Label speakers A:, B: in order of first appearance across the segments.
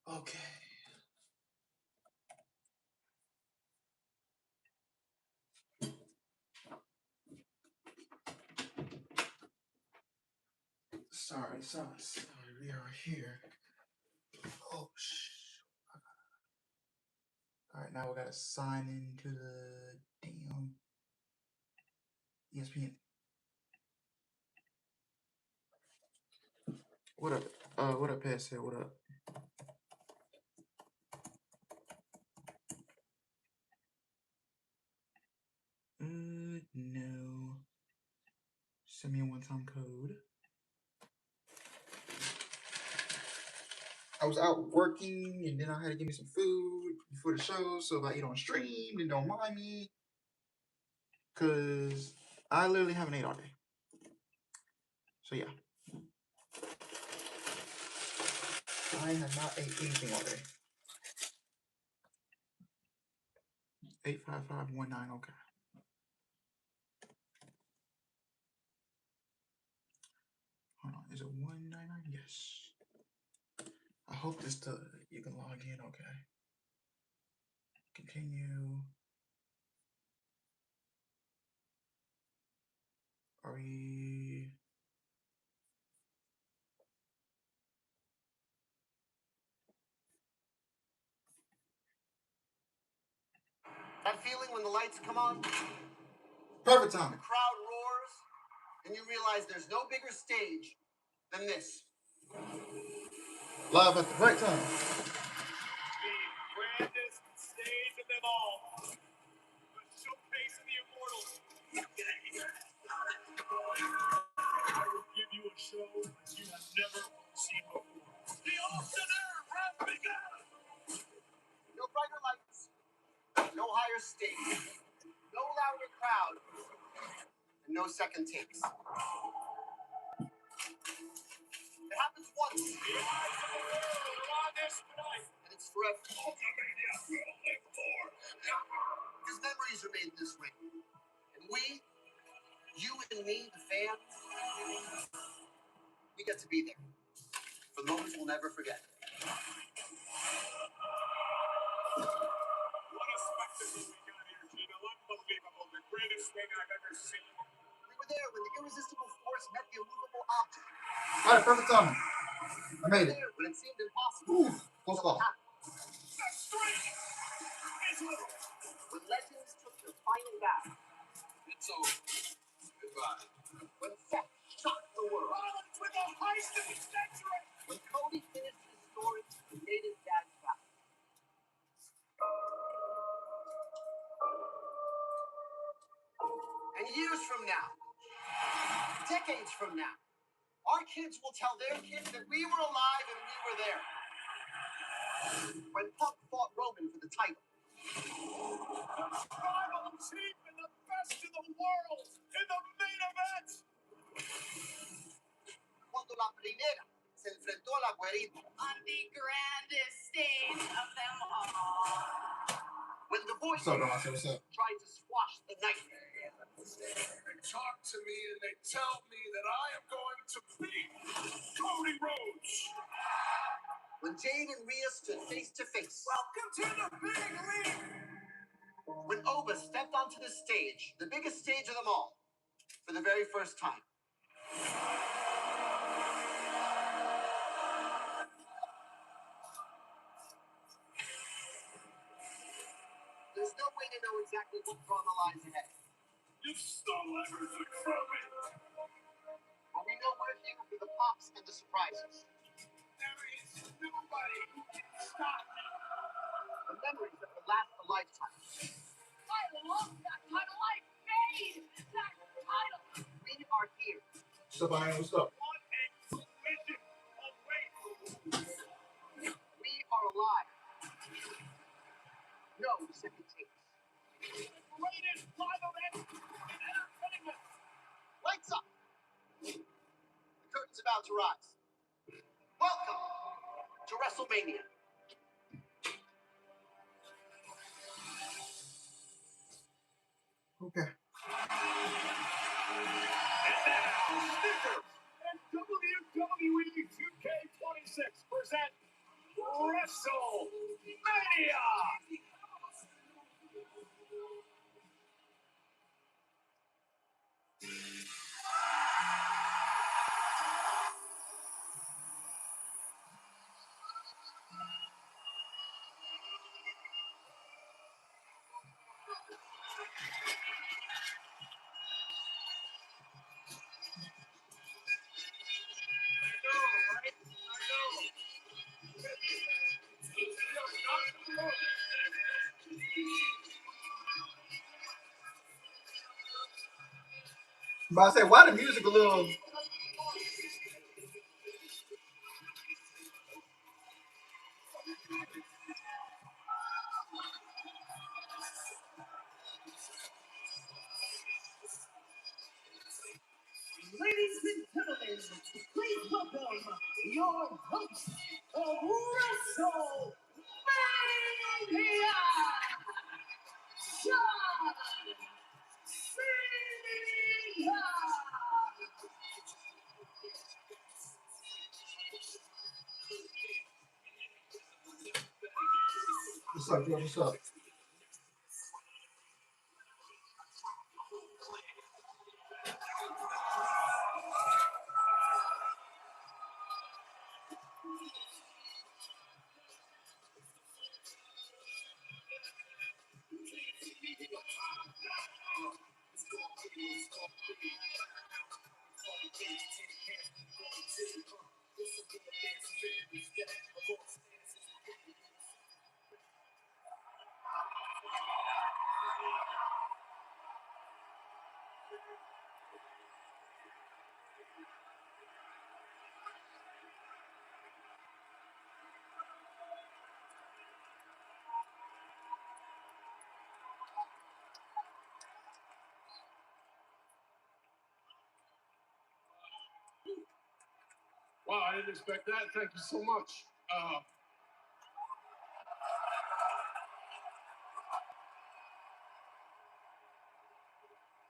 A: Okay. Sorry. We are here. Oh, all right, now we gotta sign into the damn ESPN. What up? What up, Pass here? What up? No. Send me a one-time code. I was out working, and then I had to give me some food before the show, so if I eat on stream, then don't mind me. Because I literally haven't ate all day. So, yeah. I have not ate anything all day. 85519, okay. Hold on, is it 199? Yes. I hope this you can log in, okay. Continue. Are we...
B: That feeling when the lights come on?
A: Perfect time.
B: The crowd roars, and you realize there's no bigger stage than this.
A: Live at the right time.
C: The grandest stage of them all. The showcase of the immortals. I will give you a show you have never seen before. The opener has begun.
B: No brighter lights, no higher stage, no louder crowd, and no second takes. It happens once.
C: The eyes of the world are on this tonight.
B: And it's forever.
C: Wrestlemania will live forever.
B: Because memories are made in this ring. And we, you and me, the fans, we get to be there. For moments we'll never forget.
C: What a spectacle we got here, Gino. Unbelievable. The greatest thing I've ever seen.
B: We were there when the irresistible force met the immovable object.
A: All right, perfect time. I made it.
B: When it seemed impossible.
A: Ooh, close call.
C: The streak is over.
B: When legends took their final bow.
C: It's over. Goodbye.
B: When Seth shocked the world.
C: Rollins with the heist of the century.
B: When Cody finished his story and made his dad proud. And years from now, decades from now, our kids will tell their kids that we were alive and we were there. When Punk fought Roman for the title.
C: The tribal chief and the best in the world in the main event.
B: Cuando la primera se enfrentó a la güerita.
D: On the grandest stage of them all.
B: When the voice
A: What's up?
B: tried to squash the nightmare.
C: They talk to me and they tell me that I am going to beat Cody Rhodes.
B: When Jade and Rhea stood face to face.
C: Welcome to the big league.
B: When Oba stepped onto the stage, the biggest stage of them all, for the very first time. There's no way to know exactly what drama lies ahead.
C: You stole everything from me.
B: But we know we're here for the pops and the surprises.
C: There is nobody who can stop me.
B: The memories that will last a lifetime.
D: I love that title. I made that title.
B: We are here.
A: What's up, Ian? What's up?
C: What a collision awaits.
B: We are alive. No second takes.
C: The greatest live event in entertainment.
B: Lights up. The curtain's about to rise. Welcome to Wrestlemania.
A: Okay.
C: And now, Snickers and WWE 2K26 present Wrestlemania!
A: But I say, why the music a little?
C: Ladies and gentlemen, please welcome your host of Wrestlemania, John Cena.
A: What's up, bro? What's up?
C: Wow, I didn't expect that. Thank you so much.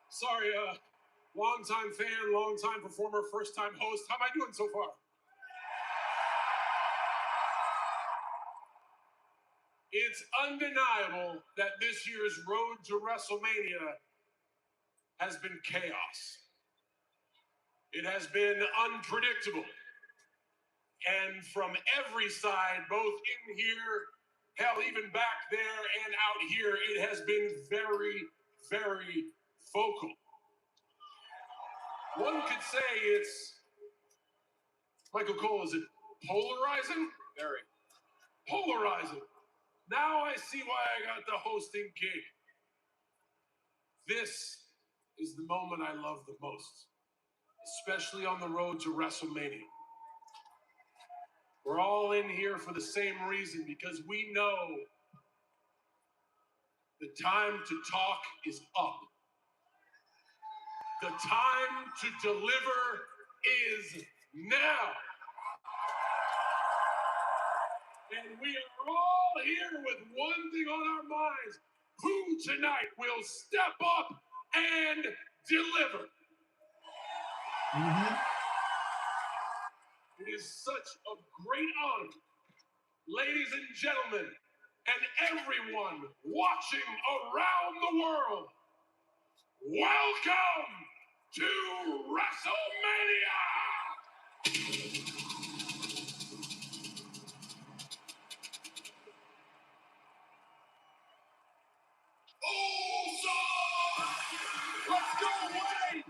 C: Sorry, long-time fan, long-time performer, first-time host. How am I doing so far? It's undeniable that this year's road to WrestleMania has been chaos. It has been unpredictable. And from every side, both in here, hell, even back there and out here, it has been very, very vocal. One could say it's, Michael Cole, is it polarizing? Very. Polarizing. Now I see why I got the hosting gig. This is the moment I love the most, especially on the road to WrestleMania. We're all in here for the same reason, because we know the time to talk is up. The time to deliver is now. And we are all here with one thing on our minds. Who tonight will step up and deliver? It is such a great honor, ladies and gentlemen, and everyone watching around the world. Welcome to WrestleMania! Usos! Let's go, Wayne!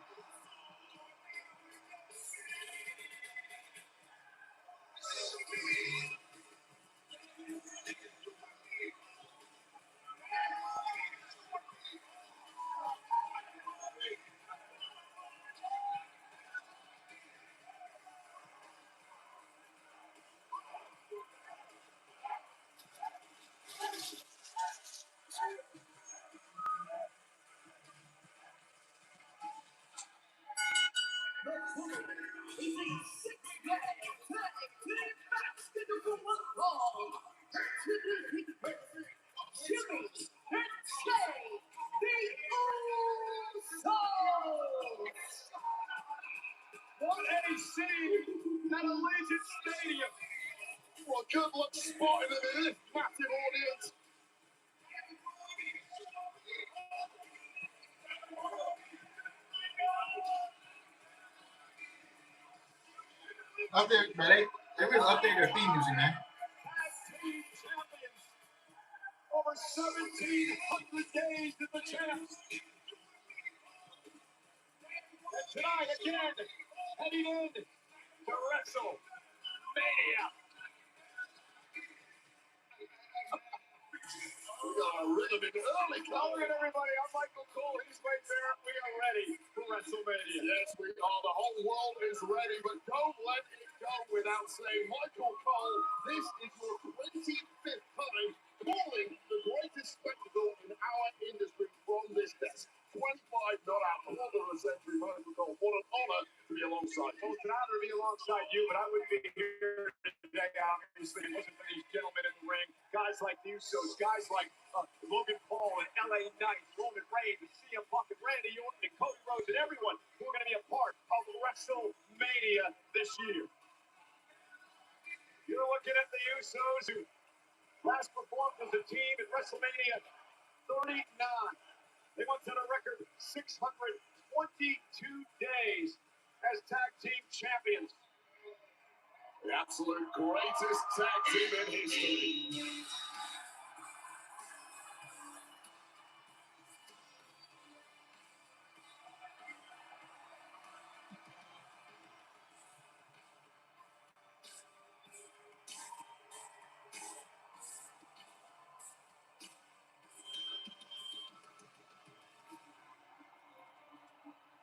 C: What a scene at Allegiant Stadium! for a good look spot in this massive audience.
A: Update, man. They really update their theme music, man.
C: Over 1,700 days in the champs. And tonight again, heading in to WrestleMania. We got a rhythm in early. Calling it, everybody. I'm Michael Cole. He's right there. We are ready for WrestleMania. Yes, we are. The whole world is ready, but don't let it go without saying, Michael Cole, this is your 25th time calling the greatest spectacle in our industry from this desk. 25 not out for the century, Michael Cole. What an honor to be alongside. Well, it's an honor to be alongside you, but I wouldn't be here today, obviously, if it wasn't for these gentlemen in the ring. Guys like the Usos, guys like Logan Paul and LA Knight, Roman Reigns, and CM Punk and Randy Orton and Cody Rhodes and everyone who are going to be a part of WrestleMania this year. You're looking at the Usos who last performed as a team at WrestleMania 39. They went to the record 622 days as tag team champions. The absolute greatest tag team in history.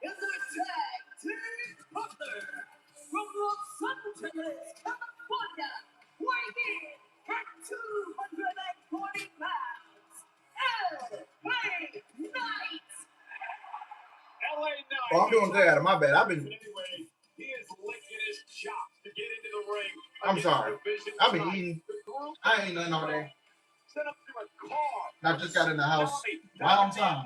D: In the tag team partner from Los Angeles, California, weighing in at 240 pounds, LA Knight.
C: LA Knight.
A: Oh, I'm doing good. My bad.
C: Anyway, he is licking his chops to get into the ring.
A: I'm sorry. I've been eating. I ain't nothing all day.
C: Set up through a car.
A: I just got in the house right on time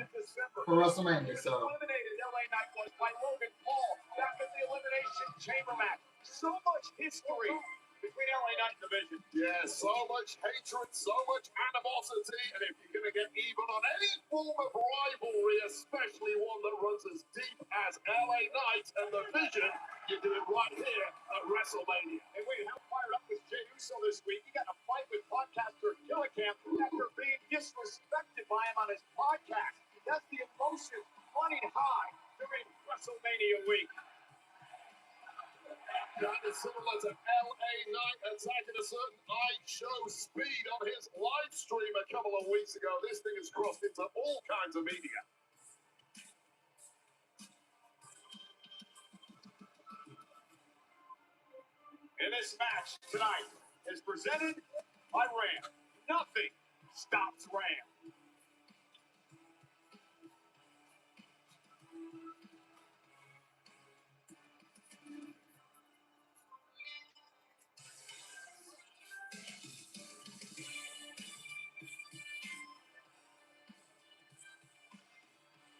A: for WrestleMania. So
C: Eliminated LA Knight was by Logan Paul back in the Elimination Chamber match. So much history between LA Knight and the Vision. Yeah, so much hatred, so much animosity, and if you're going to get even on any form of rivalry, especially one that runs as deep as LA Knight and the Vision, you do it right here at WrestleMania. And wait, how fired up was Jey Uso this week? He got in a fight with podcaster Killicamp after being disrespected by him on his podcast. That's the emotion running high during WrestleMania week. That is similar to LA Knight attacking a certain show speed on his live stream a couple of weeks ago. This thing has crossed into all kinds of media. And this match tonight is presented by Ram. Nothing stops Ram.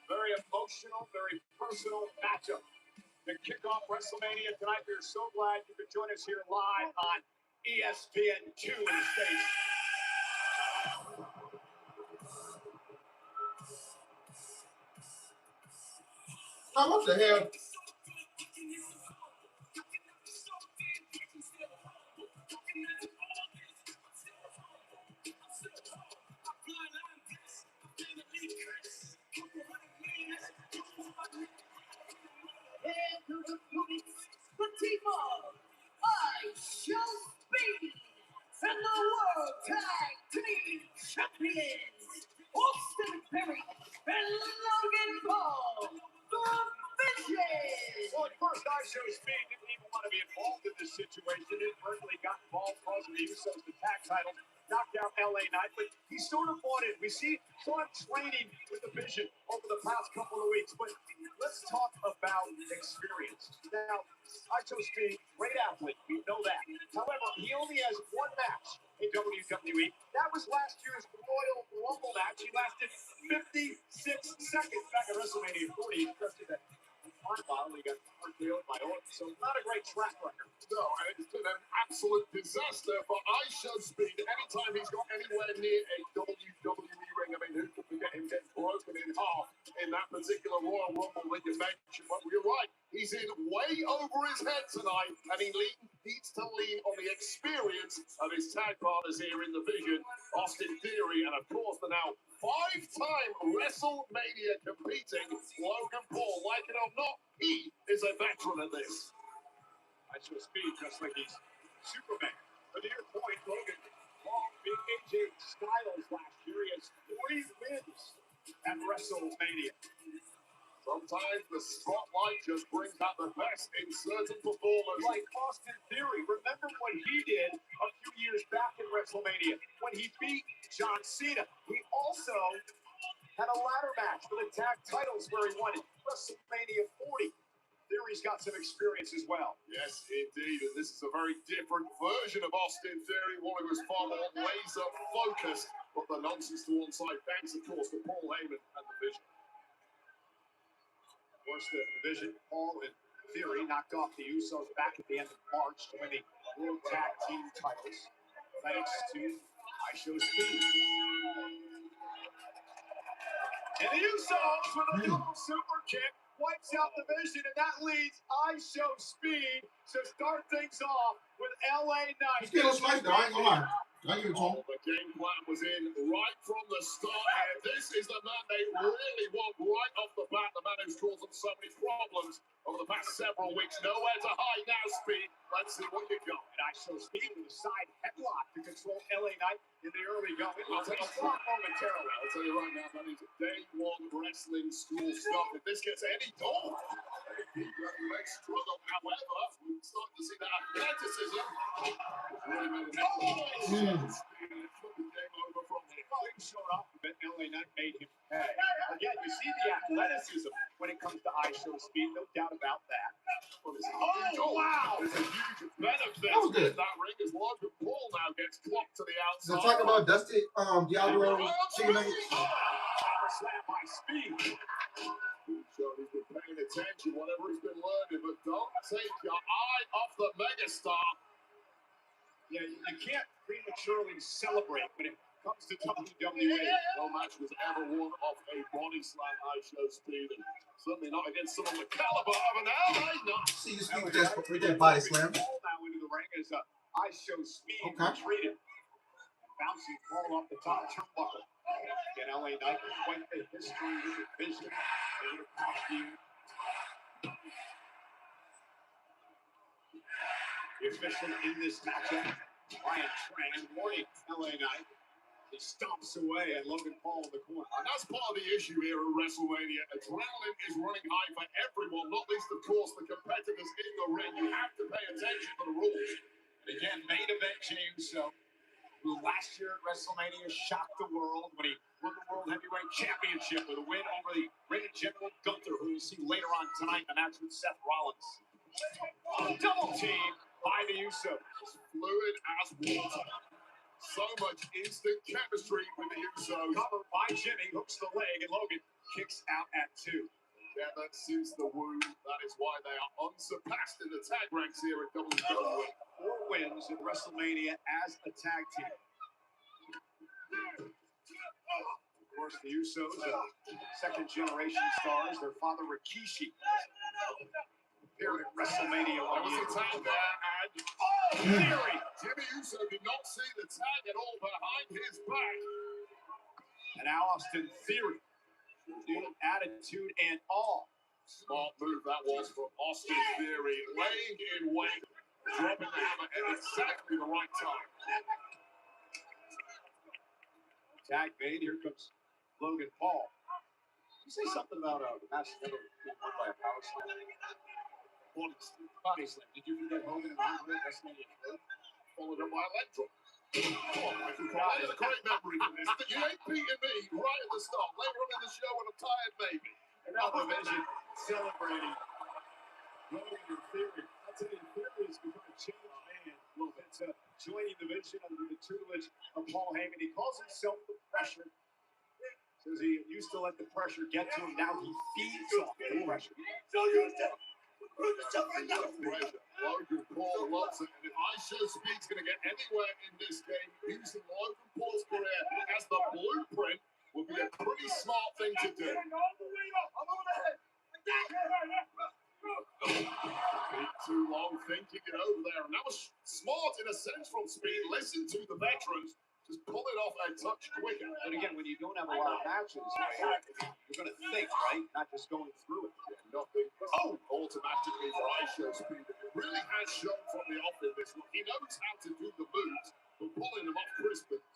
C: Very emotional, very personal matchup to kick off WrestleMania tonight. We're so glad you could join us here live on ESPN2 in the States.
A: what the hell?
D: And to the police, the team of I Shall Speed and the World Tag Team Champions, Austin Perry and Logan Paul, the Vision.
C: Well, at first, I Show Speed didn't even want to be involved in this situation. Inadvertently got involved causing the Usos the tag title, knocked out LA Knight, but he sort of bought in. We saw him training with the Vision over the past couple of weeks, but let's talk about experience. Now, I Show Speed, great athlete, we know that. However, he only has one match in WWE. That was last year's Royal Rumble match. He lasted 56 seconds back at WrestleMania 40. He trusted that Model, he got killed by Orton, so not a great track record. No, and it's been an absolute disaster for Aisha Speed. Anytime he's got anywhere near a WWE ring, I mean, who could forget him getting broken in half in that particular Royal Rumble that you mentioned? But you're right, he's in way over his head tonight, and he needs to lean on the experience of his tag partners here in the Vision, Austin Theory, and of course the now five-time Wrestlemania competing Logan Paul. Like it or not, he is a veteran at this. I show Speed just like he's Superman. But to your point, Logan Paul beat AJ Styles last year. He has 3 wins at WrestleMania. Sometimes the spotlight just brings out the best in certain performers. Like Austin Theory. Remember what he did a few years back at WrestleMania when he beat John Cena. He also had a ladder match for the tag titles where he won it. WrestleMania 40. Theory's got some experience as well. Yes, indeed. And this is a very different version of Austin Theory, one who was far more laser focused. But the nonsense to one side, thanks, of course, to Paul Heyman and the Vision. Of course, the Vision, Paul and Theory knocked off the Usos back at the end of March to win the World Tag Team titles, thanks to Aisha Speed. And the Usos with a double super kick wipes out the Vision, and that leads Aisha Speed to start things off with LA Knight.
A: He's getting smacked though, I ain't gonna lie. I give it to him.
C: The game plan was in right from the start, and this is the man they really want right off the bat. The man who's caused them so many problems over the past several weeks. Nowhere to hide now, Speed. Let's see what you got. And Aisha Speed with a side headlock to control LA Knight in the early going. I'll tell you right now, that is day one wrestling school stuff. If this gets any goal, may struggle. However, we're starting to see that athleticism. Really made an excellent game over from him. Well, he showed up, but LA Knight made him pay. Again, you see the athleticism when it comes to Aisha Speed, no doubt about that. Oh, wow! There's a huge benefit.
A: That was good.
C: That ring as Logan Paul now gets clocked to the outside.
A: So talk about Dusty Diablo teammate.
C: Slam by Speed. So he's been paying attention, whatever he's been learning, but don't take your eye off the megastar. Yeah, you can't prematurely celebrate when it comes to WWE. No match was ever won off a body slam, Aisha Speed, and certainly not against someone the caliber of an LA Knight.
A: See you speak just with that body slam.
C: Paul now into the ring as Aisha Speed retreated. Bouncing Paul off the top turnbuckle. Again, LA Knight with quite a history with the Vision. They would have cost you. The official in this matchup, Brian Tran, warning LA Knight. He stomps away at Logan Paul in the corner. And that's part of the issue here at WrestleMania. Adrenaline is running high for everyone, not least, of course, the competitors in the ring. You have to pay attention to the rules. And again, main event Jey Uso, who last year at WrestleMania shocked the world when he won the World Heavyweight Championship with a win over the Reigning General Gunther, who we'll see later on tonight in the match with Seth Rollins. Double team by the Usos. Fluid as water. So much instant chemistry with the Usos. Covered by Jimmy, hooks the leg, and Logan kicks out at 2. Yeah, that suits the wound. That is why they are unsurpassed in the tag ranks here at WWE. 4 wins in WrestleMania as a tag team. Of course, the Usos are second-generation stars. Their father, Rikishi, appeared at WrestleMania. There was a tag there, and Theory! Jimmy Uso did not see the tag at all behind his back. And now Austin Theory, new attitude and all. Smart move that was from Austin Theory, laying in wait, dropping the hammer at exactly the right time. Tag made. Here comes Logan Paul. Did you say something about the match never being won by a power slam? Body slam. Did you forget Hogan and Andre? That's not it. Followed up by a leg drop. Oh, Michael Cole. I have a great memory for this. You ain't beating me right at the start. Later on in the show when I'm tired, maybe. And now the Vision celebrating Logan and Theory. I tell you, Theory has become a changed man. Well, it's joining the Vision under the tutelage of Paul Heyman. He calls himself the Pressure.
B: Because he used to let the pressure get to him. Now he feeds off the pressure.
C: Logan Paul loves it. And if ISO Speed's going to get anywhere in this game, using Logan Paul's career as the blueprint would be a pretty smart thing to do. Too long thinking it over there. And that was smart in a sense from Speed. Listen to the veterans. Just pull it off a touch quicker.
B: But again, when you don't have a lot of matches, you're going to think, right? Not just going through it.
C: Nothing. Oh, automatically for ISO Speed. It really has shown from the off in this one. He knows how to do the moves, but pulling them off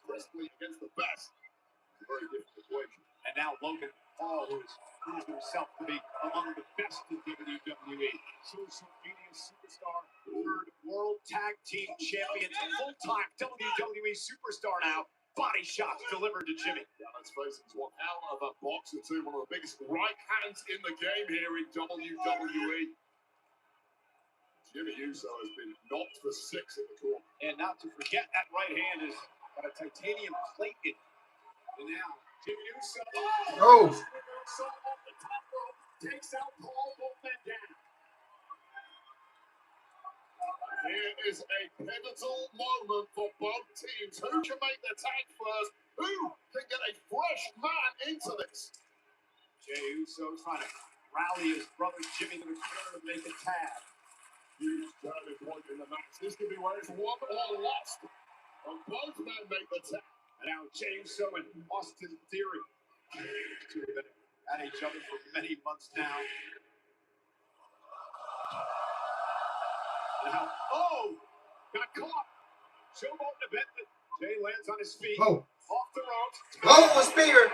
C: crisply against the best is a very different equation.
B: And now Logan Paul, who has proved himself to be among the best in WWE. Social media superstar, third world tag team champion, full-time WWE superstar now. Body shots delivered to Jimmy.
C: Yeah, let's face it, it's one hell of a boxer too. One of the biggest right hands in the game here in WWE. Jimmy Uso has been knocked for 6 in the corner.
B: And not to forget, that right hand has got a titanium plate in it. And now, Jimmy Uso.
A: Oh!
B: Uso off the top rope, takes out Paul, both men down.
C: Here is a pivotal moment for both teams. Who can make the tag first? Who can get a fresh man into this?
B: Jey Uso trying to rally his brother Jimmy to the corner to make a tag.
C: Huge turning point in the match. This could be where it's won or lost. And both men make the tag.
B: And now Jey Uso and Austin Theory. Two have been at each other for many months now. Now, got caught. Showboat in a bit, but Jey lands on his feet.
A: Oh.
B: Off the ropes.
A: Oh, a spear.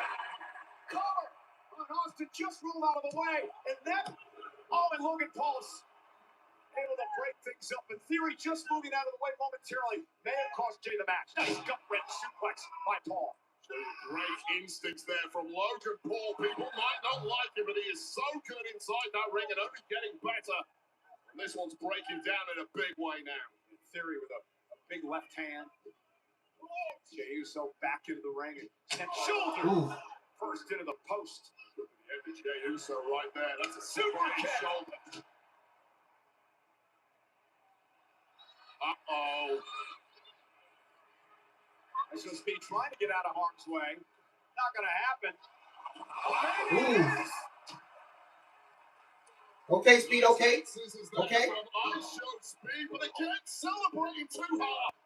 B: Cover. And Austin just rolled out of the way. And then, and Logan Paul is able to break things up. And Theory just moving out of the way momentarily may have cost Jey the match. Nice gut-wrench suplex by Paul.
C: Great instincts there from Logan Paul. People might not like him, but he is so good inside that ring and only getting better. And this one's breaking down in a big way now.
B: Theory with a big left hand. Jey Uso back into the ring and sent shoulder first into the post.
C: Jey Uso right there. That's a super shoulder.
B: As he'll be trying to get out of harm's way. Not going to happen.
A: Okay, Speed, okay. Okay.
C: ISO Speed, but again, celebrating too hard.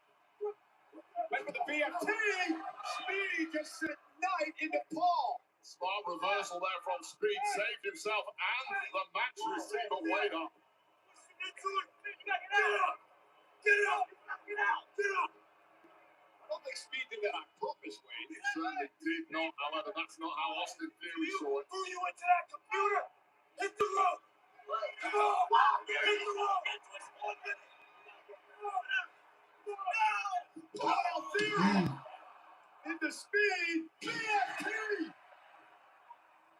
B: Went for the BFT. Speed just sent Knight into Paul.
C: Smart reversal there from Speed. Saved himself and the match receiver weight up.
B: Get up! I don't think Speed did that on purpose, Wayne.
C: He certainly did not. However, that's not how Austin Theory saw it.
B: Threw you into that computer. Hit the rope. Come on! Hit the rope. Paul Theory into Speed. BFT.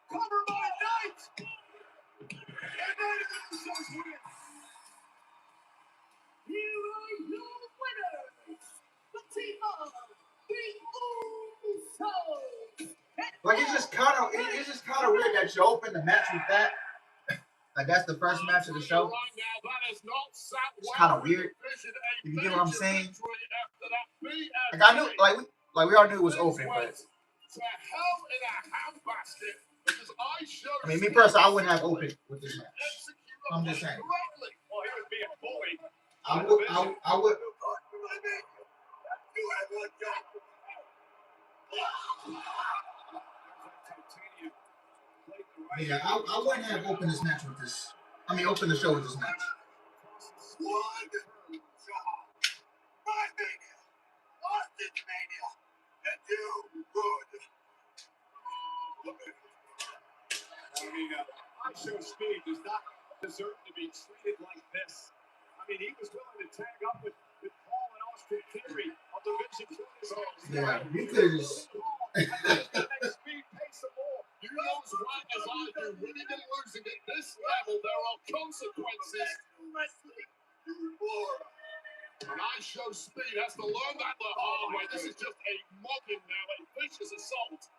B: Cover by Knight. And then the Usos win.
D: Here are your winners, the team of the Usos.
A: Like it's just kind of weird that you open the match with that. Like that's the first match of the show. It's kind of weird. If you get what I'm saying. Like I knew, like we all knew it was open, but I mean, me personally, I wouldn't have opened with this match. I'm just saying.
B: Well, he was being bullied.
A: I would. Yeah, I wouldn't have opened this match with this. I mean, open the show with this match.
B: I mean, ISO Speed does not deserve to be treated like this. I mean, he was willing to tag up with Paul and Austin Theory on the Vision.
A: Yeah, you could just.
C: Speed pays some more. You know as well as I do, winning and losing at this level, there are consequences. And ISO Speed has to learn that the hard way. This is just a mugging now, a vicious assault.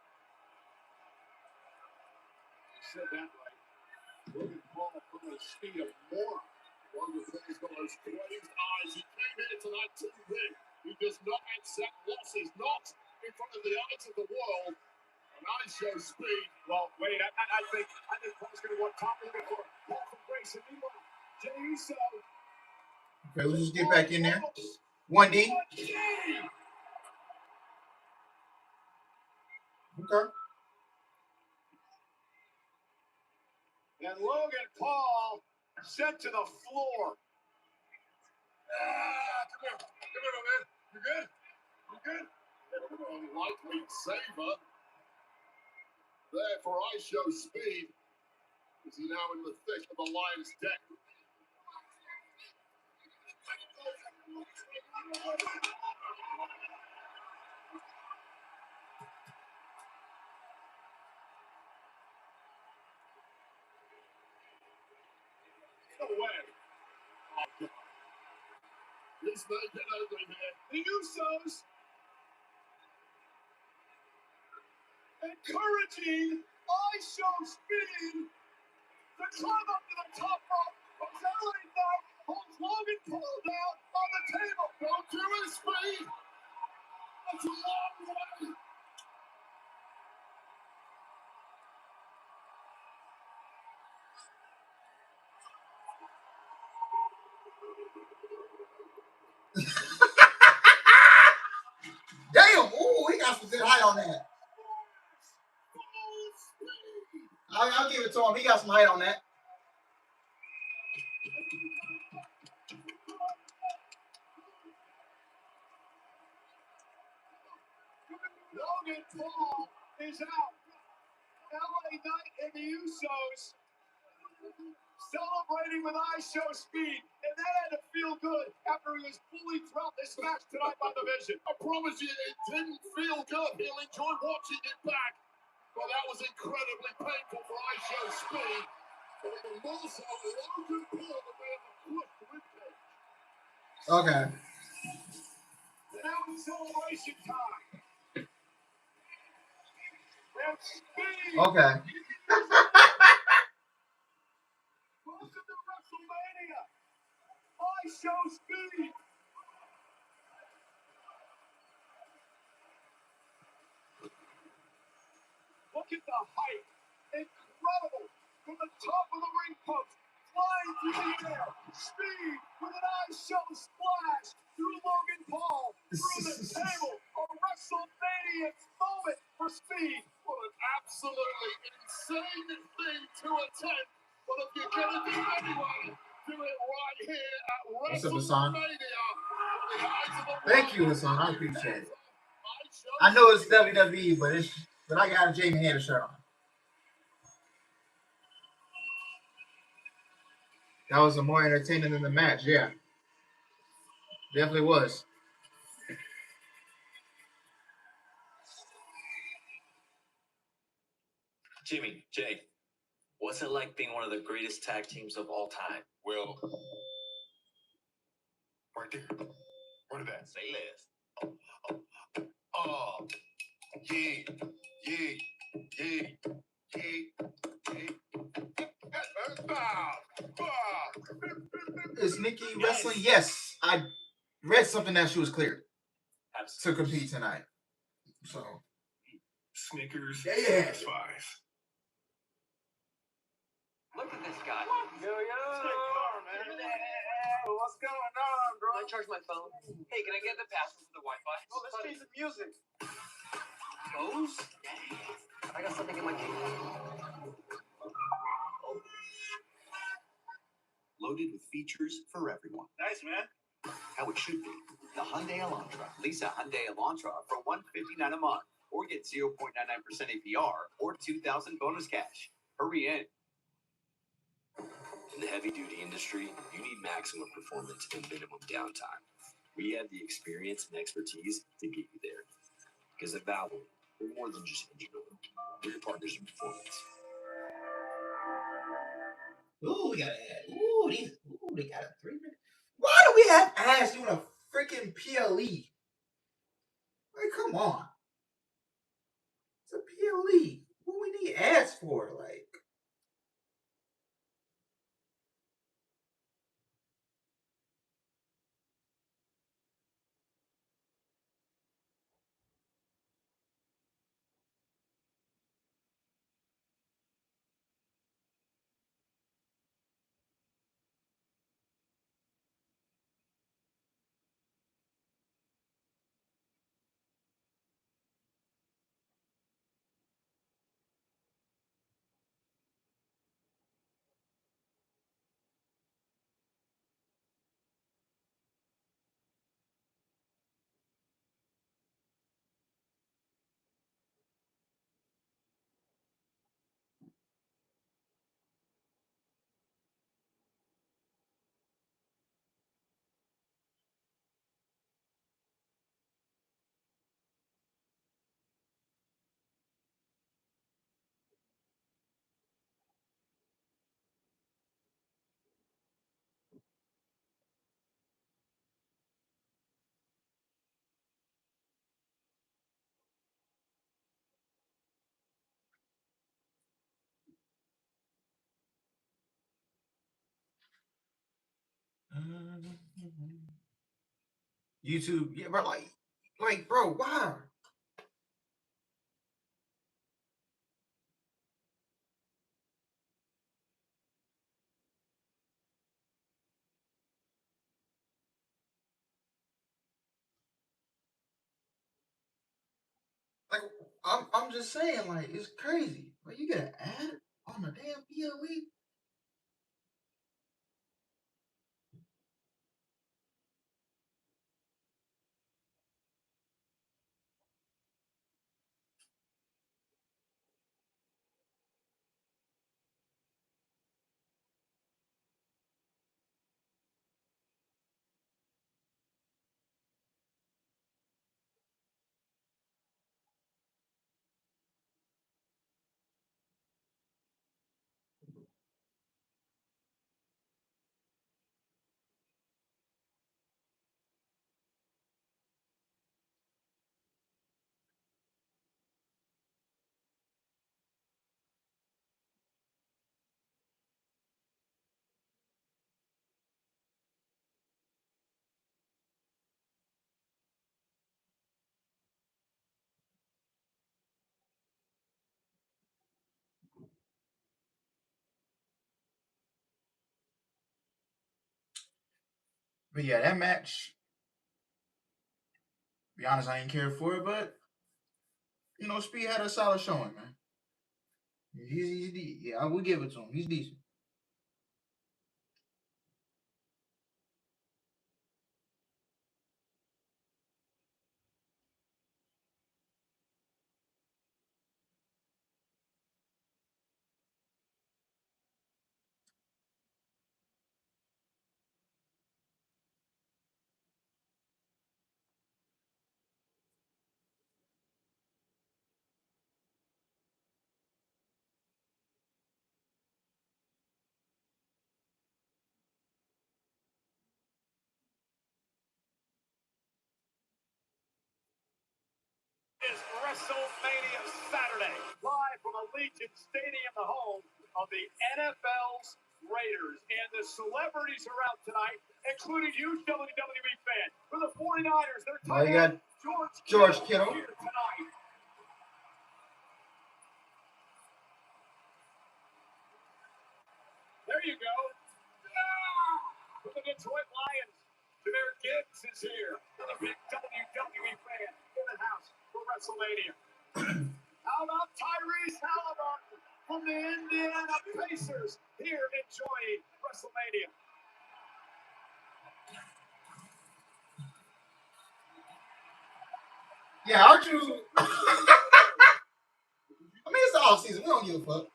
B: said that right. Logan Paul from the speed of more. Logan Paul's got those crazed eyes. He came here tonight to win. He does not accept losses, not in front of the eyes of the world. And I show speed. Well, wait, I think Paul's going to want top of it for Paul from Grace. And meanwhile, Jey Uso.
A: Okay, let's just get back in there. 1D. Okay.
B: And Logan Paul sent to the floor. Come here, my man. You good? You good? Unlikely saver. There for I show speed. Is he now in the thick of the Lion's deck? No way. Oh, God. This may get ugly here. The Usos encouraging I show speed to climb up to the top rope. LA Knight holds Logan Paul down on the table. Don't do it, speed. That's a long way.
A: Damn! Ooh, he got some good height on that. I'll give it to him. He got some height on that.
B: Logan Paul is out. LA Knight and the Usos celebrating with I show speed, and that had to feel good after he was bullied throughout this match tonight by the Vision. I promise you, it didn't feel good. He'll enjoy watching it back. Well, that was incredibly painful for I show speed. But the most of Logan Paul, the man that crushed the ribcage.
A: Okay.
B: And now it's celebration time. And speed.
A: Okay.
B: Welcome to Wrestlemania. I show speed. Look at the height. Incredible. From the top of the ring post, flying through the air. Speed with an I show splash through Logan Paul. Through the table. A WrestleMania moment for speed. What an absolutely insane thing to attempt. But if you're going to do it anyway, do it right here at
A: What's up, Hassan?
B: WrestleMania.
A: Thank you, Hassan. I appreciate it. I know it's WWE, but I got a Jamie Hader shirt on. That was more entertaining than the match, yeah. Definitely was.
E: Jimmy, Jay, what's it like being one of the greatest tag teams of all time?
B: Well, right there. What did that say? Less. Oh, yeah.
A: Is Nikki wrestling? Yes. I read something that she was cleared to compete tonight. So
C: Snickers.
A: Yeah.
C: Five.
E: Look at this guy.
B: Yo, what's going on, bro?
E: Can I charge my phone? Hey, can I get the password for the Wi-Fi?
B: Oh, let's play some music.
E: Those? I got something in my case.
F: Loaded with features for everyone.
B: Nice, man.
F: How it should be. The Hyundai Elantra. Lease a Hyundai Elantra for $159 a month, or get 0.99% APR or $2,000 bonus cash. Hurry in.
G: In the heavy-duty industry, you need maximum performance and minimum downtime. We have the experience and expertise to get you there. Because at Valvoline, we're more than just engine oil. We're your partners in performance.
A: ooh, we got an ad. Ooh, they got a 3 minute. Why do we have ads doing a freaking PLE? Like, come on. It's a PLE. What do we need ads for? Like, YouTube, yeah, bro. Like, bro, why? Like, I'm just saying, like, it's crazy. Like, you get an ad on the damn PLE. But yeah, that match. To be honest, I didn't care for it, but you know, Speed had a solid showing, man. Yeah, I will give it to him. He's decent.
B: Is WrestleMania Saturday, live from Allegiant Stadium, the home of the NFL's Raiders. And the celebrities are out tonight, including huge WWE fans. For the 49ers, their tight end, George Kittle here tonight. There you go. For the Detroit Lions, Jameer Gibbs is here. A big WWE fan in the house for WrestleMania. How about Tyrese Halliburton from the Indiana Pacers here enjoying WrestleMania?
A: Yeah, aren't you? I mean, it's the off season. We don't give a fuck.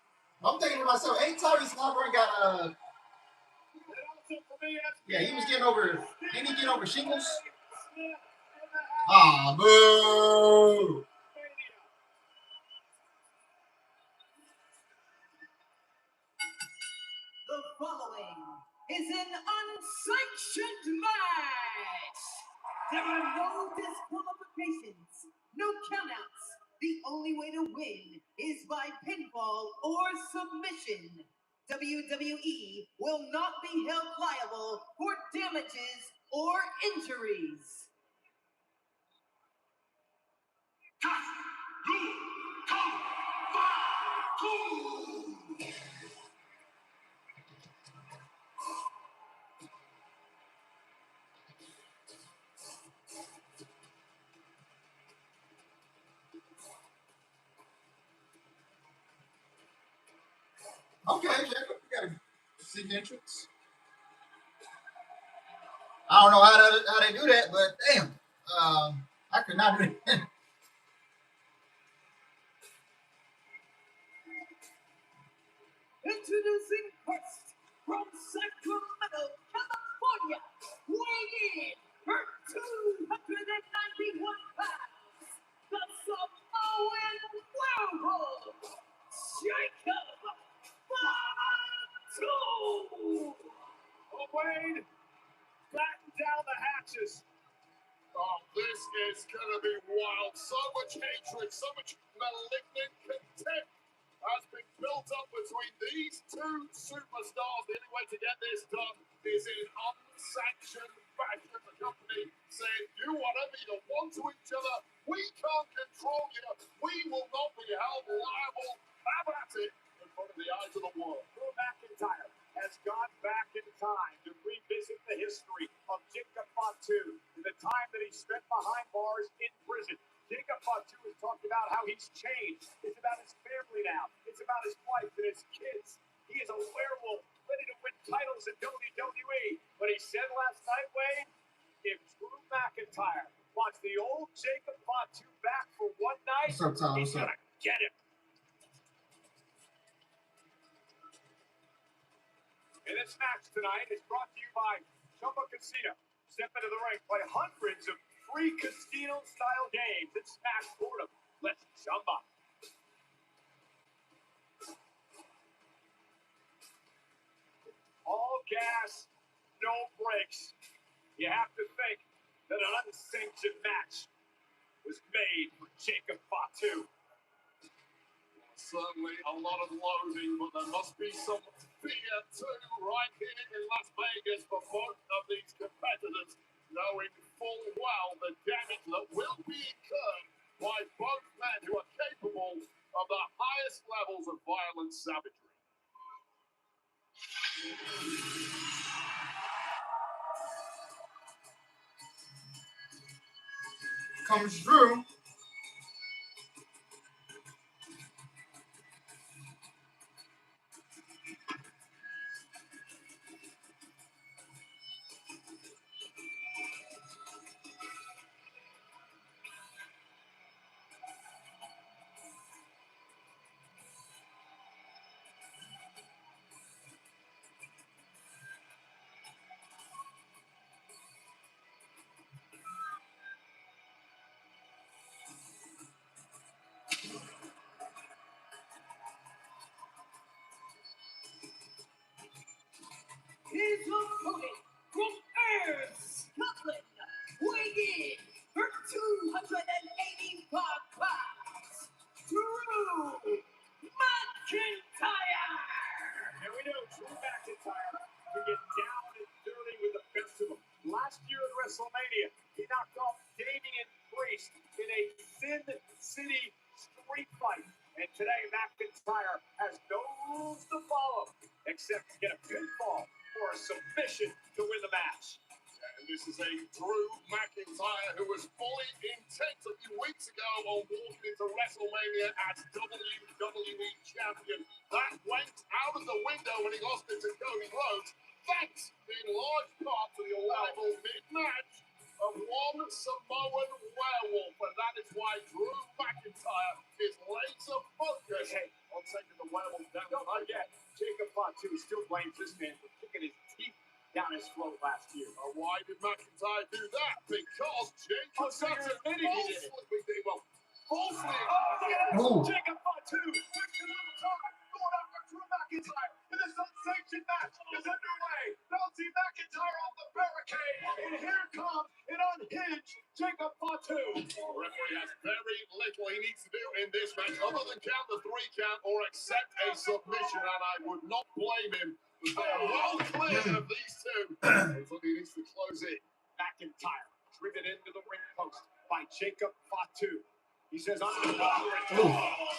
A: I'm thinking to myself, ain't Tyrese Halliburton got Yeah, he was getting over. Didn't he get over shingles? Ah, boo!
D: The following is an unsanctioned match. There are no disqualifications, no countouts. The only way to win is by pinfall or submission. WWE will not be held liable for damages or injuries.
A: Okay, Jacob, you got a secret entrance. I don't know how they do that, but damn, I could not do that.
D: Introducing first, from Sacramento, California, weighing in for 291 pounds, the Samoan werewolf, Jacob Fatu!
B: Oh, Wade, batten down the hatches.
C: Oh, this is gonna be wild. So much hatred, so much malignant contempt has been built up between these two superstars. The only way to get this done is in unsanctioned fashion. The company saying, do whatever you want to each other. We can't control you. We will not be held liable. Have at it in front of the eyes of the world.
B: Drew McIntyre has gone back in time to revisit the history of Jacob Fatu and the time that he spent behind bars in prison. Jacob Fatu has talked about how he's changed. It's about his family now. It's about his wife and his kids. He is a werewolf ready to win titles in WWE. But he said last night, Wade, if Drew McIntyre wants the old Jacob Fatu back for one night,
A: What's up, Tom?
B: he's going to get him. And this match tonight is brought to you by Chumba Casino. Step into the ring, play hundreds of free casino-style games and smash boredom. Let's Chumba. All gas, no brakes. You have to think that an unsanctioned match was made for Jacob Fatu.
C: Certainly a lot of loading, but there must be some fear too right here in Las Vegas for both of these competitors, knowing full well the damage that will be incurred by both men who are capable of the highest levels of violent savagery.
A: Comes Drew.
D: His opponent from Ayr, Scotland, weighing in for 285 pounds, Drew McIntyre.
B: And we know Drew McIntyre can get down and dirty with the best of them. Last year at Wrestlemania, he knocked off Damian Priest in a Sin City street fight. And today, McIntyre has no rules to follow except to get a pinfall or a submission to win the match.
C: And this is a Drew McIntyre who was fully intent a few weeks ago on walking into WrestleMania as WWE Champion. That went out of the window when he lost it to Cody Rhodes, thanks in large part to the arrival mid-match of one Samoan werewolf. And that is why Drew McIntyre is laser focused on taking the werewolf down.
B: Don't forget, Jacob Fatu still blames this man for kicking his teeth down his throat last year.
C: Why did McIntyre do that? Because Jacob Fatu falsely.
A: Oh.
B: Jacob Fatu takes another time, going after Drew McIntyre. And this unsanctioned match is underway. Bouncy McIntyre off the barricade. And here comes an unhinged Jacob Fatu.
C: The referee has very little he needs to do in this match other than count the 3 count or accept a submission, and I would not blame him. They are well clear of these two. Until he needs to close it.
B: McIntyre driven into the ring post by Jacob Fatu. He says, I'm the warrior,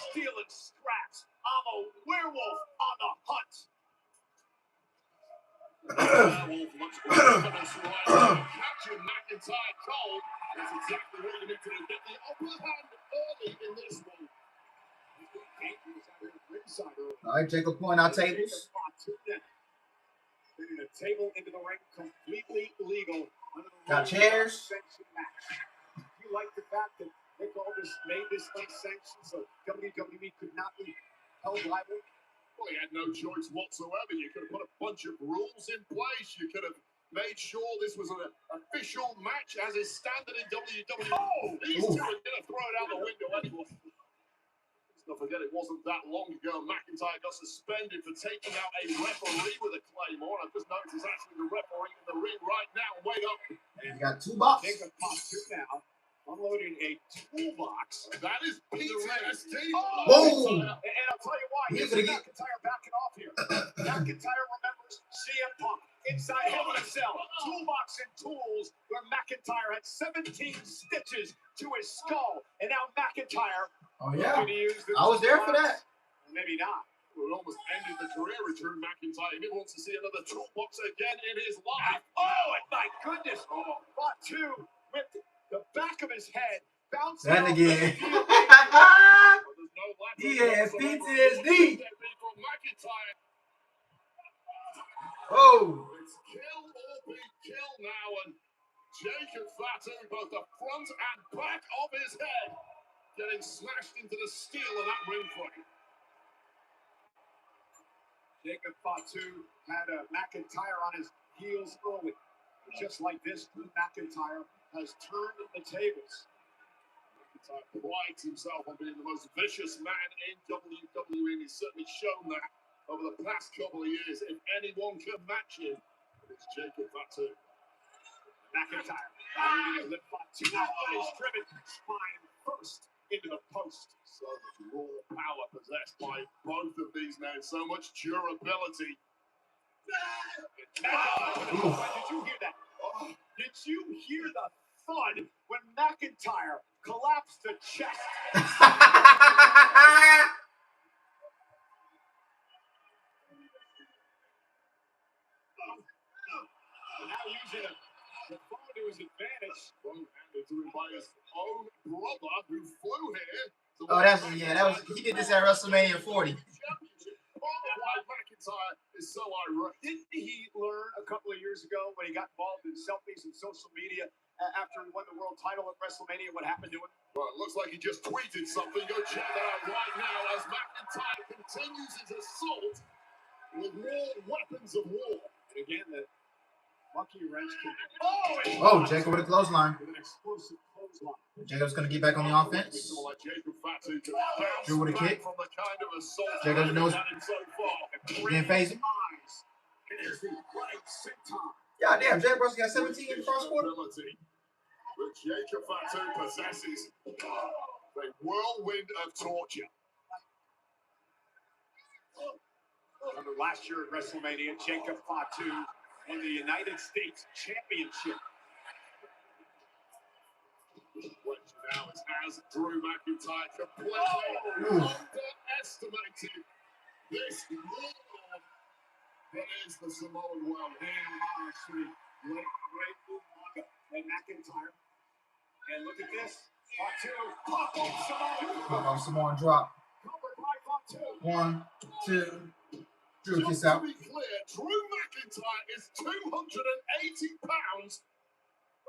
B: stealing scraps. I'm a werewolf on the hunt.
C: Werewolf looks ominous right now. Capture McIntyre cold. That's exactly what you need to do. Get the upper hand early in this one.
A: All right, Jacob point out tables.
B: Bringing a table into the ring, completely legal.
A: Got chairs.
B: You like the fact that they made this unsanctioned, so WWE could not be held liable?
C: Well, he had no choice whatsoever. You could have put a bunch of rules in place. You could have made sure this was an official match as is standard in WWE. Oh, these two are going to throw it out the window anyway. Don't forget, it wasn't that long ago McIntyre got suspended for taking out a referee with a claymore. I've just noticed actually the referee in the ring right now. Wait up.
A: You got 2 bucks.
B: Jacob Fatu now unloading a toolbox.
C: That is PTSD.
A: Whoa!
B: And I'll tell you why. Here's McIntyre backing off here. McIntyre remembers CM Punk inside Hell in a Cell. Toolbox and tools where McIntyre had 17 stitches to his skull. And now McIntyre.
A: Oh, yeah. I was there for that.
B: Maybe not.
C: It almost ended the career of Drew McIntyre. He wants to see another toolbox again in his life.
B: Oh, and my goodness. Fatu with the back of his head bouncing
A: That
B: off
A: again.
B: the field.
A: He has PTSD. Oh.
C: It's kill or be killed now, and Jacob Fatu, both the front and back of his head, getting smashed into the steel of that ring frame.
B: Jacob Fatu had McIntyre on his heels early. Just like this, Drew McIntyre has turned the tables.
C: McIntyre prides himself on being the most vicious man in WWE, and he's certainly shown that over the past couple of years. If anyone can match him, it's Jacob Fatu.
B: McIntyre needing to lift Fatu out, but he's driven spine first into the post.
C: So much raw power possessed by both of these men, so much durability.
B: Did you hear that? Did you hear the thud when McIntyre collapsed the chest? Now using the phone to his advantage.
C: Handed to him by his own brother who flew here.
A: Oh, he did this at WrestleMania 40.
C: McIntyre is so irate.
B: Didn't he learn a couple of years ago when he got involved in selfies and social media after he won the world title at WrestleMania what happened to him?
C: Well, it looks like he just tweeted something. Go check that out right now as McIntyre continues his assault with more weapons of war.
B: And again, the monkey wrench can...
A: Oh, Jacob with a clothesline.
B: With an explosive clothesline.
A: Jacob's going to get back on the offense. Drew with a kick. Jacob knows. Didn't phase him. Yeah, damn. Jacob's got 17 in the first quarter.
C: But Jacob Fatu possesses a whirlwind of torture.
B: Remember last year at WrestleMania, Jacob Fatu won the United States Championship.
C: Now it's as Drew McIntyre completely underestimated this war that is the Samoan world.
B: And McIntyre. And look at this. Fatu. Pop-up Samoan.
A: Pop-up Samoan drop.
B: Covered by Fatu.
A: 1, 2. Drew
C: Just
A: kiss out.
C: to be clear, Drew McIntyre is 280 pounds.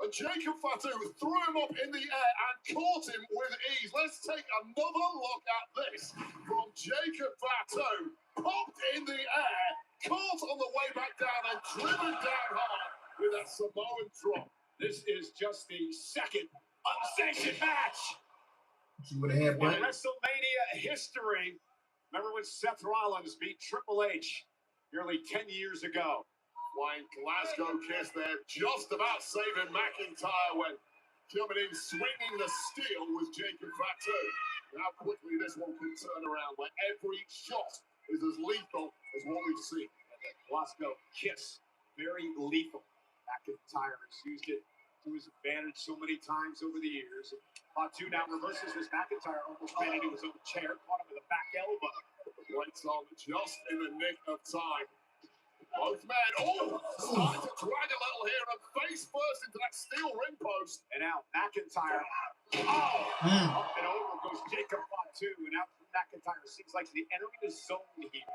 C: And Jacob Fatu threw him up in the air and caught him with ease. Let's take another look at this from Jacob Fatu. Popped in the air, caught on the way back down and driven down hard with that Samoan drop.
B: This is just the second unsanctioned match
A: Drew with a headbutt.
B: in WrestleMania history. Remember when Seth Rollins beat Triple H nearly 10 years ago?
C: Flying Glasgow kiss there, just about saving McIntyre when coming in swinging the steel was Jacob Fatu. How quickly this one can turn around, where every shot is as lethal as what we've seen.
B: And that Glasgow kiss, very lethal. McIntyre has used it to his advantage so many times over the years. Fatu now reverses this. McIntyre almost ran into his own chair, caught him with a back elbow.
C: The lights on just in the nick of time. Both men, starting to drag a little here and face first into that steel ring post.
B: And now McIntyre, up and over goes Jacob Fatu. And now McIntyre seems like he's entering the zone here.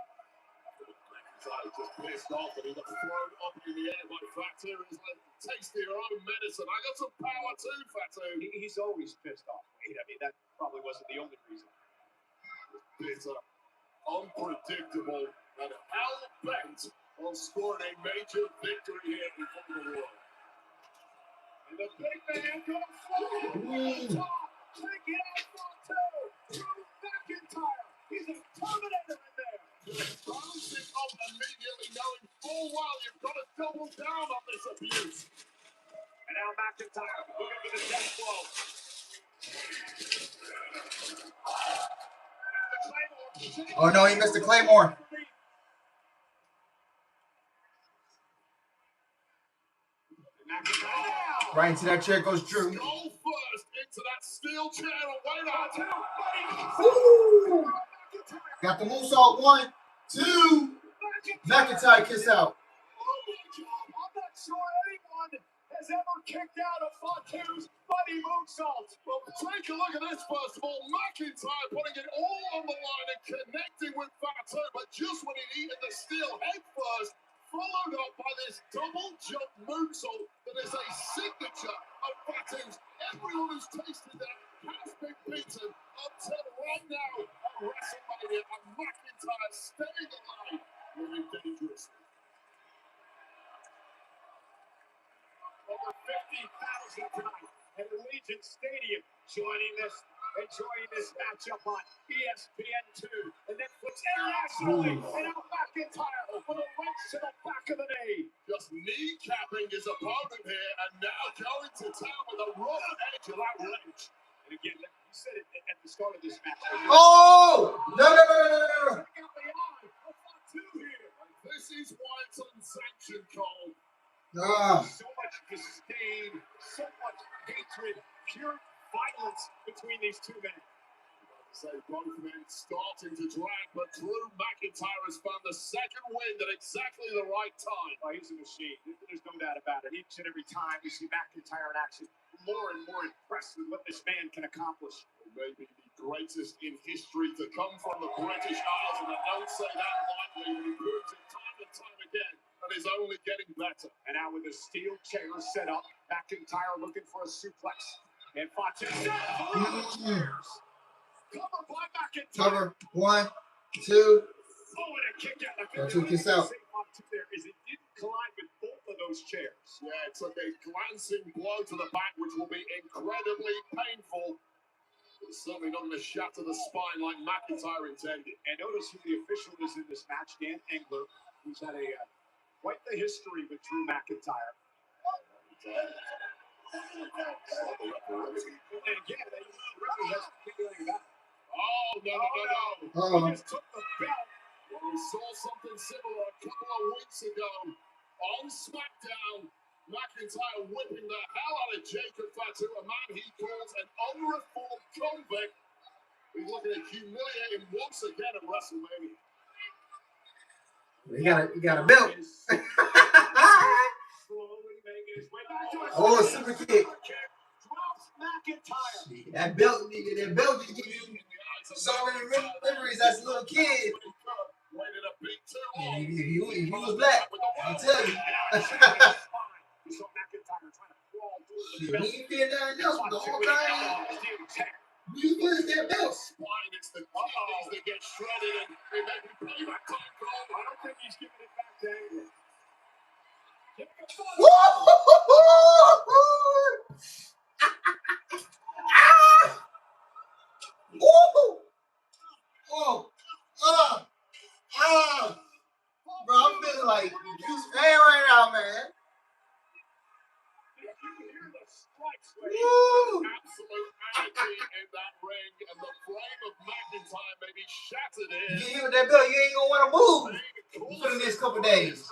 C: McIntyre just pissed off and he got thrown up in the air by Fatu. He's like, taste your own medicine. I got some power too, Fatu.
B: He's always pissed off. I mean, that probably wasn't the only reason.
C: Bitter, unpredictable, and hell-bent on scoring a major victory here before the world.
B: And the big man goes forward. Take it out for two. Drew McIntyre. He's a Terminator in there.
C: Bouncing up immediately, knowing full well you've got to double down on this abuse.
B: And now McIntyre looking for the death blow.
A: Oh no, he missed the Claymore. Right into that chair goes Drew.
C: Go first into that steel chair and wait out.
A: Woo! Got the moonsault. 1, 2. McIntyre kiss out.
C: Oh my God, I'm not sure anyone has ever kicked out of Fatu's bloody moonsault. Well, take a look at this first of all. McIntyre putting it all on the line and connecting with Fatu, but just when he needed the steel head first, followed up by this double jump moonsault that is a signature of Fatu's. Everyone who's tasted that has been beaten until right now at WrestleMania, and McIntyre staying alive, living dangerously. Over 50,000 tonight at Allegiant Stadium enjoying this matchup on ESPN2, the Netflix internationally, and now McIntyre with a wrench to the back of the knee. Just kneecapping his opponent here, and now going to town with a rough edge of that wrench. And again, you said it at the start of this match.
A: Oh! No.
C: Check out the eye of Fatu here. This is why it's unsanctioned, Cole. So much disdain, so much hatred, pure violence between these two men. So both men starting to drag, but Drew McIntyre has found the second wind at exactly the right time. Oh, he's a machine. There's no doubt about it. Each and every time we see McIntyre in action, more and more impressed with what this man can accomplish. Maybe the greatest in history to come from the British Isles, and I don't say that lightly. He proves it time and time again, and is only getting better. And now with the steel chair set up, McIntyre looking for a suplex. And Fatu chairs. Cover by McIntyre.
A: Cover. 1, 2.
C: Oh, and a kick out.
A: Fatu kiss out.
C: There is it didn't collide with both of those chairs. Yeah, it took a glancing blow to the back, which will be incredibly painful. It's certainly not going to shatter the spine like McIntyre intended. And notice who the official is in this match, Dan Engler, who's had a quite the history with Drew McIntyre. And again, he really has feeling that. Oh, no. He just took the belt. Well, we saw something similar a couple of weeks ago on SmackDown. McIntyre whipping the hell out of Jacob Fatu, a man he calls an unreformed convict. He's looking to humiliate him once again at WrestleMania.
A: You got a belt. Oh, super kick. That belt just give you so many memories as a little kid. And if you was black, I'll tell you. Shit, we ain't been nothing else the whole time. We was that belt.
C: It's the kidneys that get shredded, and they make me play that time call. I don't think he's giving it back to England.
A: Bro, I'm feeling like juice fan right now, man. Woo!
C: Absolute anarchy in that ring, and the frame of McIntyre may be shattered here.
A: You get with that belt, you ain't gonna want to move for the next couple days.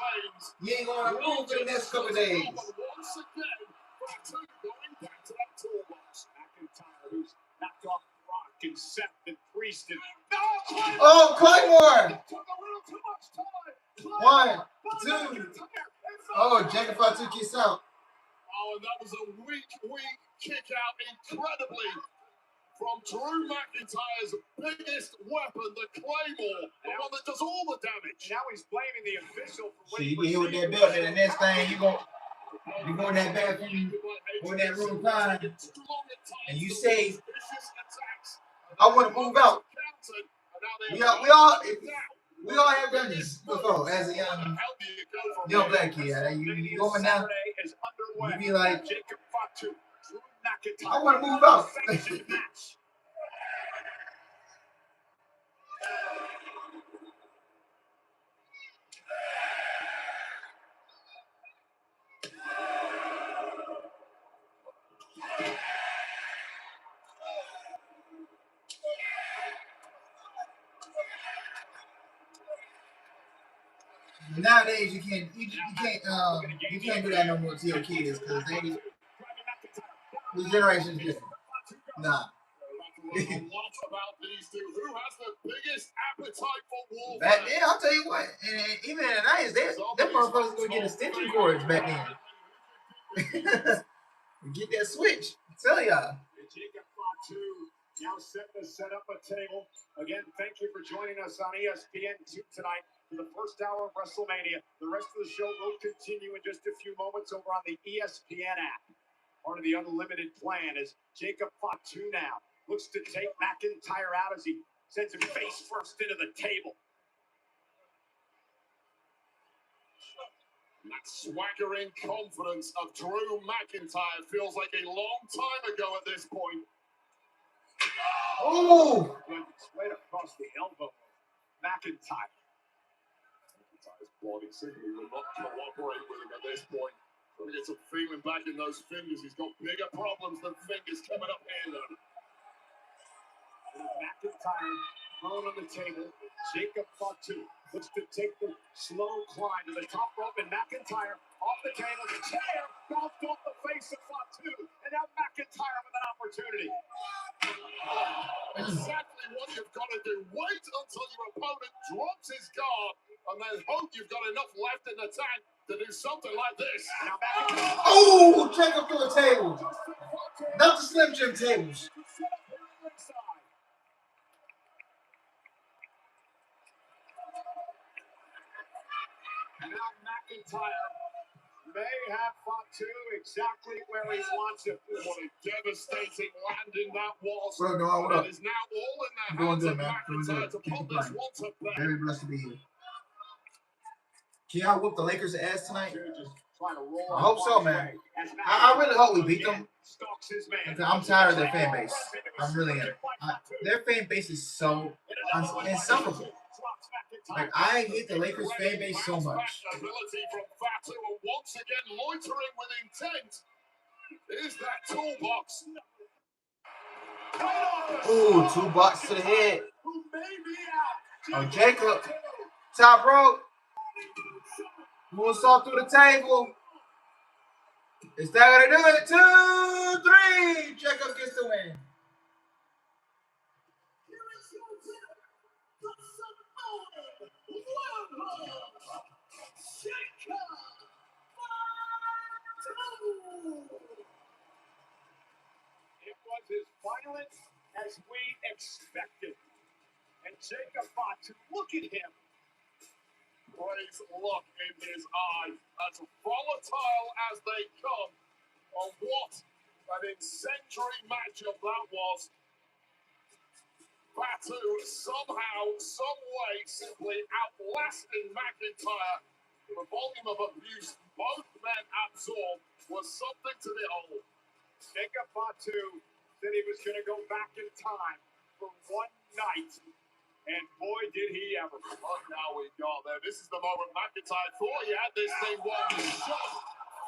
A: You ain't gonna want to move for the next couple days.
C: Once again, Fatu going back to that toolbox. McIntyre, who's knocked off Rock and Seth and Priest and
A: Oh, Claymore!
C: took a little too much time.
A: 1, 2. Oh, Jacob Fatu kicks out.
C: Oh, and that was a weak kick out, incredibly, from Drew McIntyre's biggest weapon, the Claymore, the one that does all the damage. Now he's blaming the official for what
A: See, you get hit with that belt, and the next thing you go in that bathroom, go in that room crying, and you say, I want to move out. We all have done this before as a young black kid. You go in now, you be like, I want to move out. Nowadays you can't do that no more to your kids because this generation is different. Nah.
C: About these two. Who has the biggest appetite for warfare?
A: Back then, I'll tell you what, and even in the 90s, them motherfuckers would get extension cords back then. Get that switch. I tell y'all.
B: Jacob Fatu now set up a table. Again, thank you for joining us on ESPN2 tonight for the first hour of WrestleMania. The rest of the show will continue in just a few moments over on the ESPN app. Part of the unlimited plan is Jacob Fatu now looks to take McIntyre out as he sends him face first into the table.
C: That swaggering confidence of Drew McIntyre feels like a long time ago at this point.
A: Oh!
B: Straight across the elbow. McIntyre.
C: McIntyre's body simply will not cooperate with him at this point. Trying to get some feeling back in those fingers. He's got bigger problems than fingers coming up here, though.
B: McIntyre thrown on the table. Jacob Fatu looks to take the slow climb to the top rope, and McIntyre off the table. The chair bounced off the face of Fatu, and now McIntyre with an opportunity.
C: Exactly what you've got to do. Wait until your opponent drops his guard, and then hope you've got enough left in the tank to do something like this.
A: Oh, Jacob through the table. Not the Slim Jim tables.
B: And now McIntyre may have Fatu exactly where he wants him.
C: What a devastating landing that was.
A: What up, dog? What up?
C: It is now all in their
A: Doing
C: hands
A: good,
C: of
A: man. Doing
C: McIntyre
A: good.
C: to put this one to bed.
A: Very blessed to be here. Can y'all whoop the Lakers' ass tonight? I hope so, man. I really hope we beat them. I'm tired of their fan base. I really am. Their fan base is so insufferable. Like, I hate the Lakers fan base so much.
C: Ability from Fatu, and once again loitering with intent. Is that toolbox?
A: Ooh, 2 bucks to the head. Oh, Jacob. Top rope. Moonsault through the table. Is that gonna do it? 2, 3. Jacob gets the win.
B: It was as violent as we expected. And Jacob Fatu, look at him.
C: Praise look in his eyes. As volatile as they come. And what an incendiary matchup that was. Fatu somehow, some way, simply outlasting McIntyre. The volume of abuse both men absorbed was something to behold.
B: Jacob Fatu said he was going to go back in time for one night. And boy, did he ever.
C: Look now we got there. This is the moment McIntyre thought he had this thing won. Shot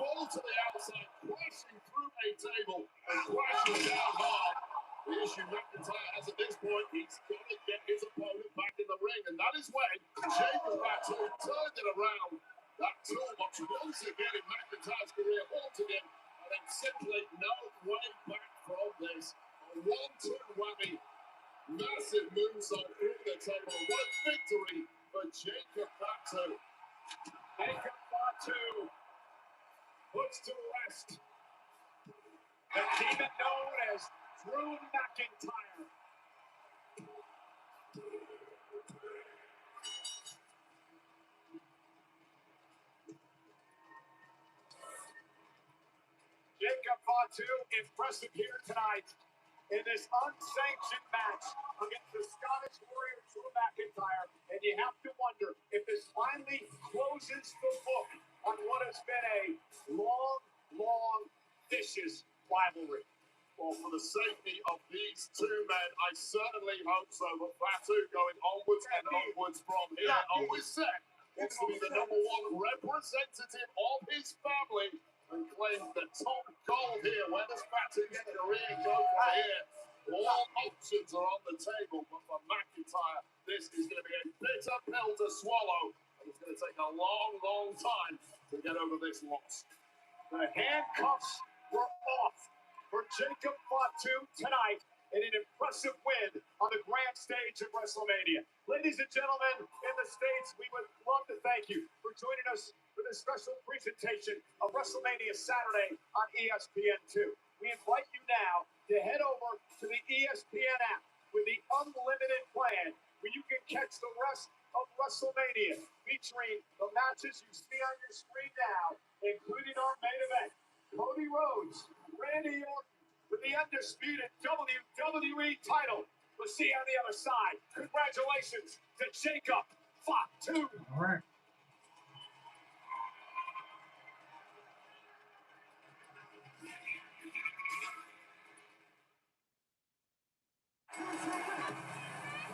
C: full to the outside, crashing through a table and crashing down hard. The issue McIntyre has at this point, he's got to get his opponent back in the ring. And that is when Jacob Fatu turned it around. That toolbox once again in McIntyre's career haunted him. And then simply no way back from this. A 1-2 whammy. Massive moonsault through the table. What a victory for Jacob Fatu.
B: Jacob Fatu puts to rest the demon known as Drew McIntyre. Jacob Fatu impressive here tonight in this unsanctioned match against the Scottish Warrior Drew McIntyre. And you have to wonder if this finally closes the book on what has been a long, vicious rivalry.
C: Well, for the safety of these two men, I certainly hope so. But Fatu going onwards and onwards from here. Always Seth wants to be the #1 representative of his family and claims the top goal here. Where does Fatu's career go from here? All options are on the table, but for McIntyre, this is going to be a bitter pill to swallow. And
B: It's going to take a long, long time to get over this loss. The handcuffs were off for Jacob Fatu tonight in an impressive win on the grand stage of WrestleMania. Ladies and gentlemen, in the States, we would love to thank you for joining us for this special presentation of WrestleMania Saturday on ESPN2. We invite you now to head over to the ESPN app with the unlimited plan where you can catch the rest of WrestleMania featuring the matches you see on your screen now, including our main event, Cody Rhodes, Randy Orton, with the undisputed WWE title. We'll see you on the other side. Congratulations to Jacob Fatu.
A: All right.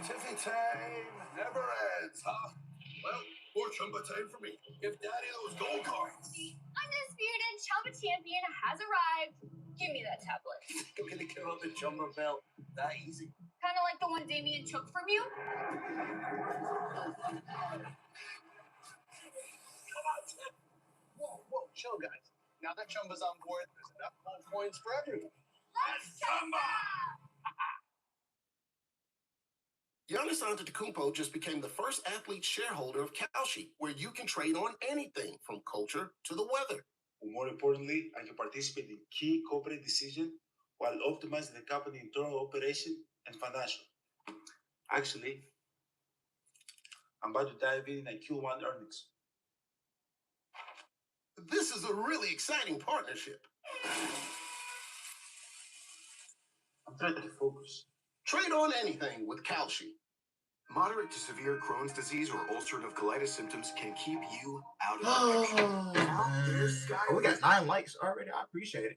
G: Tiffy time never ends, huh? Well, more Chumba time for me. Give Daddy those gold cards.
H: The undisputed Chumba champion has arrived. Give me that tablet.
G: You're gonna give up the Chumba belt that easy?
H: Kind of like the one Damien took from you.
G: Come on, Tiff. Whoa, chill, guys. Now that Chumba's on board, there's enough gold coins for everyone.
H: Let's Chumba!
I: Giannis Antetokounmpo just became the first athlete shareholder of Kalshi, where you can trade on anything from culture to the weather.
J: More importantly, I can participate in key corporate decisions while optimizing the company's internal operation and financial. Actually, I'm about to dive in at Q1 earnings.
I: This is a really exciting partnership.
J: I'm trying to focus.
I: Trade on anything with Kalshi.
K: Moderate to severe Crohn's disease or ulcerative colitis symptoms can keep you out of the picture.
A: Oh, we got 9 likes already. I appreciate it.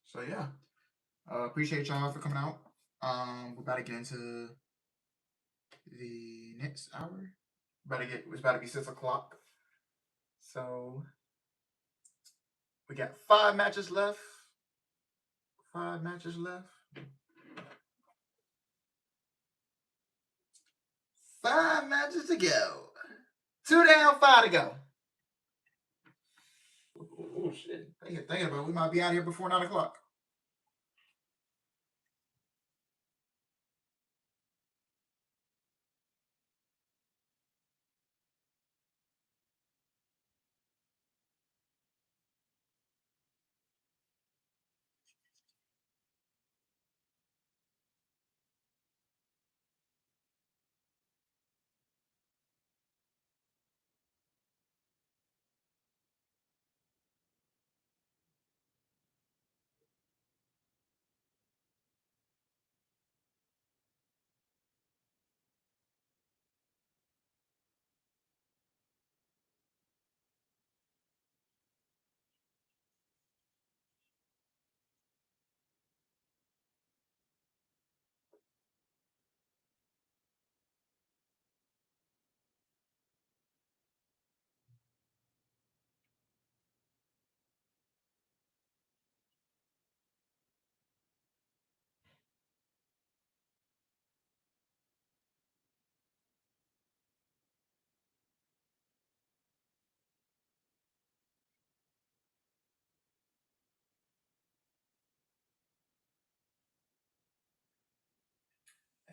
A: So yeah, appreciate y'all for coming out. We're about to get into the next hour. It's about to be 6 o'clock. So we got 5 matches left. 5 matches left. 5 matches to go. 2 down, 5 to go. Oh shit! Thinking about it, we might be out here before 9 o'clock.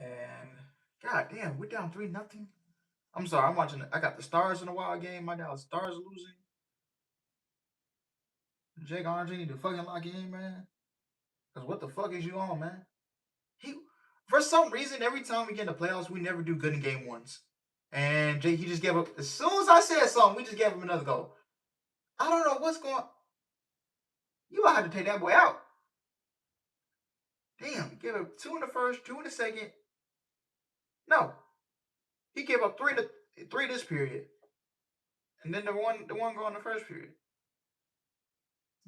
A: And god damn, we're down 3-0. I'm sorry, I'm watching. I got the Stars in the Wild game. My Dallas Stars losing. Jake Orange need to fucking lock in, man. Cause what the fuck is you on, man? For some reason, every time we get in the playoffs, we never do good in game 1s. And Jake, he just gave up. As soon as I said something, we just gave him another goal. I don't know what's going on. You might have to take that boy out. Damn, he gave up 2 in the first, 2 in the second. No. He gave up 3 this period. And then the one go in the first period.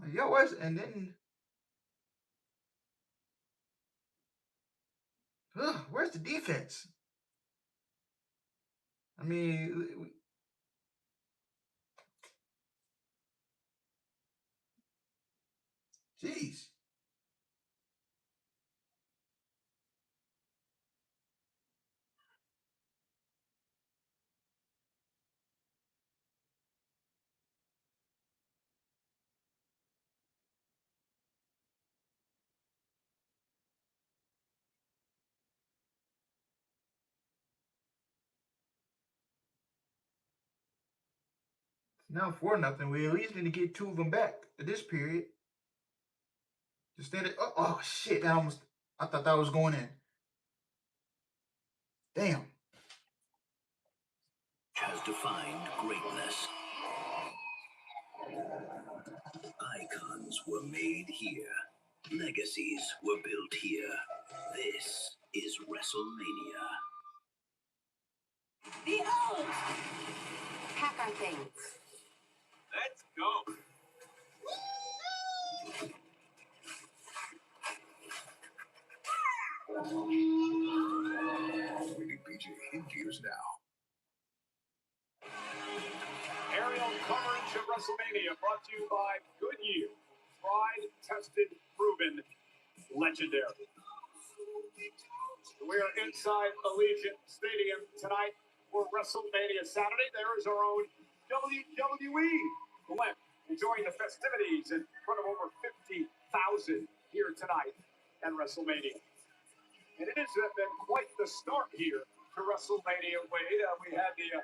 A: Like, yo, and then where's the defense? I mean, jeez. Now 4-0. We at least need to get 2 of them back at this period. Instead of oh shit, that almost I thought that was going in. Damn.
L: Has defined greatness. Icons were made here. Legacies were built here. This is WrestleMania.
D: The O's! Pack our things.
C: Let's go.
K: Winning PJ in gears now.
B: Aerial coverage of WrestleMania brought to you by Goodyear. Tried, tested, proven, legendary. We are inside Allegiant Stadium tonight for WrestleMania Saturday. There is our own WWE blimp enjoying the festivities in front of over 50,000 here tonight at WrestleMania. And it has been quite the start here to WrestleMania, Wade. We had the 2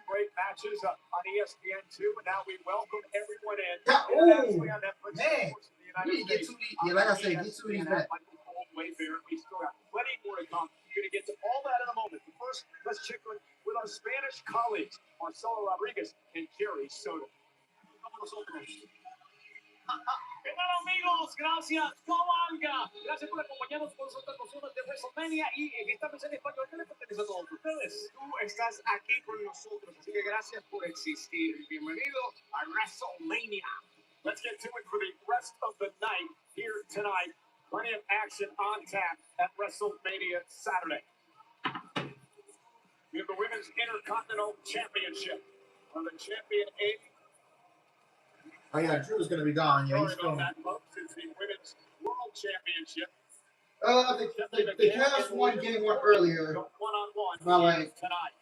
B: great matches on ESPN2, and now we welcome everyone in.
A: Oh,
B: on Netflix,
A: man. We need to get 2 of these. Yeah, like I said, get 2 of these back.
B: We still got plenty more to come. We're going to get to all that in a moment. But first, let's check in with our Spanish colleagues, Marcelo Rodriguez and Jerry Soto.
C: ¿Qué tal, amigos? Gracias, Comanga. Gracias por acompañarnos por esta costumbre de WrestleMania y en esta versión en español que le pertenece a todos ustedes. Tú estás aquí con nosotros, así que gracias por existir. Bienvenido a WrestleMania.
B: Let's get to it for the rest of the night here tonight. Plenty of action on tap at WrestleMania Saturday. We have the Women's Intercontinental Championship. On the champion 8.
A: Oh yeah, Drew's gonna be gone. Yeah, he's
B: Sorry
A: going.
B: about that, folks. It's the Women's World Championship.
A: The Cavs won game 1 earlier
B: One-on-one
A: by like
B: tonight.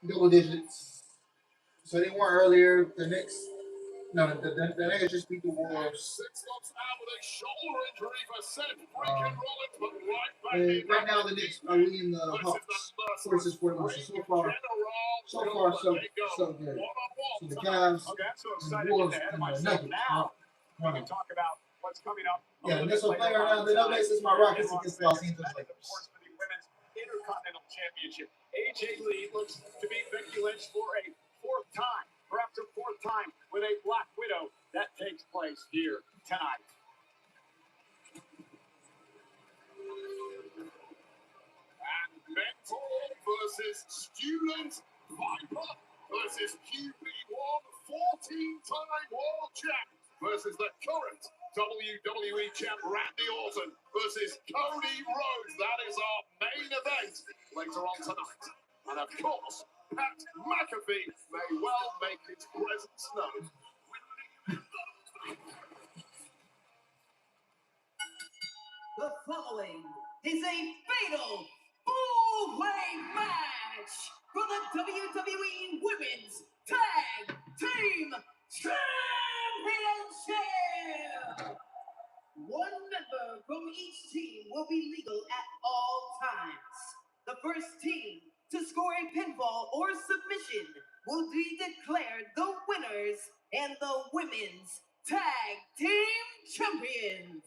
A: double digits. So they won earlier. The Knicks, no, the Knicks just beat the Wolves.
C: 6 months out with a shoulder injury for Seth freaking Rollins, but right back
A: Right now the Knicks are leading the Hawks versus 41. So far, so good. So the Cavs,
B: Okay, I'm so
A: and
B: excited
A: the
B: to
A: Wolves,
B: get ahead of
A: and the
B: myself
A: Nuggets.
B: now. We can talk about what's coming up.
A: Yeah, the Knicks are playing right now. The Nuggets is my Rockets against the Los Angeles Lakers.
B: Of course, for the Women's Intercontinental Championship, AJ Lee looks to be Becky Lynch for a 4th time, perhaps a 4th time with a Black Widow. That takes place here tonight.
C: And Mentor versus Student Viper versus QB1 14-time world champ versus the current WWE champ Randy Orton versus Cody Rhodes. That is our main event later on tonight. And of course, Pat McAfee may well make his presence known.
D: The following is a fatal 4-way match for the WWE Women's Tag Team Championship. 1 member from each team will be legal at all times. The first team to score a pinfall or submission will be declared the winners and the Women's Tag Team Champions.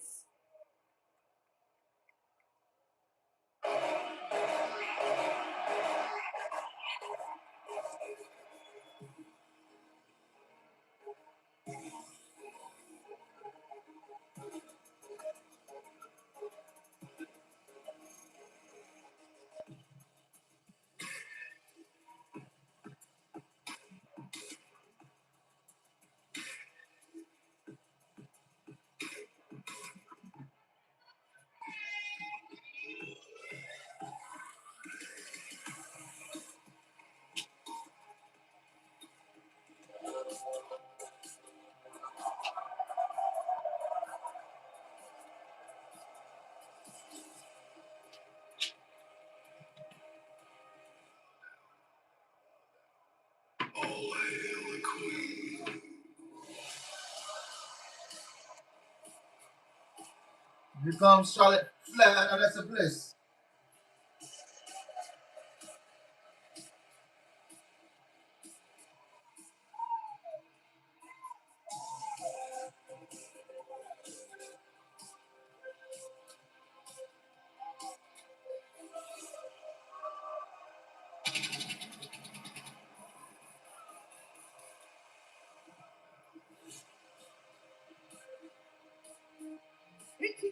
A: Here comes Charlotte Flair, Alexa Bliss.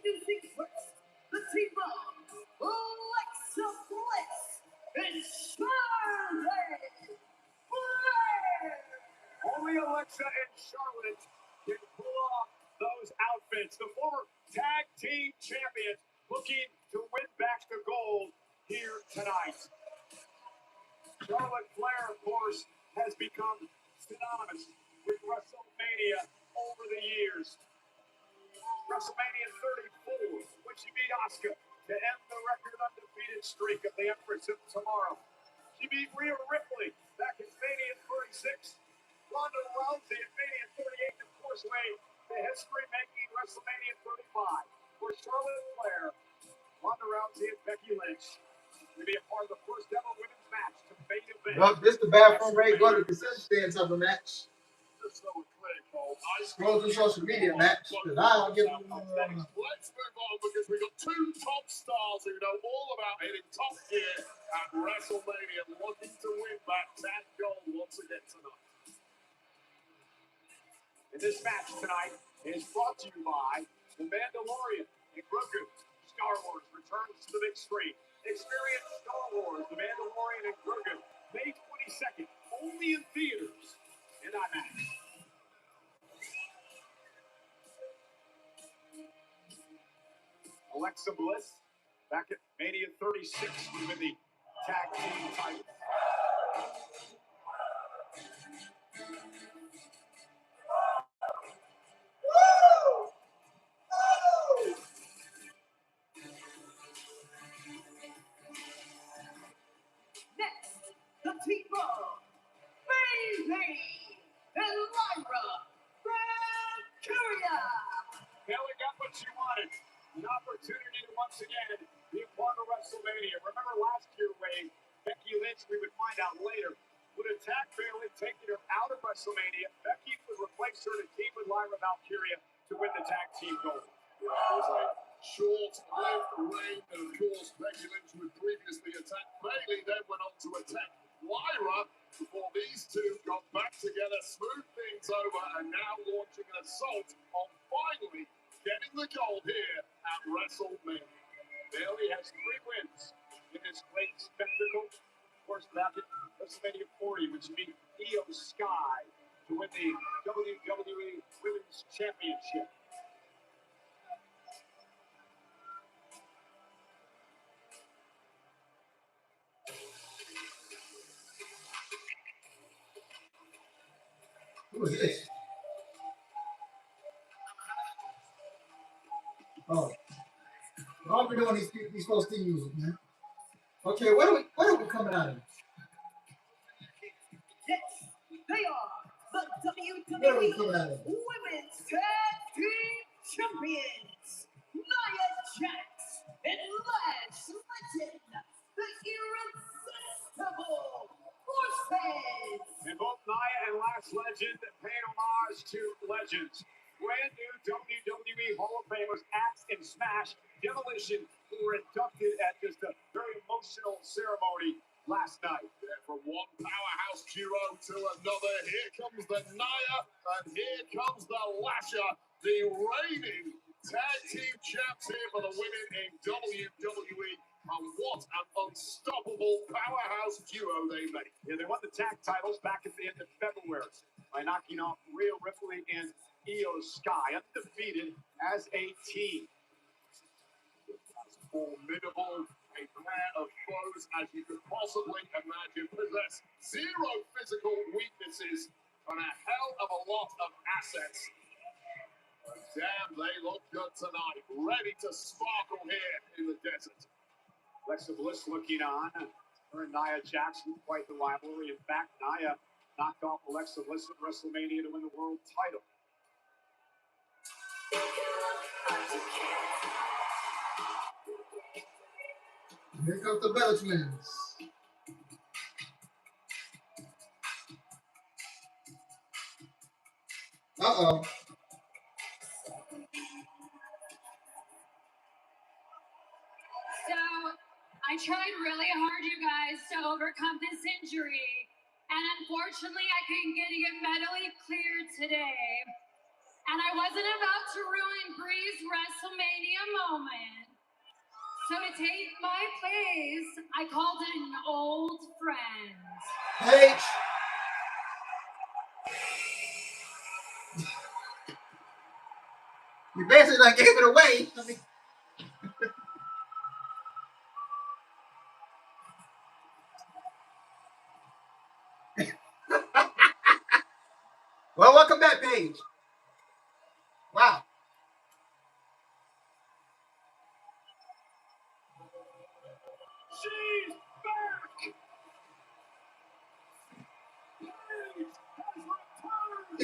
D: Introducing first, the team of Alexa Bliss and Charlotte Flair.
B: Only Alexa and Charlotte can pull off those outfits. The former tag team champions looking to win back the gold here tonight. Charlotte Flair, of course, has become synonymous with WrestleMania over the years. WrestleMania 34, when she beat Asuka to end the record undefeated streak of the Empress of Tomorrow. She beat Rhea Ripley back in Mania 36. Ronda Rousey at Mania 38, of course, made the history-making WrestleMania 35, where Charlotte Flair, Ronda Rousey, and Becky Lynch will be a part of the first ever women's match to main event.
A: Well, this the bathroom break. Go to the concession stand type of match.
B: Just so we're clear, Cole,
A: Scroll through social media match. Because I don't give a
B: let's move on because we've got two top stars who know all about hitting top gear at WrestleMania, looking to win back that gold once again tonight. And this match tonight is brought to you by The Mandalorian and Grogu. Star Wars returns to the big screen. Experience Star Wars, The Mandalorian and Grogu, May 22nd, only in theaters in IMAX. Alexa Bliss back at Mania 36 with the tag team title.
D: Next, the team of Bailey and Lyra Valkyria.
B: Bailey got what she wanted. An opportunity to once again be a part of WrestleMania. Remember last year, Wade, Becky Lynch, we would find out later, would attack Bailey, taking her out of WrestleMania. Becky would replace her to team with Lyra Valkyria to win the tag team gold.
C: It was a short-lived reign, and of course, Becky Lynch would previously attack Bailey, then went on to attack Lyra before these two got back together, smoothed things over, and now launching an assault on finally getting the gold here at WrestleMania.
B: Bailey has 3 wins in this great spectacle. Of course, back at WrestleMania 40, when she beat Io Sky to win the WWE Women's Championship.
A: Who is this? Oh. I'll be doing these close theme music, man. Okay, what are we coming out of?
D: Yes, they are the
A: What are we
D: WWE
A: coming out of?
D: Women's Tag Team Champions, Nia Jax and Lash Legend, the irresistible Forces.
B: And both Nia and Lash Legend pay homage to legends. Brand new WWE Hall of Famers Axe and Smash Demolition, who were inducted at just a very emotional ceremony last night.
C: Yeah, from one powerhouse duo to another, here comes the Nia, and here comes the Lasher, the reigning tag team champs here for the women in WWE. And what an unstoppable powerhouse duo they make.
B: Yeah, they won the tag titles back at the end of February by knocking off Rhea Ripley and Io Sky, undefeated as a team.
C: As formidable a pair of foes as you could possibly imagine, possess zero physical weaknesses and a hell of a lot of assets. And damn, they look good tonight, ready to sparkle here in the desert.
B: Alexa Bliss looking on. Her and Nia Jax, quite the rivalry. In fact, Nia knocked off Alexa Bliss at WrestleMania to win the world title.
A: Here comes the Bella Twins. Uh-oh.
H: So, I tried really hard, you guys, to overcome this injury. And unfortunately, I couldn't get medically cleared today. And I wasn't about to ruin Bree's WrestleMania moment. So to take my place, I called in an old friend.
A: Paige. You basically like gave it away. I mean, well, welcome back, Paige. Wow.
C: She's back! Paige has returned!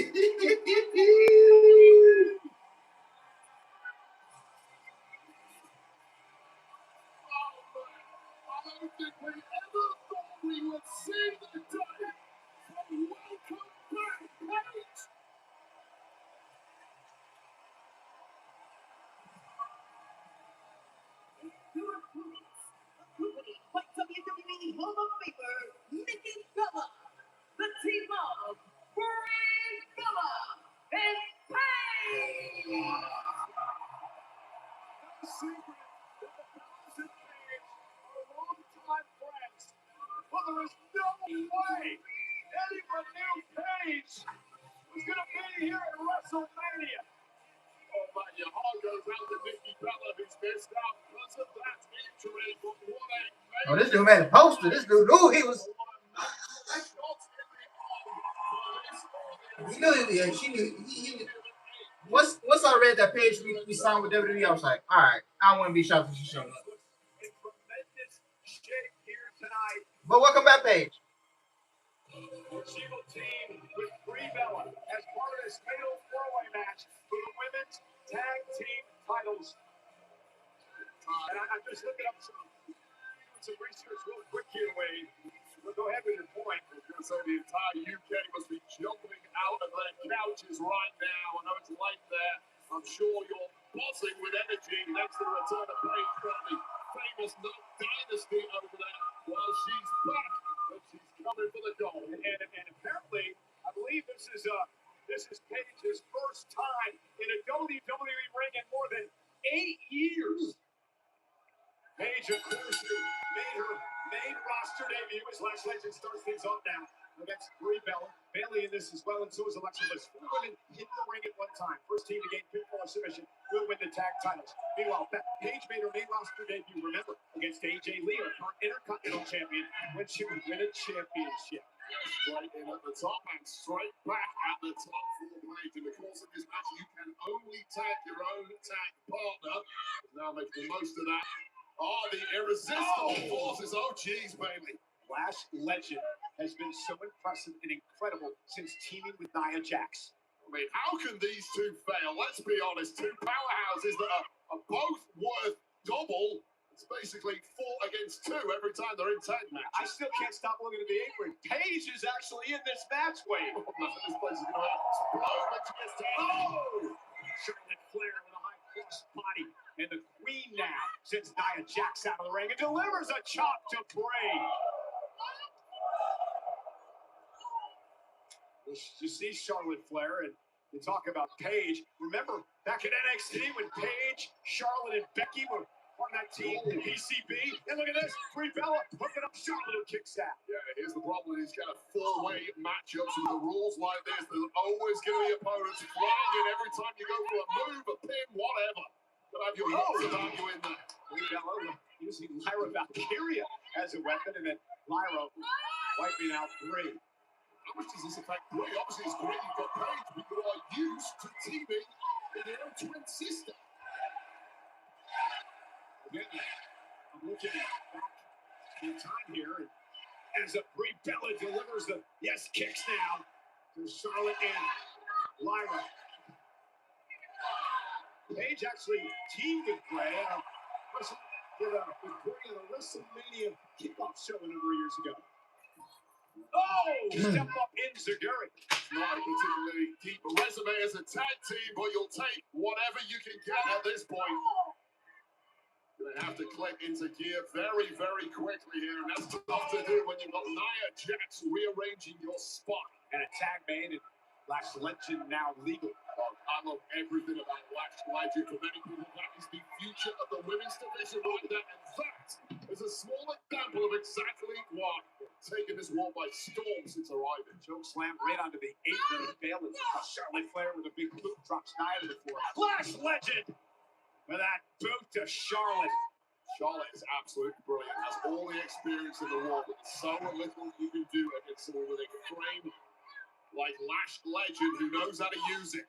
C: I don't think we ever thought we would see the day. So welcome back, Paige!
D: Your opponents, accompanied by WWE Hall of Famer McIntyre, the team of Brie Bella and Paige.
C: No secret that the Bellas and Paige are longtime friends. But there is no way anyone knew Paige was going to be here at WrestleMania. Oh, man, your heart goes out to Nikki Bella, who's missed out because of that injury. But what a
A: Oh, this dude made a poster. This dude knew he was. He knew he was. She knew. He once I read that page, we signed with WWE, I was like, all right, I want to be shocked if she showed up.
C: In tremendous shape here tonight.
A: But welcome back, Paige.
C: She will team with Brie Bella as part of this fatal four-way match for the women's tag team titles. And I'm just looking up some research real quick here, Wade. Well, go ahead with your point. I was going to say the entire UK must be jumping out of their couches right now. I know it's late there. I'm sure you're buzzing with energy thanks to the return of Paige from the famous No Dynasty over there. Well, she's back, but she's coming for the goal. And apparently, I believe this is Paige's first time in a WWE ring in more than 8 years. Paige, of course, made her main roster debut as Last Legend starts things off now against Brie Bella. Bailey in this as well, and so is Alexa Bliss. 4 women in the ring at one time. First team to gain pinfall or submission will win the tag titles. Meanwhile, Paige made her main roster debut, remember, against AJ Lee, her current Intercontinental champion, when she would win a championship. Straight in at the top and straight back at the top for Paige. In the course of this match, you can only tag your own tag partner. Now make the most of that. Oh, the irresistible forces. Oh, geez, baby.
B: Last Legend has been so impressive and incredible since teaming with Nia Jax.
C: I mean, how can these two fail? Let's be honest. Two powerhouses that are both worth double. It's basically 4 against 2 every time they're in tag match.
B: I still can't stop looking at the apron. Paige is actually in this match, Wade.
C: Oh, no, this place is going to explode when she gets to
B: Charlotte Flair with a high cross body. And the Queen now sends Nia Jax out of the ring and delivers a chop to Bray. You see Charlotte Flair, and you talk about Paige. Remember back in NXT when Paige, Charlotte, and Becky were on that team, PCB? And look at this, Brie Bella hooking up Charlotte who kicks out.
C: Yeah, here's the problem. He's got a 4-way matchups with the rules like this. There's always going to be opponents flying in every time you go for a move, a pin, whatever. You'll have your wits about you in there.
B: Brie Bella using Lyra Valkyria as a weapon, and then Lyra wiping out Brie.
C: How much does this affect Brie? Obviously, it's great you've got Paige, but you are used to teaming with your own twin sister.
B: Again, I'm looking back in time here, and as Brie Bella delivers the kicks now to Charlotte and Lyra. Paige actually teamed with Bray with Bray on a WrestleMania kickoff show a number of years ago. Oh, step up in Zaguri.
C: Not a particularly deep resume as a tag team, but you'll take whatever you can get at this point. You're going to have to click into gear very, very quickly here, and that's tough to do when you've got Nia Jax rearranging your spot.
B: And a tag made, and Last Legend now legal.
C: I love everything about Lash Legend. For many people, that is the future of the women's division right there. And that is a small example of exactly why they're taking this war by storm since arriving.
B: Choke slam right onto the apron of Bayley. Charlotte Flair with a big boot drops Nia to the floor. Lash Legend with that boot to Charlotte.
C: Charlotte is absolutely brilliant. Has all the experience in the world, but so little you can do against someone with a frame like Lash Legend who knows how to use it.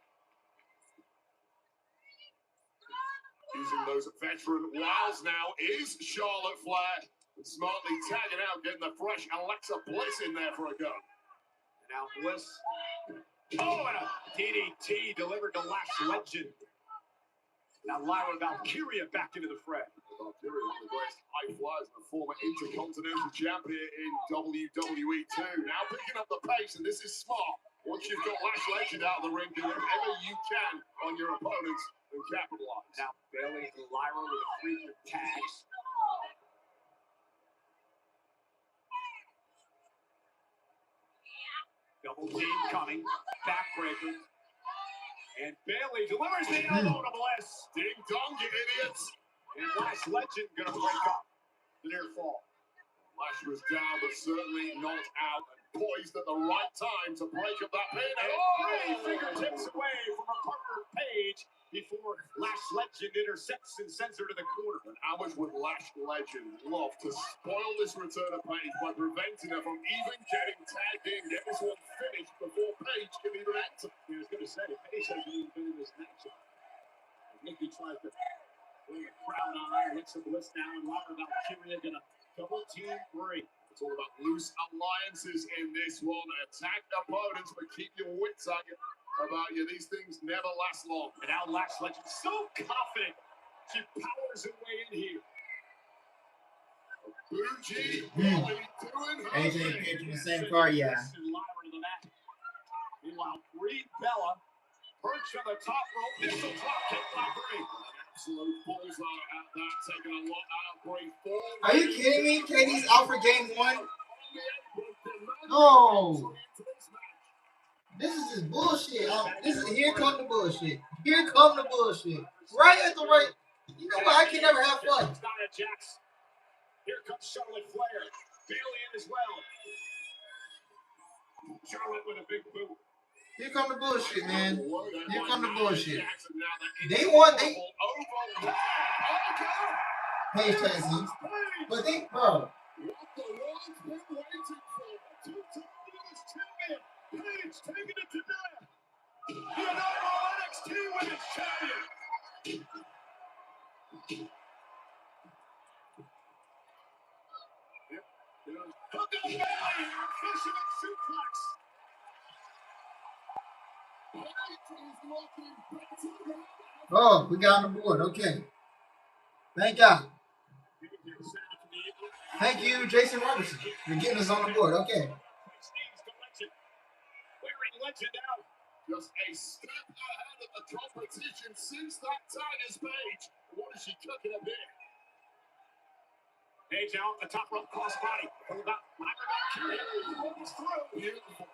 C: Using those veteran wows now is Charlotte Flair. And smartly tagging out, getting the fresh Alexa Bliss in there for a go.
B: And now Bliss. Oh, and a DDT delivered to Lash Legend. Now Lyra Valkyria back into the fray.
C: Valkyria, one of the greatest high flyers and a former Intercontinental champion in WWE too. Now picking up the pace, and this is smart. Once you've got Lash Legend out of the ring, do whatever you can on your opponents and capitalize.
B: Now Bayley and Lyra with a freak tags. Double team coming. Backbreaker. And Bayley delivers the elbow to Bliss.
C: Ding dong, you idiots.
B: And Lash Legend gonna break up the near fall.
C: Lash was down, but certainly not out and poised at the right time to break up that pin.
B: And 3 fingertips away from her partner Paige before Lash Legend intercepts and sends her to the corner.
C: And how much would Lash Legend love to spoil this return of Paige by preventing her from even getting tagged in, get this one finished before Paige can even enter?
B: I was going to say, Paige hasn't even been in this matchup. Nikki tries to bring a crowd on her. Alexa Bliss now, and Lyra Valkyria going to double team Bray.
C: It's all about loose alliances in this one. Attack opponents, but keep your wits about you. These things never last long.
B: And now Lash Legend so confident. She powers her way in here.
C: Bougie Billy doing her
A: AJ
C: thing.
A: Page in the same car, yeah.
B: Meanwhile, Brie Bella perched on the top rope. Missile drop kick by Brie.
C: Absolute bullseye at that, taking a lot out of Brie.
A: Are you kidding me? KD's out for game 1? No. This is just bullshit. Here come the bullshit. Here come the bullshit. Right at the right. You know what? I can never have fun.
B: Here comes Charlotte Flair. Bayley in as well. Charlotte with a big boot.
A: Here come the bullshit, man. Here come the bullshit. They want Paige taxis, but they, bro.
B: Paige taking it to Nia. The inaugural NXT Women's Champion. Hook up Bayley. Fisherman suplex.
A: Oh, we got on the board. Okay. Thank God. Thank you, Jason Robertson, for getting us on the board. Okay.
B: Legend out.
C: Just a step ahead of the competition since that Tiger's Page. What is she cooking up here?
B: Page out the top rope crossbody. Pulled up. Rolls through.
C: Beautiful.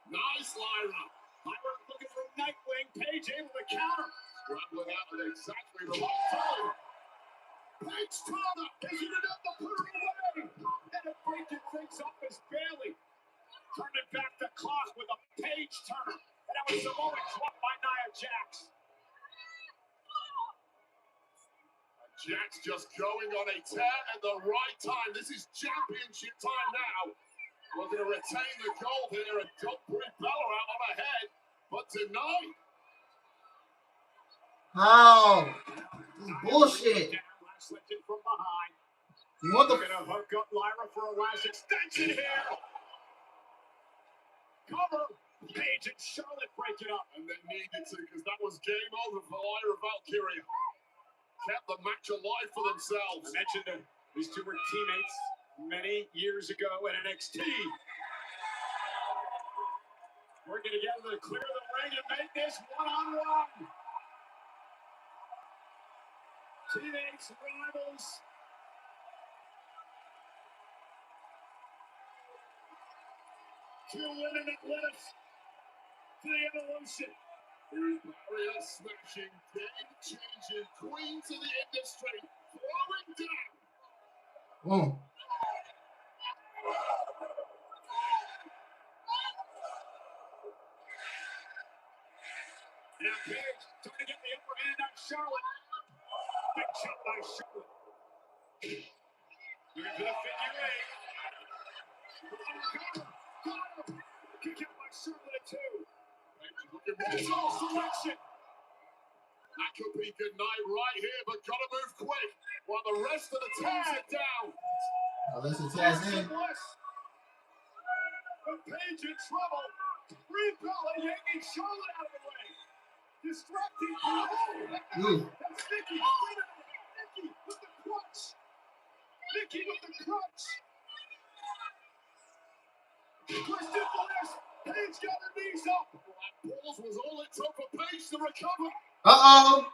C: Nice, Lyra.
B: Lyra looking for Nightwing. Page able to counter.
C: Scrambling out at exactly the right time.
B: Page Turner. Isn't enough to put her away. And breaking things up is Bayley. Turning back the clock with a Page Turner. And that was the moment dropped by Nia Jax.
C: Jax just going on a tear at the right time. This is championship time now. We're going to retain the gold here and don't bring Bella out on ahead. But tonight.
A: How? This is bullshit.
B: From behind.
A: You want the.
B: We're going to hook up Lyra for a last extension here. Cover. Page and Charlotte break it up.
C: And they needed to because that was game over for Lyra Valkyria. Kept the match alive for themselves.
B: I mentioned these two were teammates many years ago at NXT. Working together to clear the ring and make this one-on-one. Teammates, rivals. Two women that live
C: the evolution. Barrier smashing, game-changing queens of the industry, throwing down.
A: Oh.
C: Now Paige trying to get the upper hand on Charlotte. Big shot by Charlotte. Looking for the figure eight. Kick out by Charlotte at 2. Looking for this whole selection. That could be good night right here, but gotta move quick while the rest of the tag down.
A: Unless the tag's in.
C: But Paige in trouble. Rebella yanking Charlotte out of the way. Distracting. That's Nikki. Nikki with the crutch. Nikki with the crutch. Twisted Bliss. Paige got her knees up. Balls was all it took for Paige to recover.
A: Uh-oh.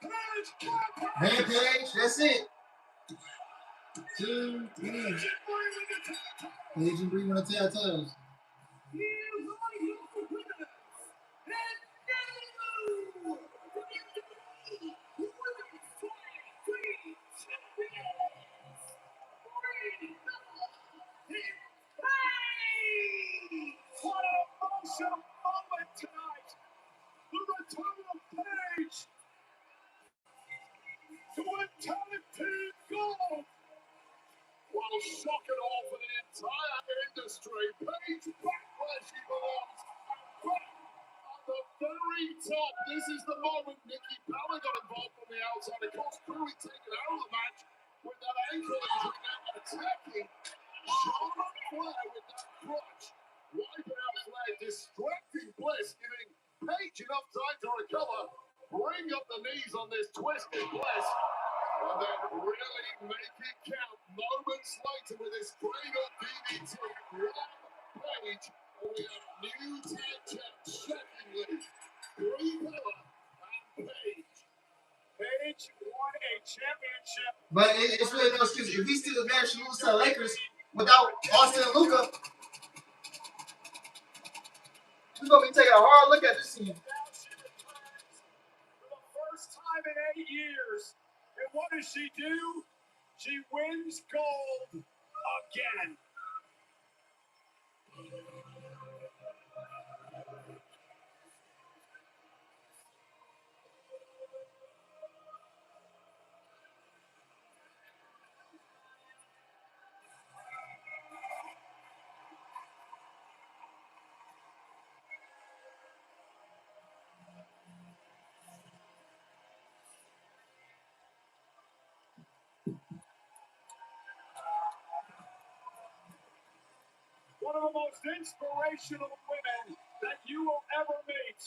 C: Paige,
A: Hey, Paige, that's it. 2, 3. Paige and Brie on the tag titles.
C: What an emotional moment tonight. The return of Paige to a tag team gold. While shocking all for the entire industry, Paige back where she belongs. Back on the very top. This is the moment Nikki Bella got involved from the outside. Of course, Cody taken out of the match with that ankle injury. Now attacking Charlotte Flair with that crutch. Wiping out Flair, distracting Bliss, giving Paige enough time to recover. Bring up the knees on this twisted Bliss. And then really make it count moments later with this cradle DDT. Grab Paige, and we have new tag champs, shockingly. Brie Bella and Paige. Paige won a championship.
A: But it's really no excuse. If we still manage to lose to the Lakers without Austin and Luka, we're going to be taking a hard look at this team.
C: Now she returns for the first time in 8 years. And what does she do? She wins gold again. One of the most inspirational women that you will ever meet.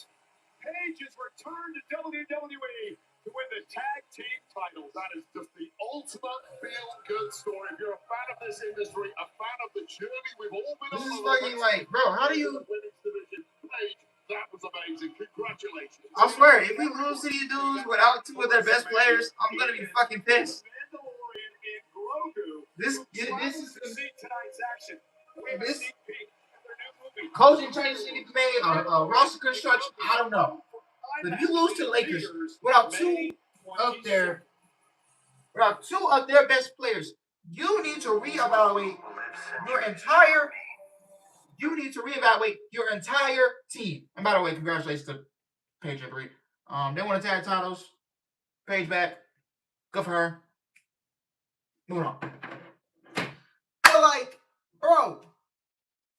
C: Paige has returned to WWE to win the tag team titles. That is just the ultimate feel-good story. If you're a fan of this industry, a fan of the journey we've all been on.
A: This is fucking like, bro, how do you...
C: Paige, that was amazing. Congratulations.
A: I swear, if we lose to these dudes without 2 of their best players, I'm going to be fucking pissed. This is
C: tonight's action.
A: this coaching changes need to be made, roster construction, I don't know. But if you lose to the Lakers without 2 of their best players, you need to reevaluate your entire team. And by the way, congratulations to Paige and Brie. They won the tag titles. Paige back. Good for her. Moving on. But like, bro,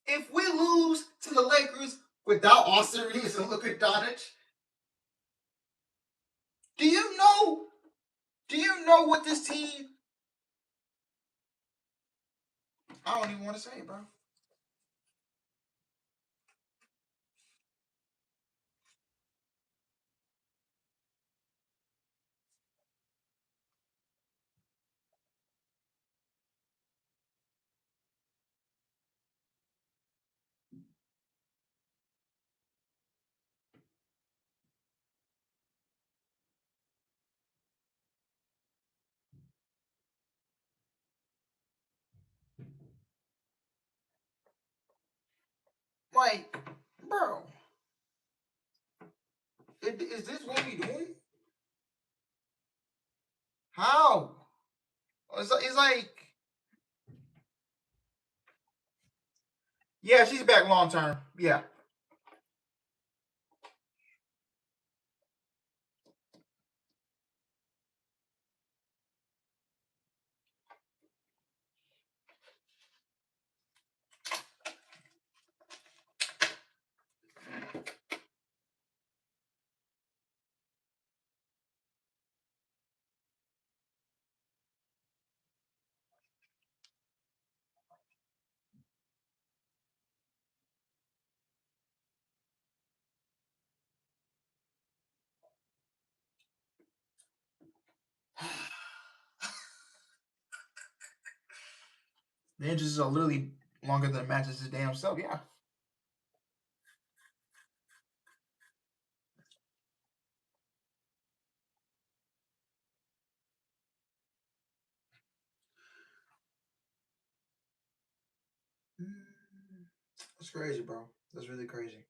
A: if we lose to the Lakers without Austin Reeves and Luka Doncic, do you know what this team? I don't even want to say it, bro. Like, bro. Is this what we doing? How? It's like, yeah, she's back long term. Yeah. The entrances are literally longer than the matches his damn self. Yeah. That's crazy, bro. That's really crazy.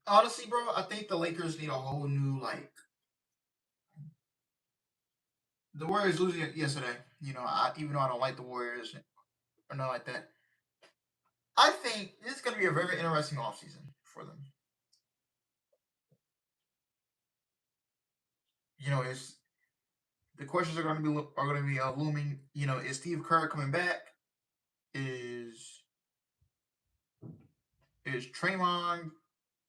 A: Honestly, bro, I think the Lakers need a whole new, like, the Warriors losing yesterday. You know, even though I don't like the Warriors or not like that, I think it's going to be a very interesting offseason for them. You know, it's the questions are going to be looming. You know, is Steve Kerr coming back? Is Draymond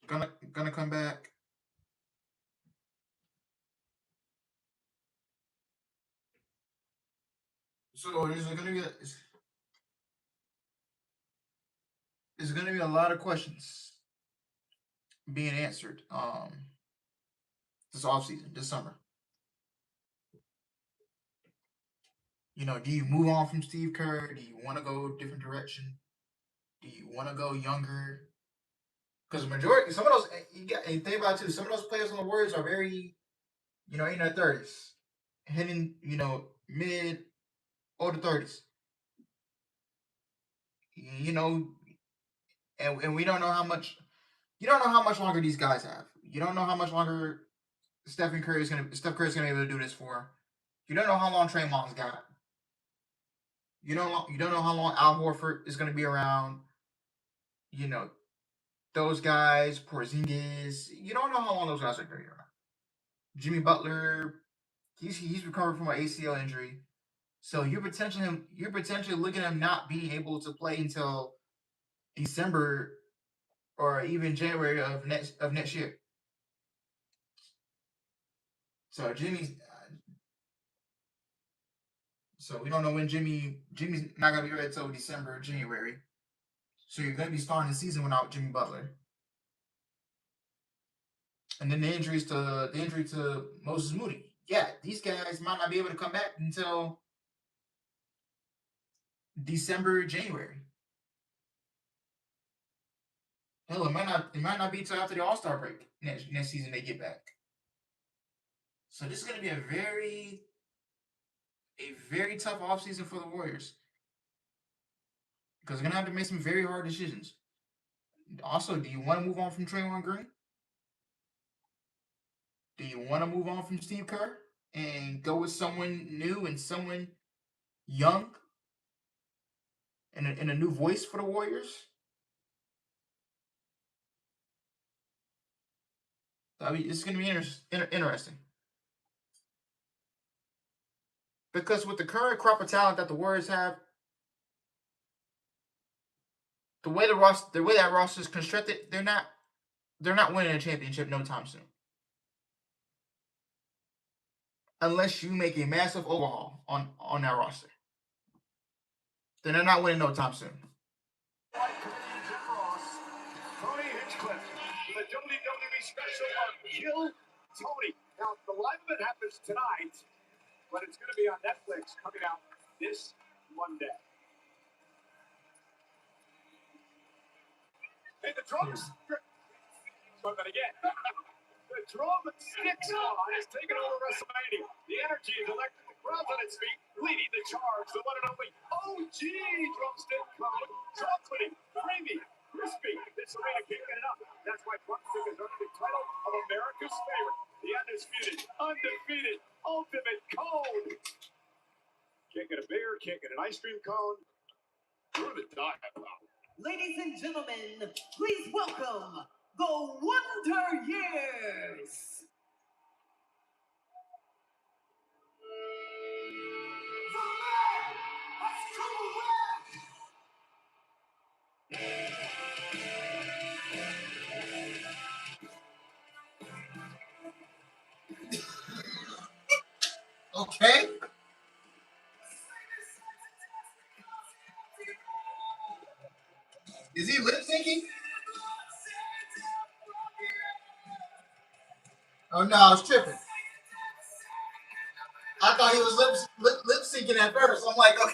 A: gonna come back? So there's going to be a lot of questions being answered this offseason, this summer. You know, do you move on from Steve Kerr? Do you want to go a different direction? Do you want to go younger? Because the majority, some of those, you got, and think about it too, some of those players on the Warriors are very, you know, in their 30s, heading, you know, mid or the 30s. You know, and we don't know how much, you don't know how much longer these guys have. You don't know how much longer Steph Curry is gonna be able to do this for. You don't know how long Draymond's got. You don't know how long Al Horford is gonna be around. You know, those guys, Porzingis. You don't know how long those guys are gonna be around. Jimmy Butler, he's recovered from an ACL injury, so you're potentially looking at him not being able to play until December or even January of next year. So so we don't know when Jimmy's not gonna be ready until December or January. So you're gonna be starting the season without Jimmy Butler. And then the injury to Moses Moody. Yeah, these guys might not be able to come back until December, January. Hell, it might not be till after the All-Star break next season they get back. So this is gonna be a very tough offseason for the Warriors. Because they're gonna have to make some very hard decisions. Also, do you want to move on from Draymond Green? Do you want to move on from Steve Kerr and go with someone new and someone young and a new voice for the Warriors. I mean, it's going to be interesting. Because with the current crop of talent that the Warriors have, the way that roster is constructed, they're not winning a championship no time soon. Unless you make a massive overhaul on that roster. Then they're not winning no time soon.
B: Tony Hinchcliffe, the WWE special on Kill Tony. Now, the live event happens tonight, but it's going to be on Netflix coming out this Monday. Hey, the drums. But again, the drum sticks on is taking over WrestleMania. The energy is electric. The crowd's on its feet, leading the charge. The one and only OG drumstick code. Chocolatey, creamy, crispy. This arena can't get enough. That's why drumstick is under the title of America's favorite. The undisputed, undefeated, ultimate cone. Can't get a beer, can't get an ice cream cone. Who the diet about?
D: Ladies and gentlemen, please welcome the Wonder Years.
A: Okay. Is he lip syncing? Oh no, I was tripping. I thought he was lip syncing at first. I'm like, okay.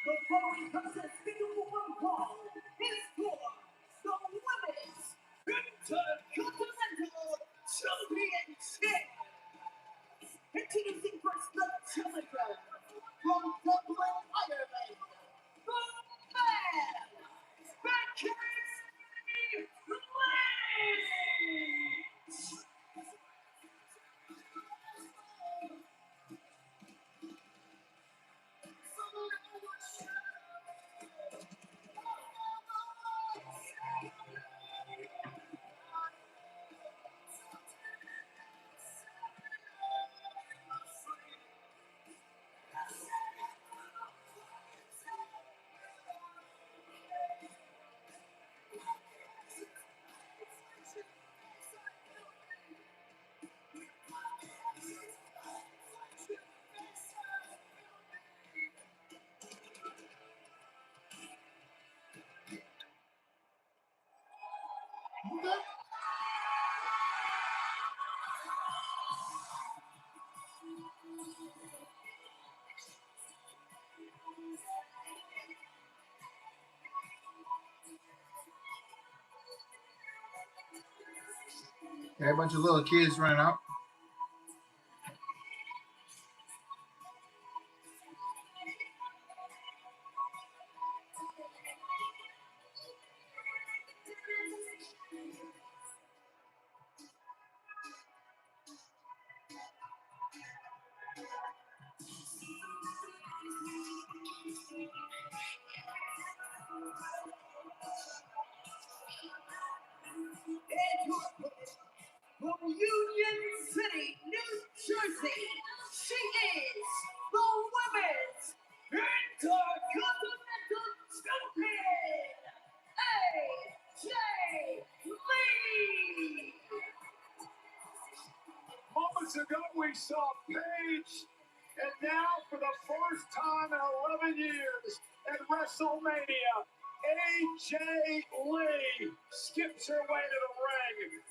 D: The following contest scheduled for one fall is for the Women's Intercontinental Championship. Introducing first the challenger from Dublin, Ireland, the man, McIntyre.
A: Okay, a bunch of little kids running out.
D: From Union City, New Jersey, she is the Women's Intercontinental Champion, AJ Lee.
B: Moments ago, we saw Paige, and now for the first time in 11 years at WrestleMania, AJ Lee skips her way to the ring.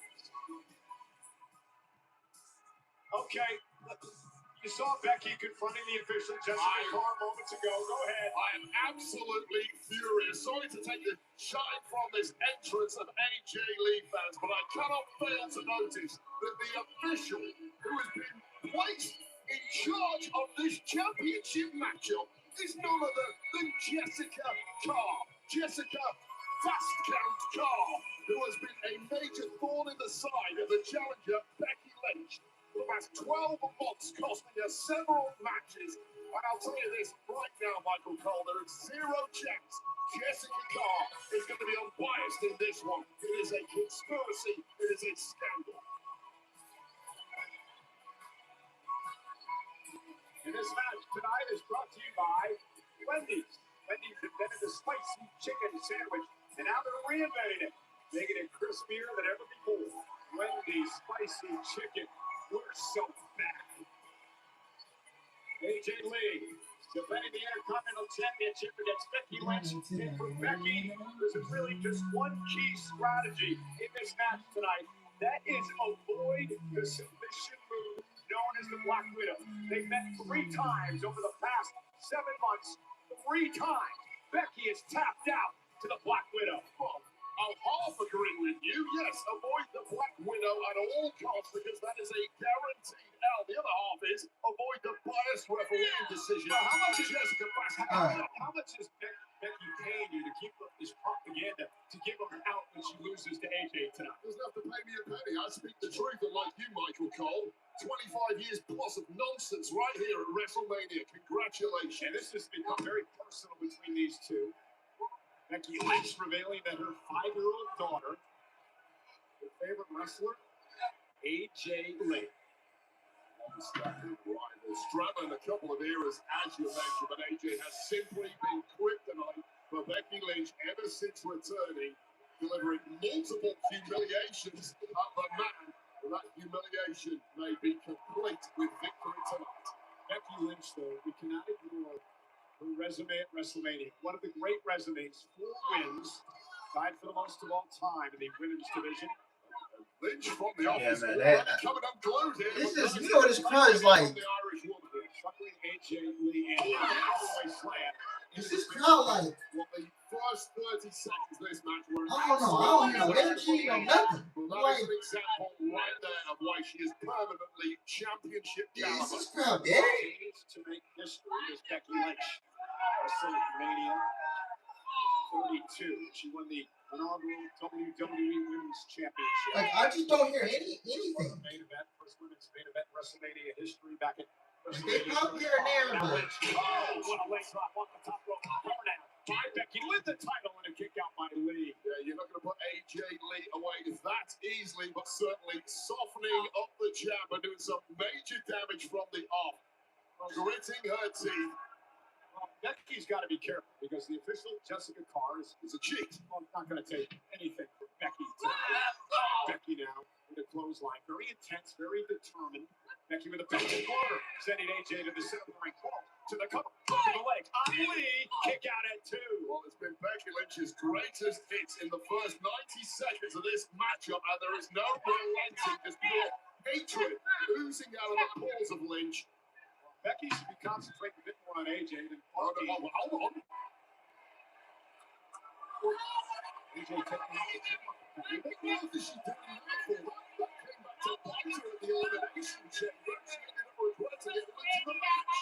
B: Okay. You saw Becky confronting the official Jessica Carr moments ago. Go ahead.
C: I am absolutely furious. Sorry to take the shine from this entrance of AJ Lee fans, but I cannot fail to notice that the official who has been placed in charge of this championship matchup is none other than Jessica Carr. Jessica Fast Count Carr, who has been a major thorn in the side of the challenger Becky Lynch for the past 12 months, costing her several matches. And I'll tell you this right now, Michael Cole, there is zero chance Jessica Carr is going to be unbiased in this one. It is a conspiracy. It is a scandal.
B: And this match tonight is brought to you by Wendy's. Wendy's invented the spicy chicken sandwich, and now they're reinventing it, making it crispier than ever before. Wendy's spicy chicken. We're so back. AJ Lee defending the Intercontinental Championship against Becky Lynch. And for Becky, there's really just one key strategy in this match tonight. That is avoid the submission move known as the Black Widow. They've met 3 times over the past 7 months. 3 times. Becky is tapped out to the Black Widow.
C: Well, I'll half agree with you. Yes, avoid the Black Widow at all costs because that is a guaranteed L. The other half is avoid the biased refereeing decision.
B: Now, how much is
C: Jessica Fast?
B: How much is Becky paying you to keep up this propaganda to give her out when she loses to AJ tonight?
C: Doesn't have to pay me a penny. I speak the truth, and like you, Michael Cole, 25 years plus of nonsense right here at WrestleMania. Congratulations.
B: And this has become very personal between these two. Becky Lynch revealing that her 5-year-old daughter, her favorite wrestler, AJ Lee.
C: Rivals straddling a couple of eras, as you mentioned, but AJ has simply been kryptonite for Becky Lynch ever since returning, delivering multiple humiliations at the man. And that humiliation may be complete with victory tonight.
B: Becky Lynch, though, we cannot ignore her resume at WrestleMania. One of the great resumes, 4 wins, tied for the most of all time in the women's division.
C: Lynch from the office,
A: man,
C: coming unglued here.
A: This is, you know what this crowd is like.
C: The Irish woman here.
B: Chuckling AJ Lee and halfway slam.
A: Is this crowd like?
C: Well, the first 30 seconds of this match were
A: I don't know. I don't hear no energy or nothing.
C: Well, that is an example right there of why she is permanently championship caliber.
A: Is this crowd dead?
B: Needs to make history as Becky Lynch. WrestleMania 32. She won the inaugural WWE Women's Championship.
A: Like, I just don't hear anything.
B: Main event, first women's main event WrestleMania history back in.
A: They pop here and there, but
B: Oh, what a leg drop off the top rope. Cover down by Becky with the title and a kick out by Lee.
C: Yeah, you're not going to put AJ Lee away that easily, but certainly softening up the jab and doing some major damage from the off. Gritting her teeth.
B: Becky's got to be careful because the official Jessica Carr is
C: a cheat.
B: Well, not going to take anything from Becky tonight. Becky now with a clothesline, very intense, very determined. Becky with a penalty corner, sending AJ to the center of the ring. To the cover, to the leg. On Lee, kick out at 2.
C: Well, it's been Becky Lynch's greatest hits in the first 90 seconds of this matchup, and there is no relenting, just pure hatred oozing out of the pores of Lynch.
B: Becky should be concentrating a bit more on AJ than
C: Hold on.
B: AJ taking off the camera.
C: What is she doing now for? That came back to bite her at the elimination check, but she ended up regretting it into the match.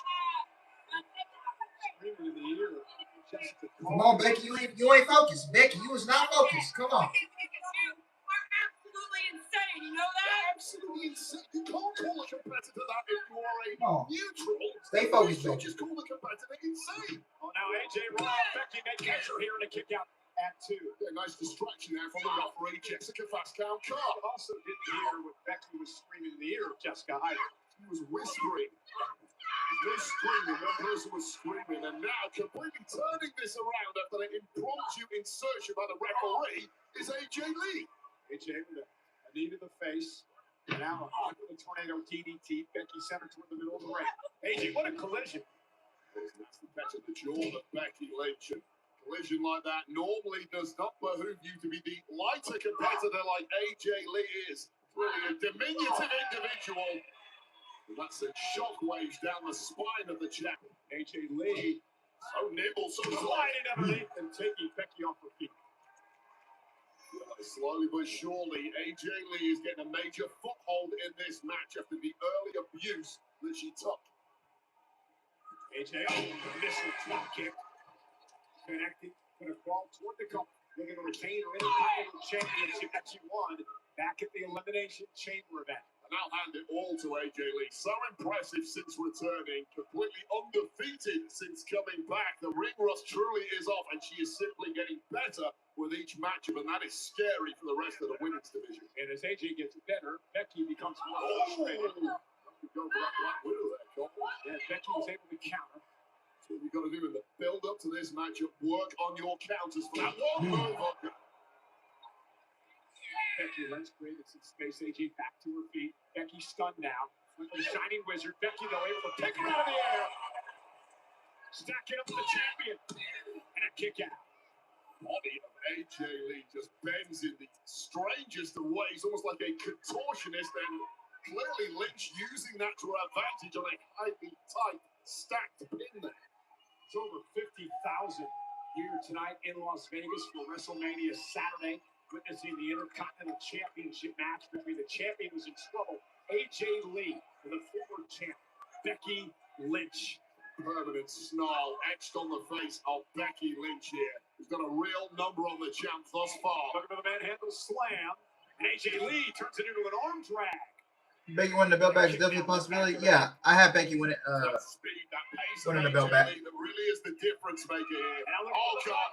B: Screaming in the ear. Jessica Carr.
A: come on, Becky, you ain't focused. Becky, you was not focused. Come on.
H: Absolutely insane, you know that?
C: Absolutely insane. You can't call a competitor that if you are a
A: No.
C: neutral.
A: Stay focused,
C: You
A: Becky.
C: just call the competitor insane.
B: Oh, now AJ Rollins, Becky may catch her here and a kick out at 2.
C: Yeah, nice distraction there from the referee, Jessica Fast Count Carr.
B: Also didn't hear what Becky was screaming in the ear of Jessica either.
C: She was whispering. No screaming, one person was screaming, and now completely turning this around after an impromptu insertion by the referee is AJ Lee.
B: AJ with a knee to the face. And now with a tornado DDT. Becky centered toward the middle of the ring. AJ, what a collision.
C: That's the catch of the jaw of Becky Lynch.
B: Collision like that normally does not behoove you to be the lighter competitor like AJ Lee is. Really a diminutive individual. And that sent shockwaves down the spine of the champion. AJ Lee, so nimble, so gliding underneath and taking Becky off her feet. Slowly but surely, AJ Lee is getting a major foothold in this match after the early abuse that she took. AJ, missile drop kick. Connected, gonna crawl toward the cup. Looking to retain her Intercontinental Championship that she won back at the Elimination Chamber event. And I'll hand it all to AJ Lee. So impressive since returning, completely undefeated since coming back. The ring rust truly is off, and she is simply getting better with each matchup, and that is scary for the rest of the women's division. And as AJ gets better, Becky becomes more frustrated. Go for that Black Widow there, Cole. Yeah, Becky was able to counter. So what you've got to do in the build-up to this matchup, work on your counters for that one move. Becky Lynch created some space. AJ back to her feet. Becky stunned now. With the Shining Wizard. Becky, though, able to pick her out of the air. Stack it up to the champion. And a kick out. Body of AJ Lee just bends in the strangest of ways, almost like a contortionist. And clearly Lynch using that to her advantage on a highly tight, stacked pin there. It's over 50,000 here tonight in Las Vegas for WrestleMania Saturday, witnessing the Intercontinental Championship match between the champion who's in trouble, AJ Lee, and the former champ, Becky Lynch. Permanent snarl etched on the face of Becky Lynch here, who's got a real number on the champ thus far. Looking for the manhandle slam, and AJ Lee turns it into an arm drag.
A: Becky winning the belt back is definitely a possibility. Yeah, I have Becky winning winning the belt back.
B: That really is the difference maker here. Oh God.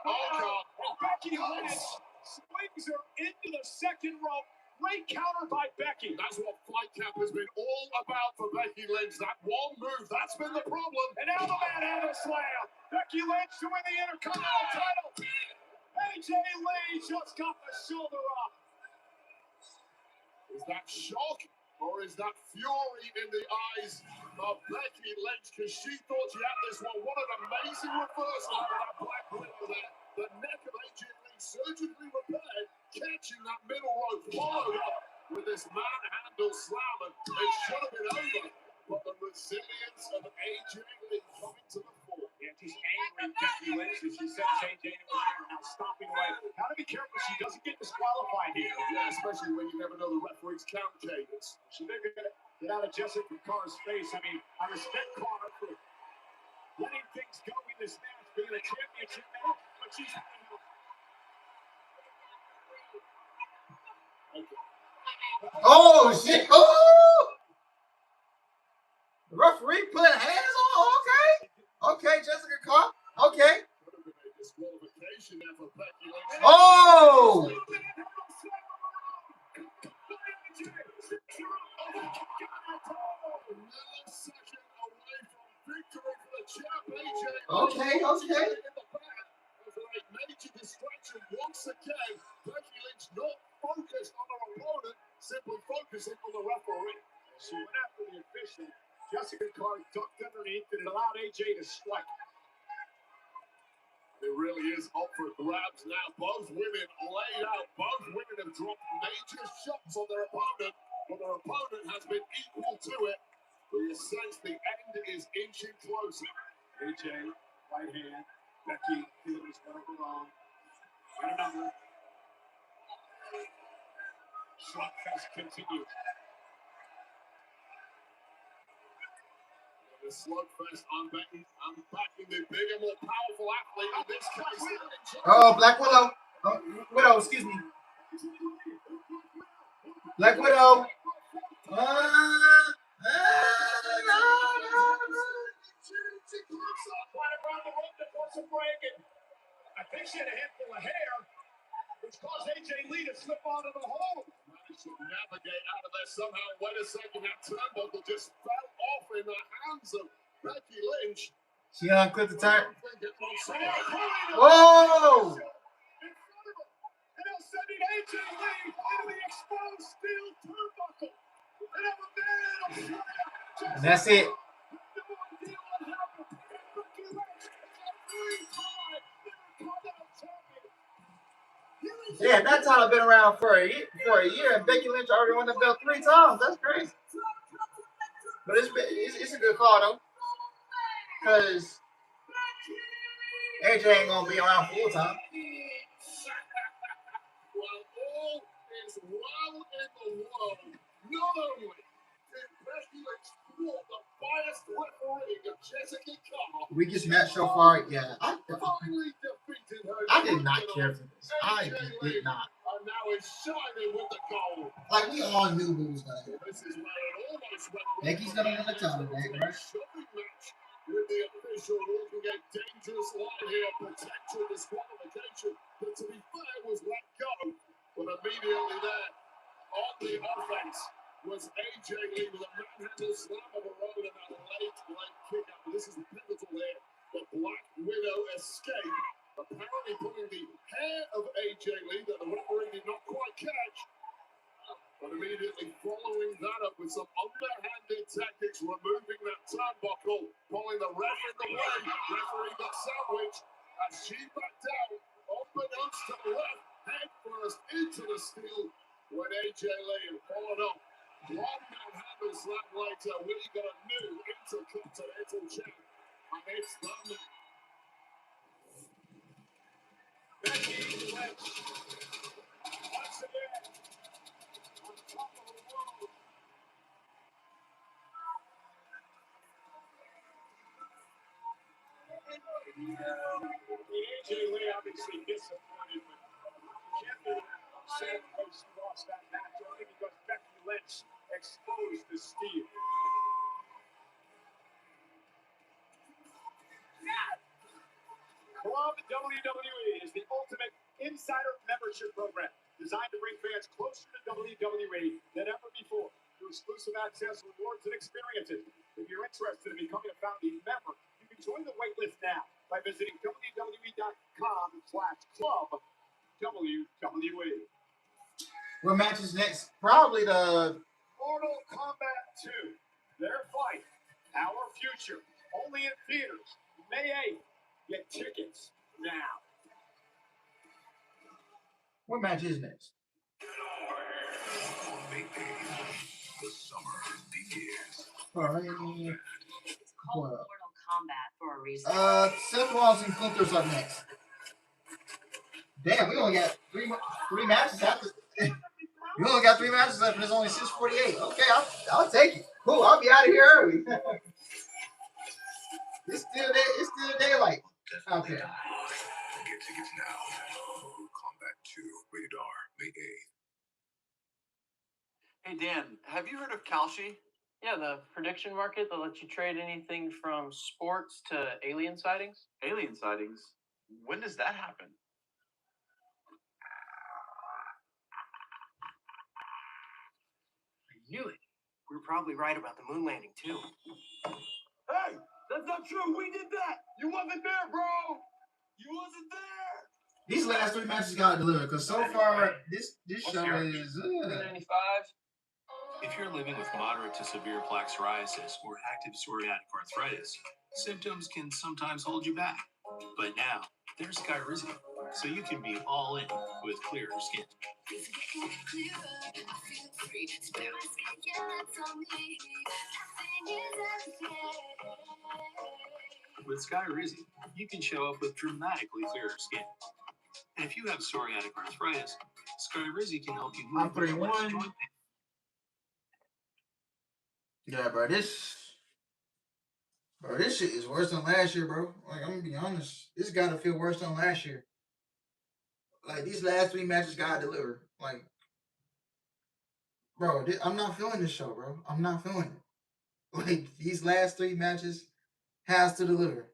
B: Becky Lynch swings her into the second rope. Great counter by Becky. That's what Fight Camp has been all about for Becky Lynch. That one move, that's been the problem. And now the manhandle slam. Becky Lynch to win the Intercontinental title. AJ Lee just got the shoulder up. Is that shock? Or is that fury in the eyes of Becky Lynch? Because she thought she had this one. What an amazing reversal of that Black Widow there. The neck of AJ Lee surgically repaired, catching that middle rope, followed up with this manhandle slam. And it should have been over. But the resilience of AJ Lee coming to the fore. Yeah, just angry Becky Lynch as she sends AJ to the air, now stomping away. Got to be careful she doesn't get disqualified here. Yeah, especially when you never know the referee's count cadence. She did get out of Jessica Carr's face. I mean, I respect Carr for letting things go in this match, being a championship match, but she's having a... Okay.
A: Oh shit! Oh! The referee put hands on. Okay, Jessica Carr. Okay. Oh! Okay.
B: Major distraction once again. Becky Lynch not focused on her opponent, simply focusing on the referee. She went after the official. Jessica Carr ducked underneath and it allowed AJ to strike. It really is up for grabs now. Both women laid out. Both women have dropped major shots on their opponent, but their opponent has been equal to it. But you sense the end is inching closer. AJ, right hand. Becky feels whatever wrong. And another. Slugfest continues. The slugfest, I'm backing the bigger, more powerful athlete in this case.
A: Oh, Black Widow. Oh, Widow, excuse me. Black Widow. No.
B: I think she had a handful of hair, which caused AJ Lee to slip out of the hole. Managed to navigate out of there somehow. Wait a second, that turnbuckle just fell off in the hands of Becky Lynch.
A: She unclipped the tire. Whoa!
B: And now sending AJ Lee into the exposed steel turnbuckle.
A: And that's it. Yeah, that title been around for a year, and Becky Lynch already won the belt 3 times. That's crazy. But it's a good call though, because AJ ain't gonna be around full time.
C: Well, all is well in the world. Not only did Becky explore the biased refereeing of Jessica Carr,
A: Weakest match so far, yeah.
C: finally defeated her.
A: I did not care for this. I did not.
C: And now is shining with the gold.
A: Like, we all knew who was gonna win.
C: This is where it almost went.
A: Becky's gonna win the title back, right?
C: Shocking match with the official looking at dangerous line here, potential disqualification. But to be fair, was let go. But immediately there, on the offense, was AJ Lee with a manhandle slam of a roll and a late kick out. This is pivotal here. The Black Widow escape, apparently putting the hair of AJ Lee that the referee did not quite catch. But immediately following that up with some underhanded tactics, removing that turnbuckle, pulling the ref in the way. Referee got sandwiched as she backed out, unbeknownst to the ref, head first into the steel when AJ Lee followed up. One manhandle slam later, we got a new Intercontinental champ, and it's done. Becky Lynch, once again, on top of the world. AJ Lee obviously disappointed, but can't be upset because she lost that match only because Becky Lynch exposed the steel. Club WWE is the ultimate insider membership program designed to bring fans closer to WWE than ever before through exclusive access, rewards, and experiences. If you're interested in becoming a founding member, you can join the waitlist now by visiting WWE.com/club WWE.
A: What match is next? Probably the
C: Mortal Kombat 2. Their fight, our future. Only in theaters, May 8th. Get tickets now.
A: what match is next?
L: On May 8th, the summer begins.
H: It's called Mortal Kombat for a reason.
A: Seth Rollins and Gunther's up next. Damn, we only got three matches after. We only got 3 matches left, and it's only 6:48. Okay, I'll take it. Cool, I'll be out of here early. It's still daylight. Okay.
L: Get tickets now. Mortal Kombat 2, rated R, May 8th.
M: Hey Dan, have you heard of Kalshi? Yeah, the prediction market that lets you trade anything from sports to alien sightings. Alien sightings? When does that happen? I knew it. We were probably right about the moon landing too. Hey, that's not true. We did that. You wasn't there, bro. You wasn't there.
A: These last 3 matches gotta deliver, because so far this show is
M: 395.
G: If you're living with moderate to severe plaque psoriasis or active psoriatic arthritis, symptoms can sometimes hold you back. But now, there's Skyrizi, so you can be all in with clearer skin. With Skyrizi, you can show up with dramatically clearer skin. And if you have psoriatic arthritis, Skyrizi can help you
A: I'm
G: move with less
A: 3-1.
G: joint pain.
A: Yeah, bro. This shit is worse than last year, bro. Like, I'm gonna be honest. This gotta feel worse than last year. Like, these last 3 matches gotta deliver. Like, bro, I'm not feeling this show, bro. I'm not feeling it. Like, these last 3 matches has to deliver.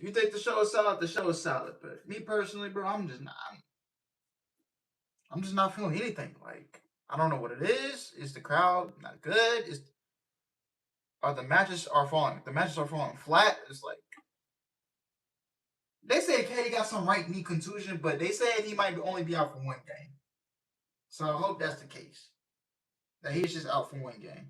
A: You think the show is solid? The show is solid. But me personally, bro, I'm just not. I'm just not feeling anything. Like, I don't know what it is. Is the crowd not good? Are the matches are falling? The matches are falling flat. It's like they say Katie got some right knee contusion, but they said he might only be out for one game. So I hope that's the case. That he's just out for one game.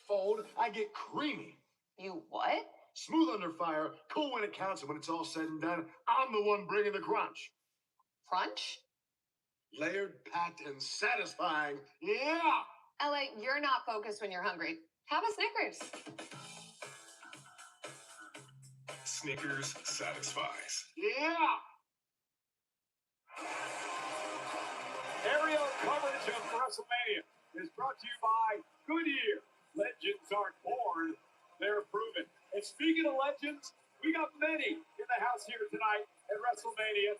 B: Fold, I get creamy.
D: You what?
B: Smooth under fire, cool when it counts, and when it's all said and done, I'm the one bringing the crunch.
D: Crunch?
B: Layered, packed, and satisfying. Yeah!
D: LA, you're not focused when you're hungry. Have a Snickers.
L: Snickers satisfies.
B: Yeah! Aerial coverage of WrestleMania is brought to you by Goodyear. Legends aren't born, they're proven. And speaking of legends, we got many in the house here tonight at WrestleMania,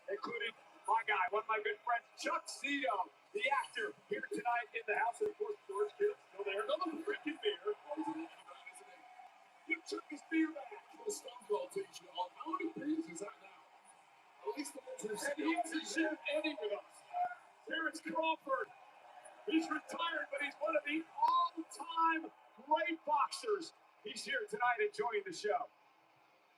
B: including my guy, one of my good friends, Chuck Cito, the actor, here tonight in the house. And of course, George Kittle's still there. Another freaking beer. You took his beer back. The Stone Cold teacher. How many beers is that now? At least the ones who've and he hasn't shared any with us. Terrence Crawford. He's retired, but he's one of the all-time great boxers. He's here tonight enjoying the show.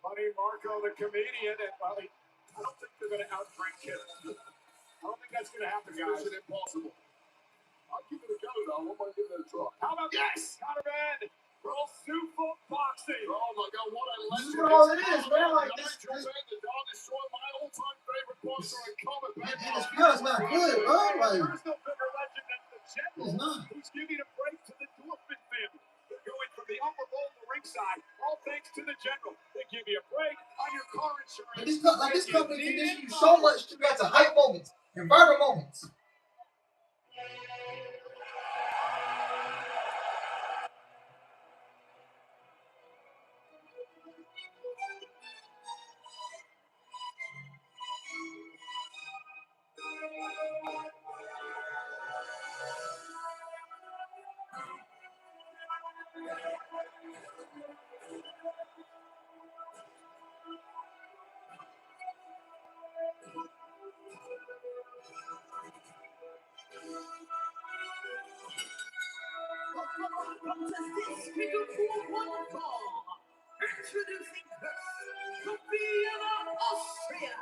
B: Buddy Marco, the comedian, and well, I don't think they're going to outbreak Kittle. I don't think that's going to happen, guys. It's impossible. I'll give it a go, though. What am I giving it a try? How about yes, Conor Van? Girl Super Boxing. Oh my God, what a legend!
A: This is what all it is, man. Like
B: the dog destroyed my all-time favorite boxer in Common.
A: And this crowd's not good, bro. Like,
B: There's no bigger legend than the General.
A: it's not.
B: Who's giving a break to the Dorfman family. They're going from the upper bowl to ringside, all thanks to the General. They give you a break on your car insurance.
A: This company conditions you so much to get to hype moments and viral moments.
D: Introducing first, the Vienna, Austria,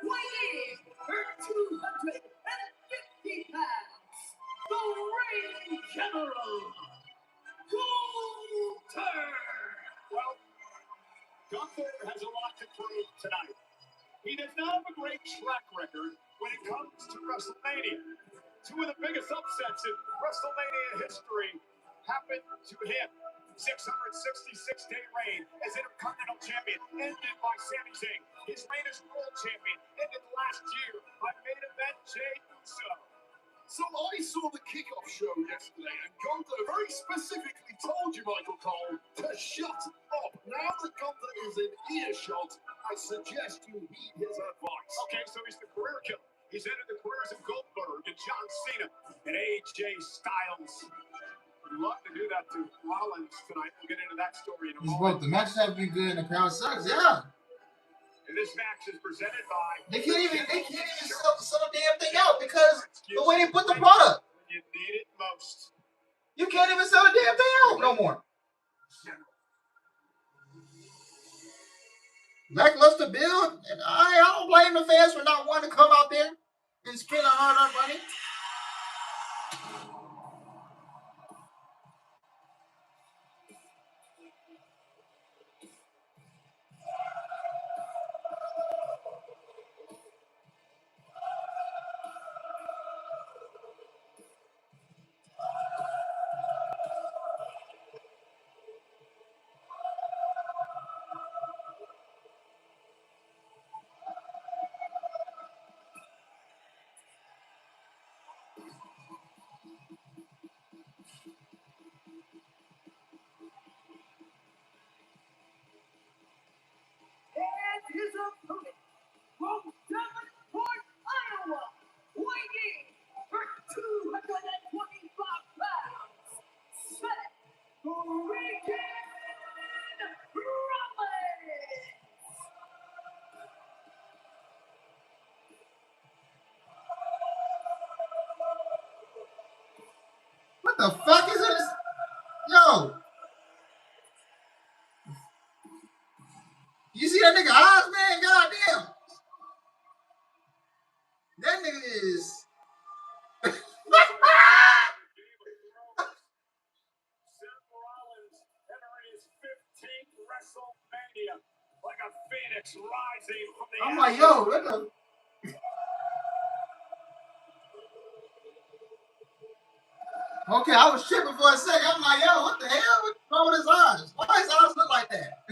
D: weighing her 250 pounds, the reigning general, Gunther.
B: Well, Gunther has a lot to prove tonight. He does not have a great track record when it comes to WrestleMania. Two of the biggest upsets in WrestleMania history happened to him. 666-day reign as Intercontinental Champion ended by Sami Zayn. His reign as World Champion ended last year by main event Jey Uso.
I: So I saw the kickoff show yesterday, and Gunther very specifically told you, Michael Cole, to shut up. Now that Gunther is in earshot, I suggest you heed his advice.
B: Okay, so he's the career killer. He's ended the careers of Goldberg and John Cena and AJ Styles. I'd love to do that to Rollins tonight. We'll get into that story in a moment.
A: The matches have been good and the crowd sucks. Yeah.
B: And this match is presented by.
A: They can't even sell the damn thing out because the way they put the product.
B: You need it most.
A: You can't even sell the damn thing out no more. Lackluster build, and I don't blame the fans for not wanting to come out there and spend a hard-earned money.
D: And his opponent from Davenport, Iowa, weighing for 225 pounds, Seth Rollins.
A: What the fuck is this? Yo. You see that nigga eyes, man? Goddamn. That nigga is.
C: Seth Rollins entering his 15th WrestleMania like a phoenix rising from the
A: I'm like, yo, what the? Okay, I was tripping for a second. I'm like, yo, what the hell? What's wrong with his eyes? Why his eyes look like that?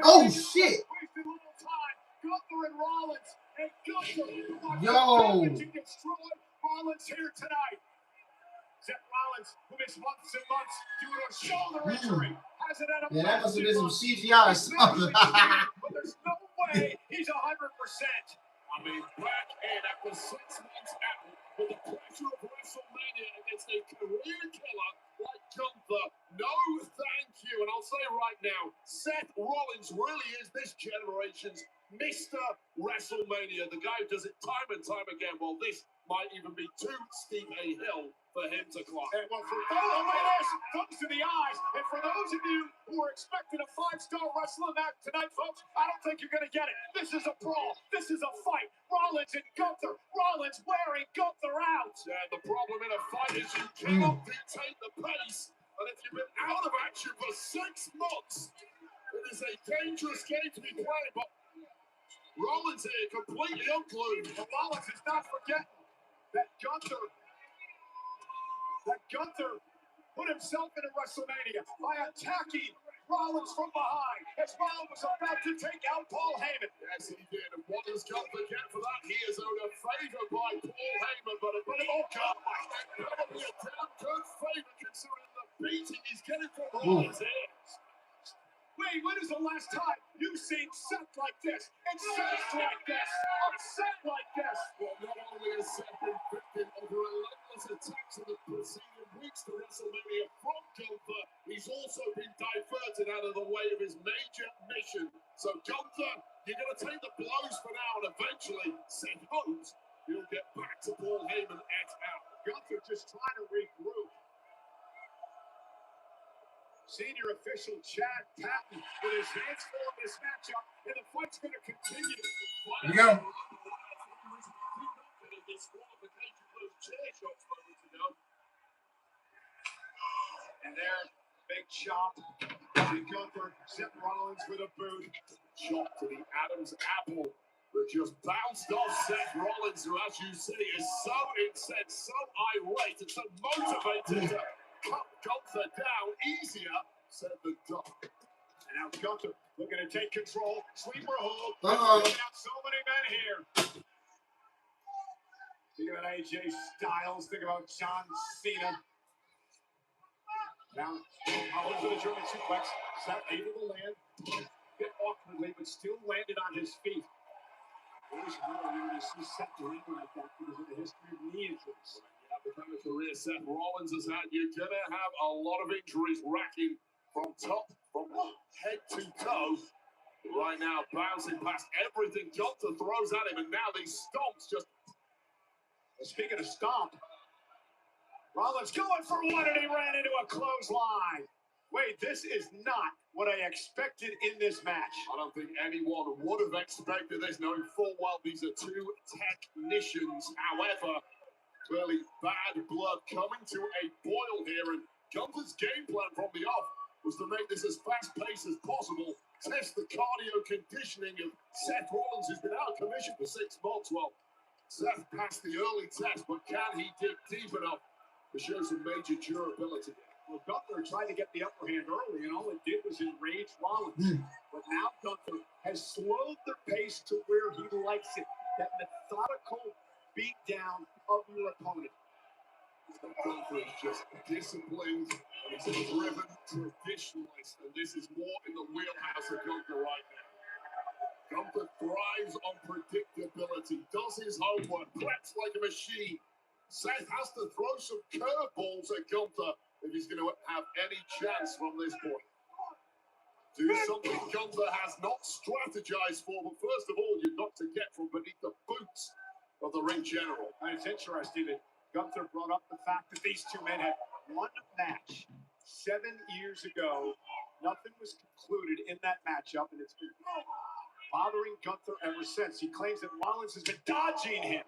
A: Oh shit!
C: Gunther and Rollins, and Gunther
A: Yo!
C: to destroy Rollins here tonight. Seth Rollins, who missed months and months due to a shoulder injury, hasn't had a
A: Yeah, that must have been some
C: month.
A: CGI or something.
C: But there's no way he's 100%. I mean, back in after 6 months out with the pressure of WrestleMania against a career killer like Gunther. No, thank you. And I'll say right now, Seth Rollins really is this generation's Mr. WrestleMania. The guy who does it time and time again. Well, this might even be too steep a hill for him to climb. And well, for thumbs to the eyes. And for those of you who are expecting a 5-star wrestling match tonight, folks, I don't think you're going to get it. This is a brawl. This is a fight. Rollins and Gunther. Rollins wearing Gunther out. And the problem in a fight is you cannot dictate the pace. And if you've been out of action for 6 months, it is a dangerous game to be playing. But Rollins here completely unglued. And Rollins is not forgetting that Gunther put himself into WrestleMania by attacking Rollins from behind as Rollins was about to take out Paul Heyman.
I: Yes, he did. And what does Gunther get for that? He is owed a favor by Paul Heyman, but a bit of all probably a damn good favor considering the beating he's getting from Rollins here.
C: Wait, when is the last time you've seen Seth like this? Incensed like this? Upset like this?
I: Well, not only has Seth been victim of relentless attacks in the preceding weeks to WrestleMania from Gunther, he's also been diverted out of the way of his major mission. So, Gunther, you're going to take the blows for now, and eventually, Seth hopes he'll get back to Paul Heyman et al.
C: Gunther just trying to regroup. Senior official Chad Patton with his hands full of this matchup, and the fight's going to continue.
A: Here we go.
C: And there, big chop to Gunther. Seth Rollins with a boot.
I: Chop to the Adam's apple that just bounced off Seth Rollins, who, as you see, is so incensed, so irate, and so motivated to cut Gunther down easier, said the doc.
B: Now Gunther looking to take control. Sleeper hold.
A: Uh-oh.
B: Taking out so many men here. Think about AJ Styles. Think about John Cena. Now, Rollins for the German suplex. Seth able to land. Bit awkwardly, but still landed on his feet. There's more when you see Seth land like that because of the history of knee injuries.
C: Yeah, the kind of career Seth Rollins has had, you're going to have a lot of injuries racking from head to toe. Right now, bouncing past everything Gunther throws at him, and now these stomps just...
B: Speaking of stomp, Rollins going for one, and he ran into a clothesline. Wait, this is not what I expected in this match.
C: I don't think anyone would have expected this, knowing full well these are two technicians. However, clearly bad blood coming to a boil here, and Gunther's game plan from the off was to make this as fast-paced as possible, test the cardio conditioning of Seth Rollins, who's been out of commission for 6 months. Well, Seth passed the early test, but can he dig deep enough to show some major durability?
B: Well, Gunther tried to get the upper hand early, and all it did was enrage Rollins. But now Gunther has slowed the pace to where he likes it. That methodical beatdown of your opponent.
C: Gunther is just disciplined, and he's a driven traditionalist, and this is more in the wheelhouse of Gunther right now. Gunther thrives on predictability, does his homework, preps like a machine. Seth has to throw some curveballs at Gunther if he's going to have any chance from this point. Do something Gunther has not strategized for, but first of all, you've got to get from beneath the boots of the ring general.
B: And it's interesting that Gunther brought up the fact that these two men had one match 7 years ago. Nothing was concluded in that matchup, and it's been bothering Gunther ever since. He claims that Rollins has been dodging him.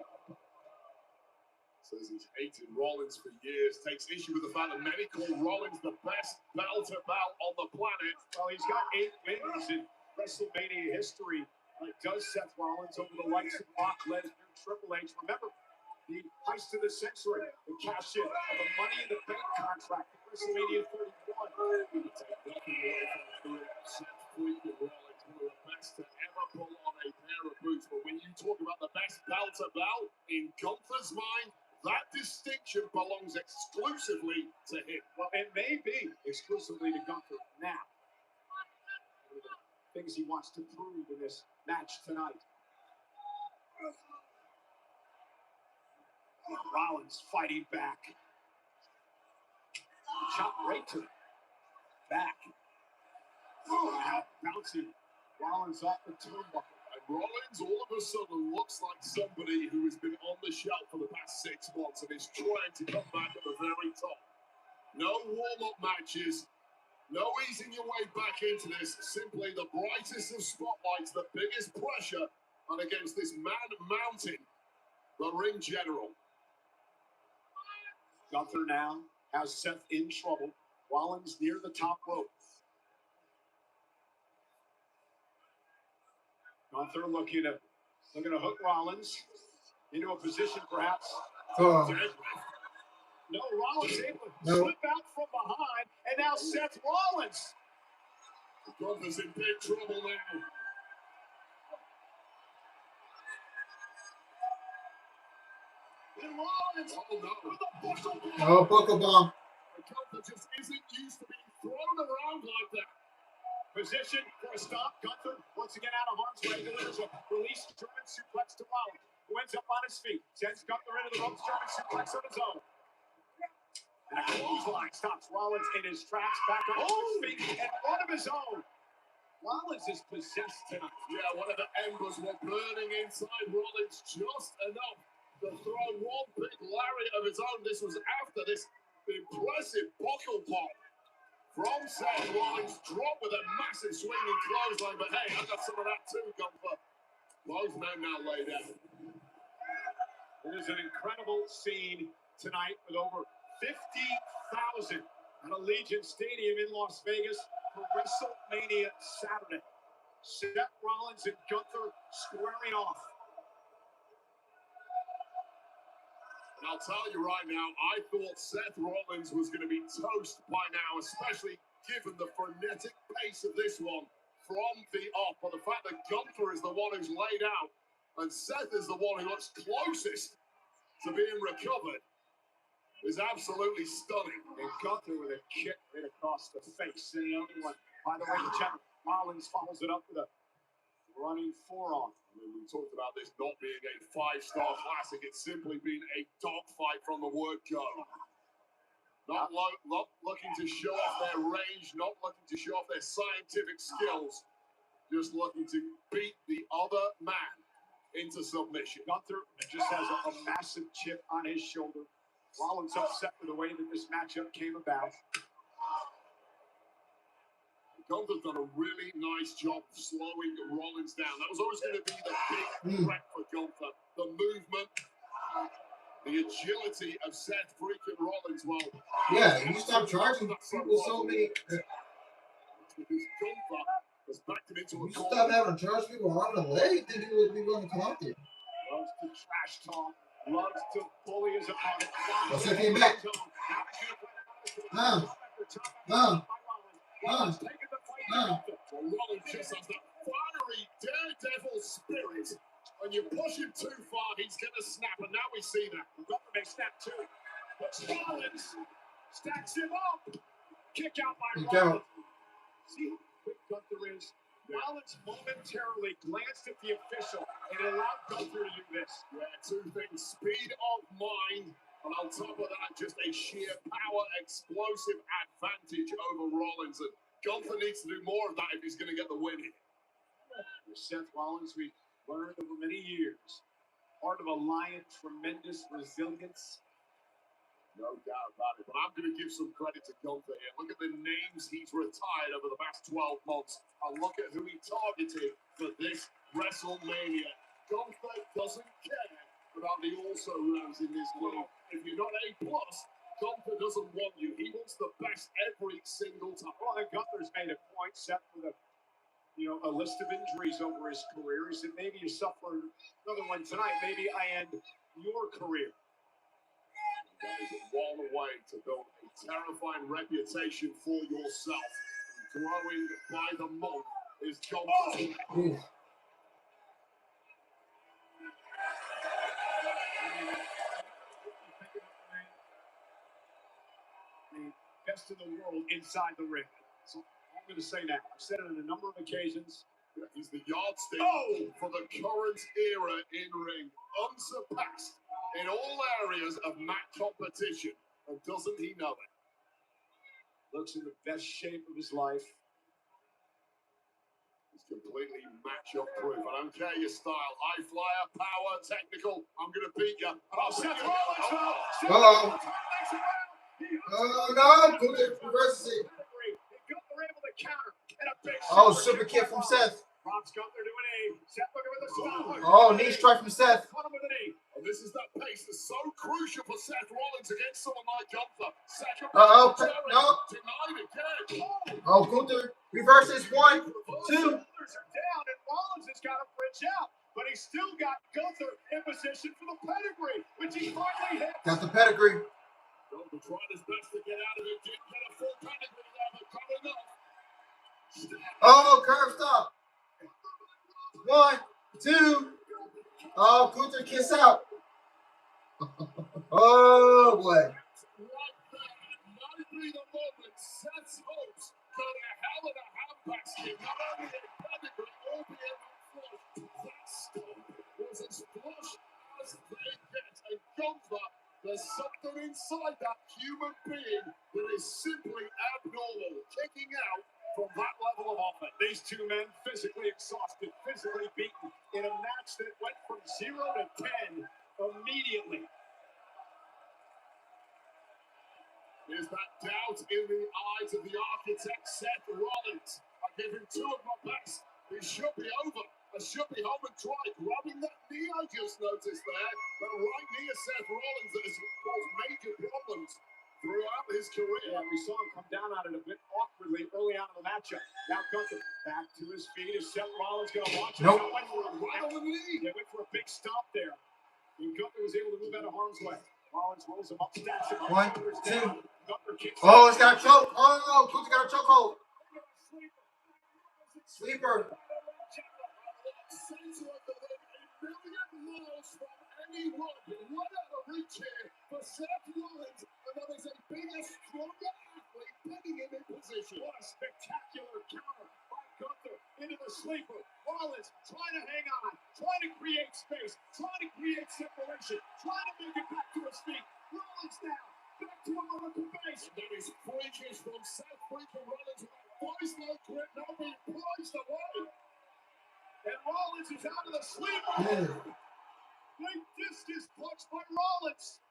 C: Says he's hated Rollins for years, takes issue with the fact that many call Rollins the best bell-to-bell on the planet.
B: Well, he's got 8 wins in WrestleMania history. Does Seth Rollins over the likes of Brock Lesnar, Triple H. Remember the heist of the century, the cash in of the Money in the Bank contract at WrestleMania 31.
C: Take nothing away from Seth freaking Rollins, one of the best to ever pull on a pair of boots. But when you talk about the best bell-to-bell, in Gunther's mind, that distinction belongs exclusively to him.
B: Well, it may be exclusively to Gunther now. One of the things he wants to prove in this match tonight. Rollins fighting back. Chop right to the back. Now bouncing Rollins off the turnbuckle.
C: Rollins all of a sudden looks like somebody who has been on the shelf for the past 6 months and is trying to come back at the very top. No warm-up matches, no easing your way back into this. Simply the brightest of spotlights, the biggest pressure, and against this man mountain, the ring general.
B: Gunther now has Seth in trouble. Rollins near the top rope. Gunther looking to hook Rollins into a position perhaps.
A: Oh.
B: No, Rollins able to slip out from behind, and now Seth Rollins.
C: Gunther's in big trouble now.
B: And Rollins with a bushel bomb.
A: Oh, buckle bomb.
C: Gunther just isn't used to being thrown around like that.
B: Position for a stop. Gunther, once again out of harm's way, delivers a release German suplex to Rollins, who ends up on his feet. Sends Gunther into the ropes, German suplex of his own. And a clothesline stops Rollins in his tracks, back up to his feet, and one of his own. Rollins is possessed tonight.
C: Yeah, one of the embers were burning inside Rollins just enough to throw one big lariat of his own. This was after this impressive buckle pop from Seth Rollins, dropped with a massive swinging clothesline. But hey, I got some of that too, Gunther. Both men now laid out.
B: It is an incredible scene tonight with over 50,000 at Allegiant Stadium in Las Vegas for WrestleMania Saturday. Seth Rollins and Gunther squaring off.
C: And I'll tell you right now, I thought Seth Rollins was going to be toast by now, especially given the frenetic
I: pace of this one from the off. But the fact that Gunther is the one who's laid out and Seth is the one who looks closest to being recovered is absolutely stunning.
B: And Gunther with a kick right across the face. And the other one, by the way, Rollins follows it up with a running forearm.
I: I mean, we talked about this not being a 5-star classic. It's simply been a dogfight from the word go. Not looking to show off their range, not looking to show off their scientific skills, just looking to beat the other man into submission.
B: Gunther just has a massive chip on his shoulder. Rollins upset with the way that this matchup came about.
I: Gunther's done a really nice job of slowing Rollins down. That was always going to be the big threat for Gunther. The movement, the agility of Seth freaking Rollins. Well,
A: yeah, you stop charging people so many.
I: Because Gunther has backed him into a
A: corner. Stop having to charge people on the leg. Think it would be going to come out there.
B: Loves to trash talk. Loves to bully his opponent.
A: Let's get him back.
I: Rollins just has that fiery daredevil spirit. When you push him too far, he's going to snap, and now we see that.
B: Gunther may snap too. But Rollins stacks him up. Kick out by Rollins. See how quick Gunther is? Rollins momentarily glanced at the official and it allowed Gunther to do this.
I: Yeah, two things. Speed of mind, and on top of that, just a sheer power, explosive advantage over Rollins. And Gunther needs to do more of that if he's going to get the win here.
B: With Seth Rollins, we've learned over many years, part of a lion, tremendous resilience.
I: No doubt about it. But I'm going to give some credit to Gunther here. Look at the names he's retired over the past 12 months. And look at who he targeted for this WrestleMania. Gunther doesn't care about the also-rans in this league. If you're not A+, Gunther doesn't want you. He wants the best every single time.
B: Well, and Gunther's made a point, Seth, with a list of injuries over his career. He said, maybe you suffer another one tonight. Maybe I end your career.
I: That is a long way to build a terrifying reputation for yourself. Growing by the month is Gunther's.
B: The best in the world inside the ring. So I'm going to say now, I've said it on a number of occasions.
I: He's the yardstick for the current era in ring. Unsurpassed in all areas of mat competition. And doesn't he know it?
B: Looks in the best shape of his life.
I: He's completely matchup proof. I don't care your style. High flyer, power, technical. I'm going to beat you.
B: Seth Rollins.
A: Uh-oh. Oh, no. Gunther reverses it.
B: Gunther able to counter. And a big
A: super kick from Seth.
B: Drops Gunther to an A. Seth looking with a stop.
A: Oh, knee strike from Seth.
B: Caught him with an A.
I: And this is that pace that's so crucial for Seth Rollins against someone like Gunther. Second
A: no.
I: Denied again.
A: Oh, Gunther reverses 1, 2.
B: Shoulders are down, and Rollins has got to bridge out. But he's still got Gunther in position for the pedigree, which he finally hit.
A: Got the pedigree.
I: Gunther tried his best to get out of it. Didn't get a full pedigree there, but got enough.
A: Oh, curve stop. 1, 2. Oh, Gunther kiss out. Oh, boy.
I: Right there, might be the moment Seth's hopes got a hell of a handbasket. Not only a pedigree, albeit flush. That stomp was as flush as they get. And Gunther, there's something inside that human being that is simply abnormal. Kicking out from that level of offense.
B: These two men physically exhausted, physically beaten in a match that went from 0 to 10 immediately.
I: There's that doubt in the eyes of the architect, Seth Rollins. I give him 2 of my best. It should be over. I should be home and dry. Grabbing that knee I just noticed there. That right knee of Seth Rollins that has caused major problems throughout his career.
B: Yeah, we saw him come down on it a bit awkwardly early on in the matchup. Now Gunther back to his feet. Is Seth Rollins going to launch him?
A: Nope.
B: Went for a knee. They went for a big stomp there. And Gunther was able to move out of harm's way. Rollins rolls him up, stacks him up.
A: 1, 2.
B: Gunther kicks
A: Oh, it's got a choke. Oh, Gunther got a chokehold. Sleeper.
I: Center of the ring, a million miles from anyone. What a reach here for Seth Rollins, and that is a bigger, stronger athlete putting him in position. What a spectacular counter by Gunther into the sleeper. Rollins trying to hang on, trying to create space, trying to create separation, trying to make it back to his feet. Rollins now, back to a local base. And that is freakish from Seth freaking Rollins with a voice-like grip now being poised away. And Rollins is out of the sleeper. Big discus punch by Rollins.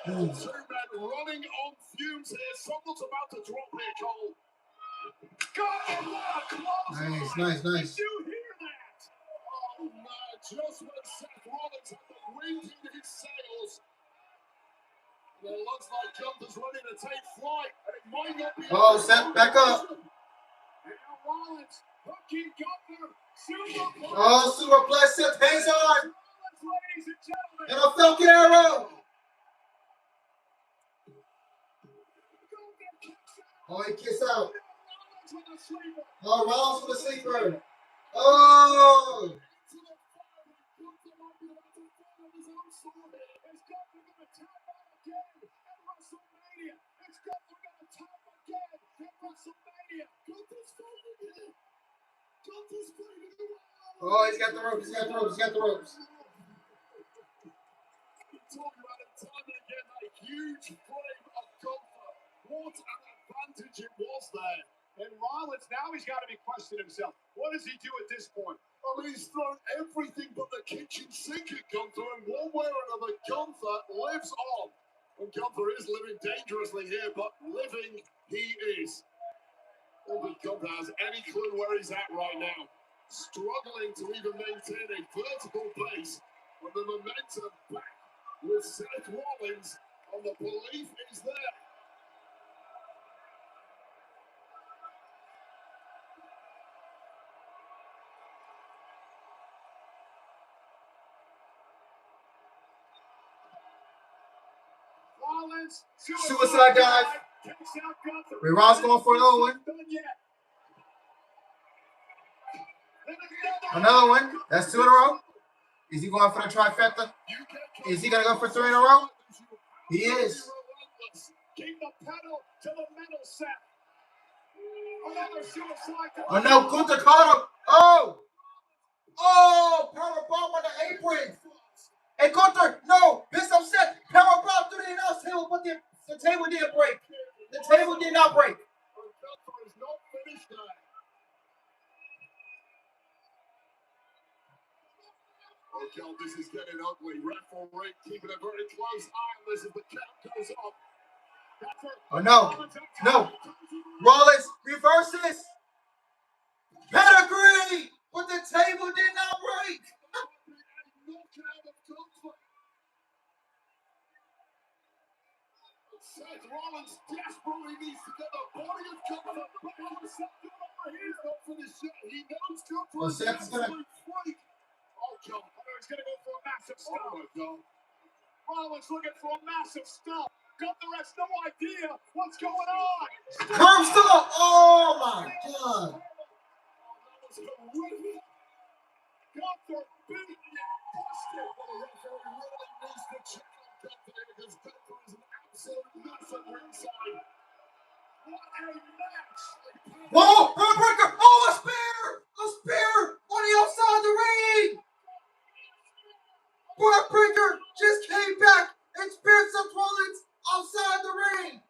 I: And two men running on fumes here. Someone's about to drop here, Cole. God, what a close.
A: Nice.
I: Did you hear that? Oh, man. Just when Seth Rollins had the wind in his sails. And it looks like Gunther's ready to take flight. And it might not be.
A: Oh, Seth, back up.
I: And now Rollins hooking Gunther. Superplex.
A: Oh, superplex. Seth hands on.
I: Rollins, ladies and gentlemen.
A: And a Falcon Arrow. Oh, he kicks out. Oh, Rollins with a sleeper. Oh. Oh, he's got the ropes.
I: Talk about it time and again, that huge frame of Gunther. What an advantage it was there. And Rollins, now he's got to be questioning himself. What does he do at this point? I mean, he's thrown everything but the kitchen sink at Gunther, and one way or another, Gunther lives on. And Gunther is living dangerously here, but living he is. I don't think Gunther has any clue where he's at right now. Struggling to even maintain a vertical pace when the momentum back with Seth Rollins, and the belief is there. Rollins,
A: Suicide dive. Rollins going for another one. Another one. That's 2 in a row. Is he going for the trifecta? Is he going to go for 3 in a row? He is.
I: Keep the pedal to the metal, Seth. Another suicide.
A: Oh no, Gunther caught him. Oh! Oh! Powerbomb on the apron. Hey Gunther, no! This upset. Powerbomb through the announce table, but the table didn't break. The table did not break.
I: Okay, this is getting ugly. Referee keeping a very close eye on this as the count goes up.
A: Oh no! No! Rollins reverses! Pedigree! But the table did not break!
I: Seth Rollins desperately needs to get the body of Gunther back on the second over. He's not for the shot. He knows Gunther.
A: Well, Seth is gonna.
I: Oh, John. He's going to go for a massive stomp. Oh, my God. Rollins looking for a massive stomp. Gunther has no idea what's going on.
A: Curb stomp! Oh, my God.
I: Oh, that was horrific. Gunther beaten and busted. Well, the referee really needs to check on Gunther because Gunther is an absolute mess at ringside. What a match.
A: Whoa! Heartbreaker! Oh, a spear! A spear on the outside of the ring! Heartbreaker just came back and speared Seth Rollins outside the ring!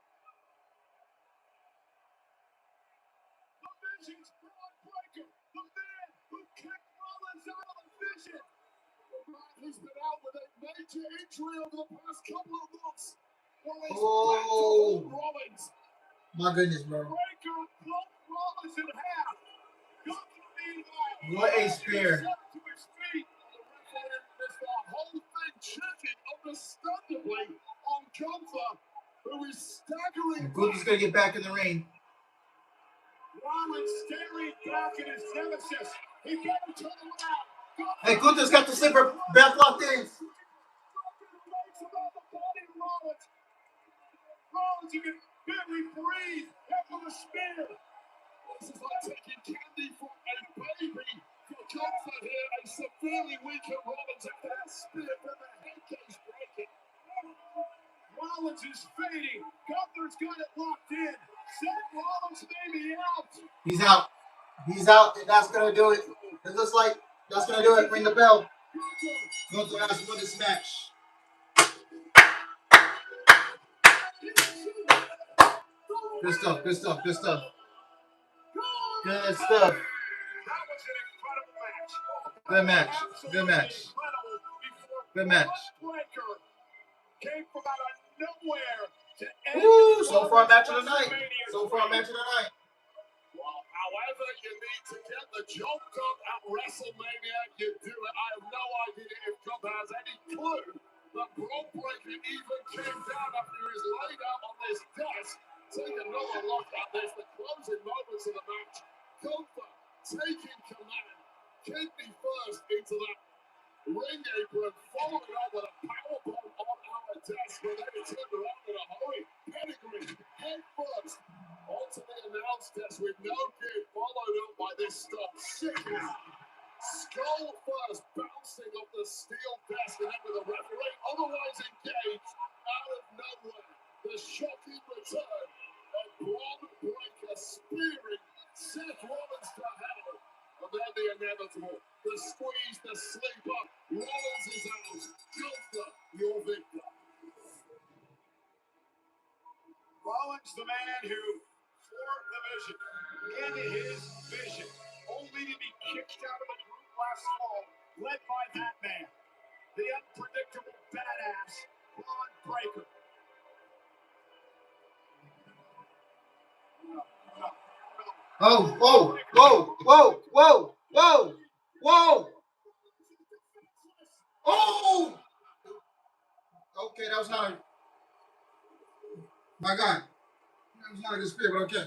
I: The Vision's Heartbreaker, the man who kicked Rollins out of the Vision. The man who's been out with a major injury over the past couple of months. Well, he's back to hold Rollins.
A: My goodness, bro.
I: Breaker broke Rollins in half. Gunther meanwhile.
A: What a spear.
I: To his feet. The whole thing checking understandably on Gunther, who is staggering.
A: Gunther's gonna get back in the ring.
I: Rollins staring back at his nemesis. He better turn around.
A: Hey, Gunther's got the slipper back locked in.
I: Rollins, you can Barely breathe after the spear. This is like taking candy from a baby. For Gunther here, a severely weaker Rollins after that spear from the head case breaking. Rollins is fading. Gunther's got it locked in. Seth Rollins may be out.
A: He's out. He's out, and that's gonna do it. It looks like that's gonna do it. Ring the bell. Gunther has won this match. Good stuff. Good stuff. Good stuff. Good stuff. Good match. Good match. Good match.
I: Came from out of nowhere to end.
A: Woo! So far, match of the night. So far, match of the night.
I: Well, however you need to get the job done at WrestleMania, you do it. I have no idea if Gunther has any clue that Brock Breaker even came down after he was laid out on this desk. Take another look at this, the closing moments of the match. Gunther taking command, kidney first into that ring apron, following up with a powerbomb on our desk, but then it turned around in a hurry. Pedigree, head first, onto the announce desk with no good, followed up by this stop. Sickening. Skull first, bouncing off the steel desk, and then with the referee otherwise engaged, out of nowhere. The shocking return of Braun Breaker spearing Seth Rollins to hell. And then the inevitable, the squeeze, the sleeper. Rollins is out. Gunther, your victor. Rollins, the man who formed the vision, in his vision, only to be kicked out of the group last fall, led by that man, the unpredictable badass, Braun Breaker.
A: Oh, whoa, whoa, whoa, whoa, whoa, whoa. Oh! Okay, that was not a... My God. That was not a good spear, but okay.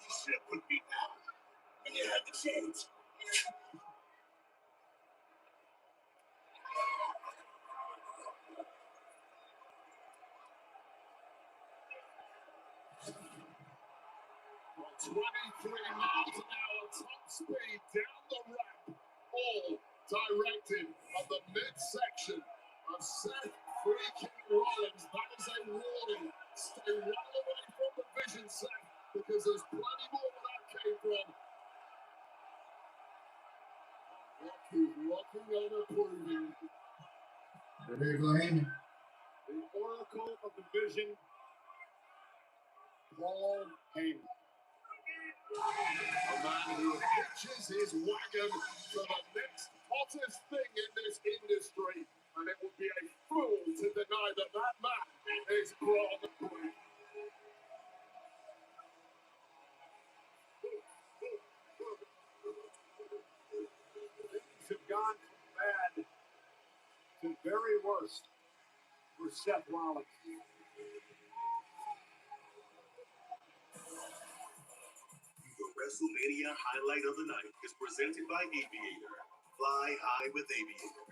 I: You sit with me now, and you had the chance. 23 miles an hour, top speed down the ramp, all directed at the midsection of Seth freaking Rollins. That is a warning. Stay well away from the vision, Seth, because there's plenty more where that came from. Rocking and approving.
A: There you go, Heyman.
I: The Oracle of the Vision, Paul Heyman. A man who hitches his wagon for the next hottest thing in this industry, and it would be a fool to deny that that man is Braun Breaker. Things have gone from bad to very worst for Seth Rollins.
K: The WrestleMania highlight of the night is presented by Aviator. Fly high with Aviator.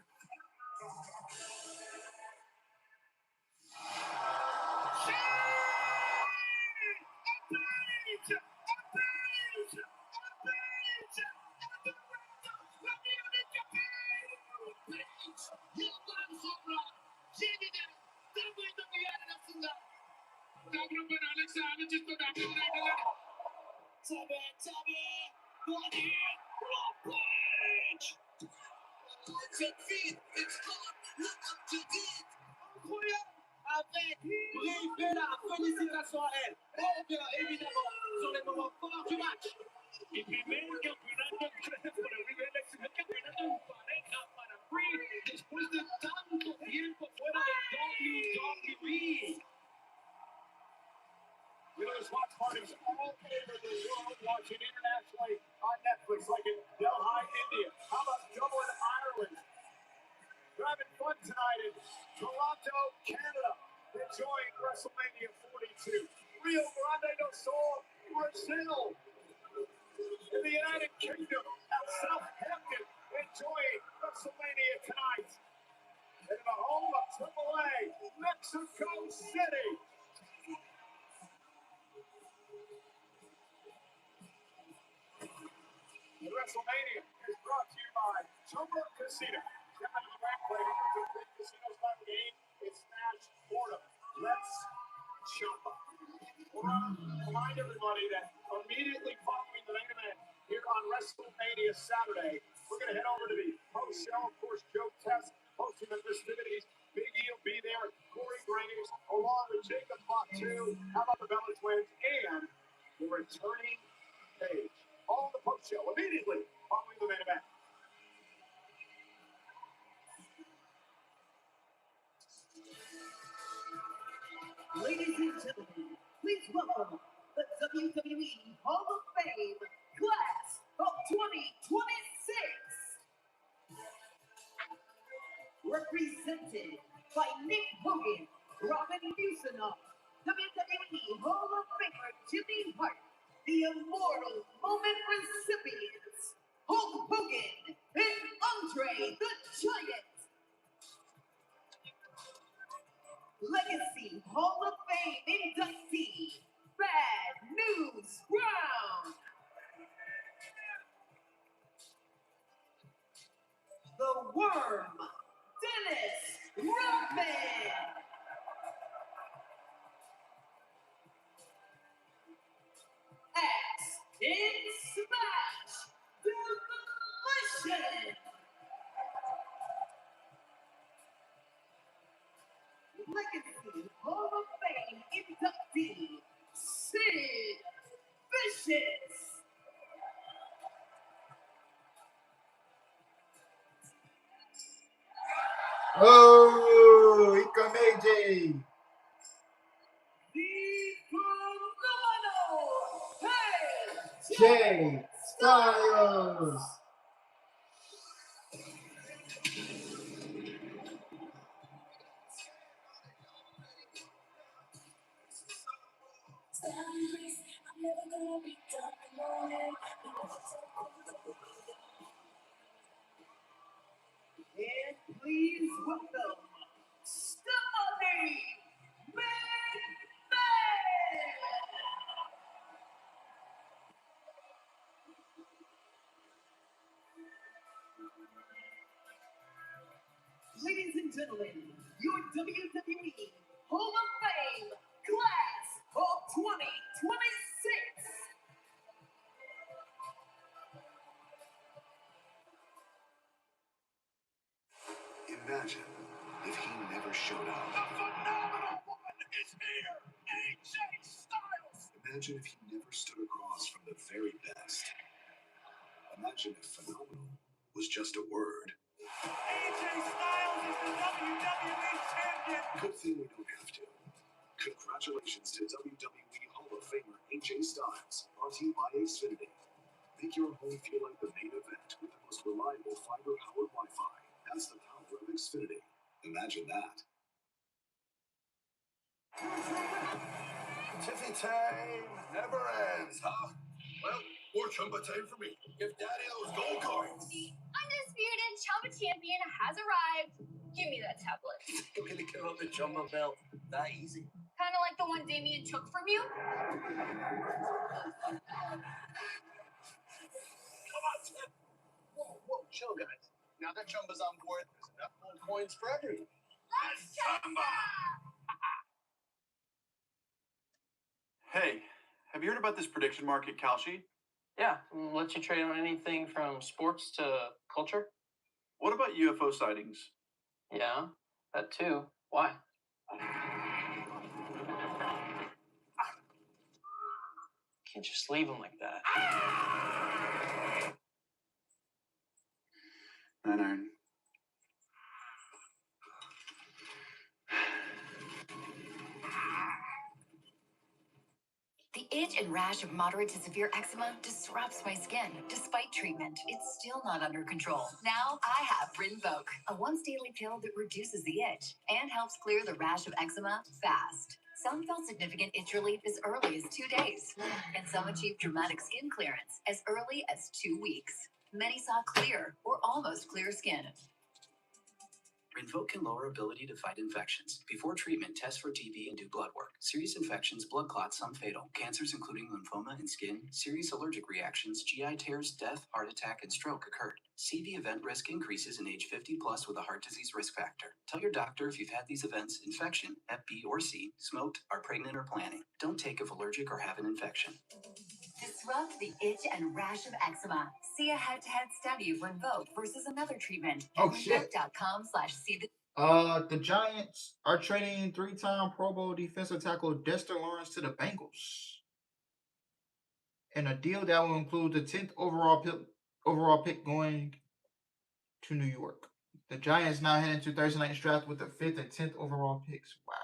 I: Félicitations à elle. Et bien évidemment, sur les moments forts du match. Il primeiro campeonato por el nivel del campeonato de pareja para Free después de tanto tiempo fuera de WWE. There's watch parties all over the world watching internationally on Netflix, like in Delhi, India. How about Dublin, Ireland? We're having fun tonight in Toronto, Canada, enjoying WrestleMania 42. Rio Grande do Sul, Brazil. In the United Kingdom, at
B: Southampton enjoying WrestleMania tonight. In the home of AAA, Mexico City. WrestleMania is brought to you by Chumba Casino. Step into the back play. Casino style game. It's Smash Boredom. Let's Chumba. Remind everybody that immediately following the main event here on WrestleMania Saturday, we're going to head over to the post show. Of course, Joe Test hosting the festivities. Big E will be there. Corey Graves, along with Jacob Fatu. How about the Bella Twins and the returning Page? All the post show immediately following the main event.
D: Ladies and gentlemen, please welcome the WWE Hall of Fame Class of 2026. Represented by Nick Hogan, Robin Musinoff, WWE Hall of Famer Jimmy Hart, the Immortal Moment recipients, Hulk Hogan and Andre the Giant. Legacy Hall of Fame inductee, Bad News Brown. The Worm, Dennis Rodman. Axe in Smash, Demolition. Legacy Hall of Fame inductee, Sid Vicious.
A: Oh, here come AJ.
D: The phenomenal
A: Jay Styles.
D: And please welcome Stephanie McMahon. Ladies and gentlemen, your WWE Hall of Fame Class of 2026.
L: Imagine if he never showed up.
B: The phenomenal one is here, AJ Styles.
L: Imagine if he never stood across from the very best. Imagine if phenomenal was just a word.
B: AJ Styles is the WWE Champion.
L: Good thing we don't have to. Congratulations to WWE Hall of Famer AJ Styles, brought to you by Xfinity. Make your home feel like the main event with the most reliable fiber-powered Wi-Fi. That's the power of Xfinity. Imagine that.
I: Tiffy time never ends, huh? Well, more Chumba time for me. Give Daddy those gold coins.
H: The undisputed Chumba champion has arrived. Give me that tablet.
G: You're gonna give up the Jumbo belt that easy?
H: Kind of like the one Damien took from you.
I: Come on, Tiff. Whoa, chill, guys. Now that Chumba's on board, there's enough gold coins for everyone.
H: Let's Chumba!
M: Hey, have you heard about this prediction market, Kalshi?
N: Yeah, lets you trade on anything from sports to culture.
M: What about UFO sightings?
N: Yeah, that too. Why? Can't just leave them like that.
M: 9-iron.
O: The itch and rash of moderate to severe eczema disrupts my skin. Despite treatment, it's still not under control. Now I have Rinvoq, a once-daily pill that reduces the itch and helps clear the rash of eczema fast. Some felt significant itch relief as early as 2 days, and some achieved dramatic skin clearance as early as 2 weeks. Many saw clear or almost clear skin.
F: Rinvoq can lower ability to fight infections. Before treatment, test for TB and do blood work. Serious infections, blood clots, some fatal. Cancers including lymphoma and skin, serious allergic reactions, GI tears, death, heart attack, and stroke occurred. CV event risk increases in age 50 plus with a heart disease risk factor. Tell your doctor if you've had these events, infection, Hep B or C, smoked, are pregnant or planning. Don't take if allergic or have an infection.
O: Disrupt the itch and rash of eczema. See a head-to-head study of Rinvoq versus another treatment.
A: Oh shit.
O: Rinvoq.com/see the.
A: The Giants are trading 3-time Pro Bowl defensive tackle Dexter Lawrence to the Bengals in a deal that will include the 10th overall pick going to New York. The Giants now head into Thursday night's draft with the 5th and 10th overall picks. Wow.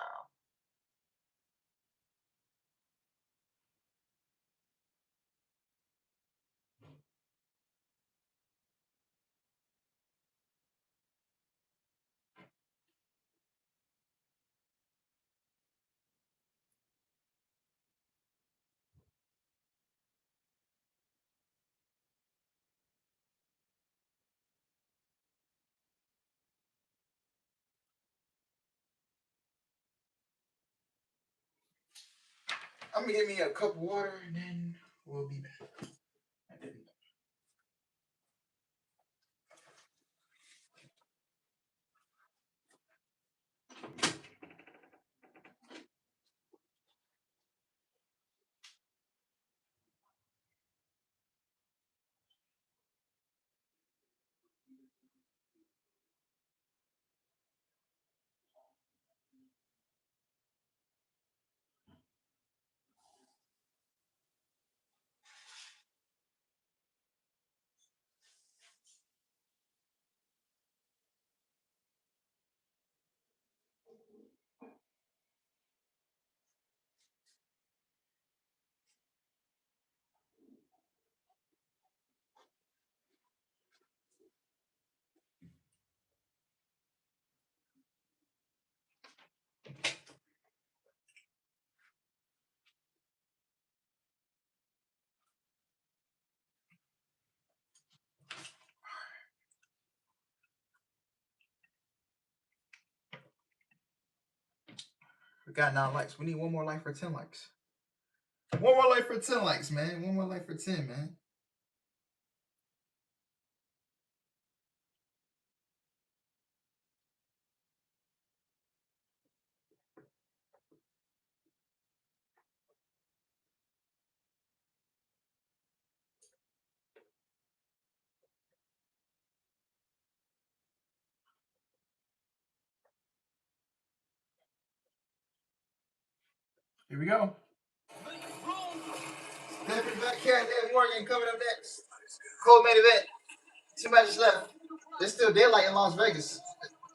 A: I'm gonna get me a cup of water and then we'll be back. We got 9 likes. We need one more like for 10 likes. One more like for 10 likes, man. One more like for 10, man. Here we go. Stephanie back here and Dave Morgan coming up next. Cold main event. 2 matches left. There's still daylight in Las Vegas.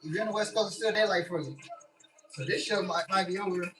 A: If you're in the West Coast, it's still daylight for you. So this show might be over.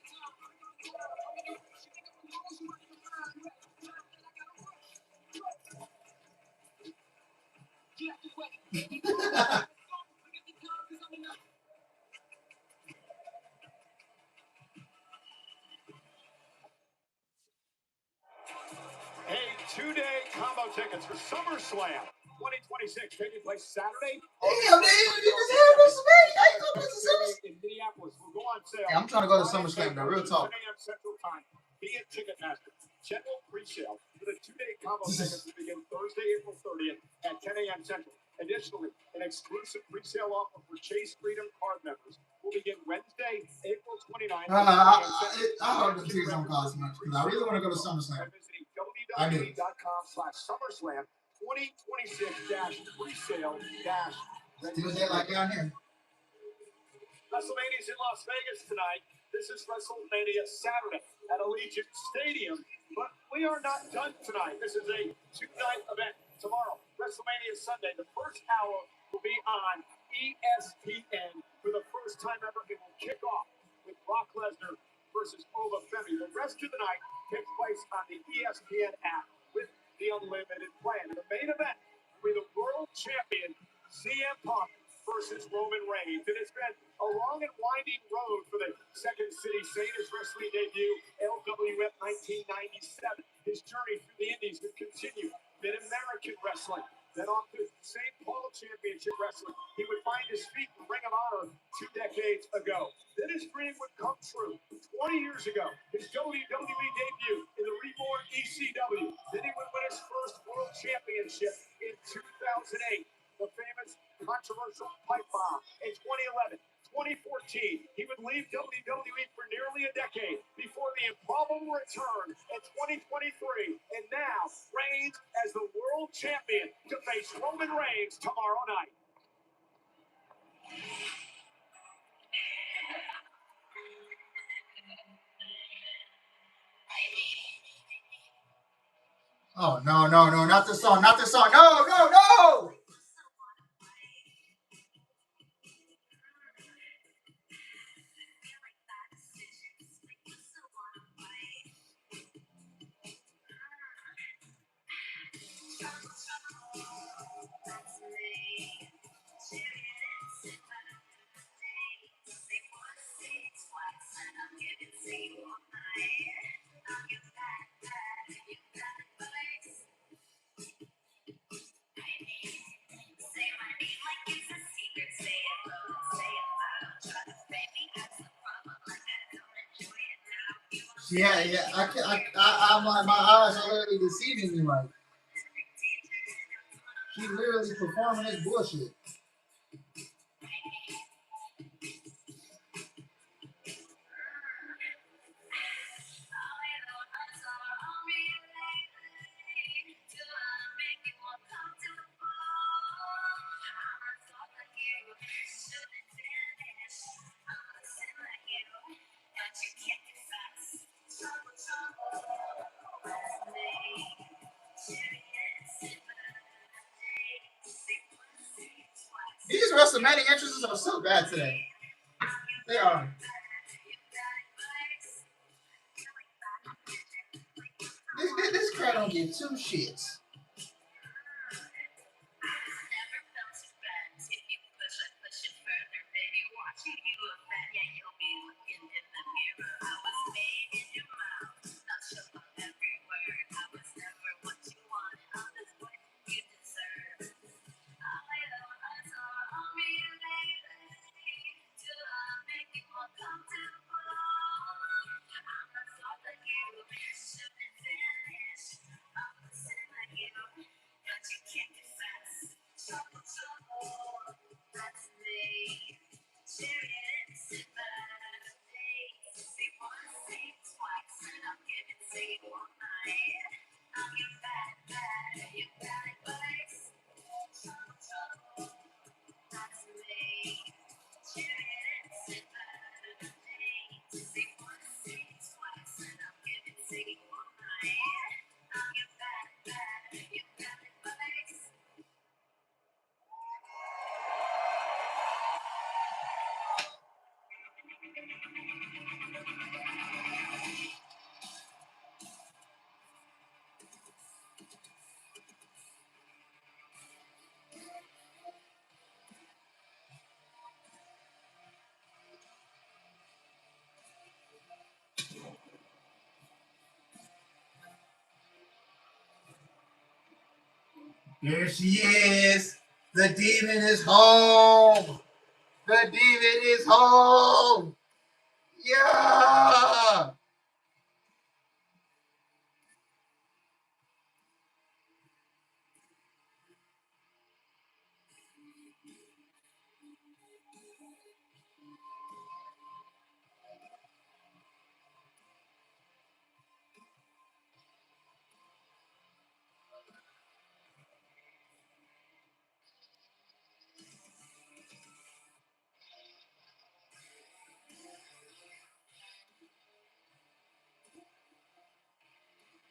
B: Hey, 2-day combo tickets for SummerSlam 2026 taking place Saturday.
A: Damn, they even did this here Wrestlemania. How you gonna put this
B: in Minneapolis will go on sale.
A: Hey, I'm trying to go to SummerSlam though, real talk.
B: 10 a.m. Central Time. Be at Ticketmaster. General pre-sale for the 2-day combo tickets to begin Thursday, April 30th at 10 a.m. Central. Additionally, an exclusive pre-sale offer for Chase Freedom card members will begin Wednesday, April 29th.
A: I hope the tickets don't cost much because I really want to go to SummerSlam.
B: By visiting WWE.com/SummerSlam 2026-presale
A: Still daylight down here.
B: WrestleMania's in Las Vegas tonight. This is WrestleMania Saturday at Allegiant Stadium. But we are not done tonight. This is a 2-night event. Tomorrow, WrestleMania Sunday, the first hour will be on ESPN for the first time ever. It will kick off with Brock Lesnar versus Oba Femi. The rest of the night takes place on the ESPN app with the unlimited plan. The main event will be the world champion CM Punk versus Roman Reigns. It has been a long and winding road for the Second City Saint. His wrestling debut, LWF 1997. His journey through the Indies would continue. Mid-American wrestling, Then off to St. Paul Championship Wrestling. He would find his feet in Ring of Honor 2 decades ago. Then his dream would come true. 20 years ago, his WWE debut in the reborn ECW. Then he would win his first World Championship in 2008. The famous controversial pipe bomb in 2011. 2014, he would leave WWE for nearly a decade before the improbable return in 2023, and now reigns as the world champion to face Roman Reigns tomorrow night.
A: Oh, no, no, no, not the song, not the song. No, no, no! Yeah, yeah. I'm like, my eyes are literally deceiving me. Like, she literally performing this bullshit. These WrestleMania entrances are so bad today. They are. This crowd don't give two shits. Here she is. The demon is home. The demon is home. Yeah.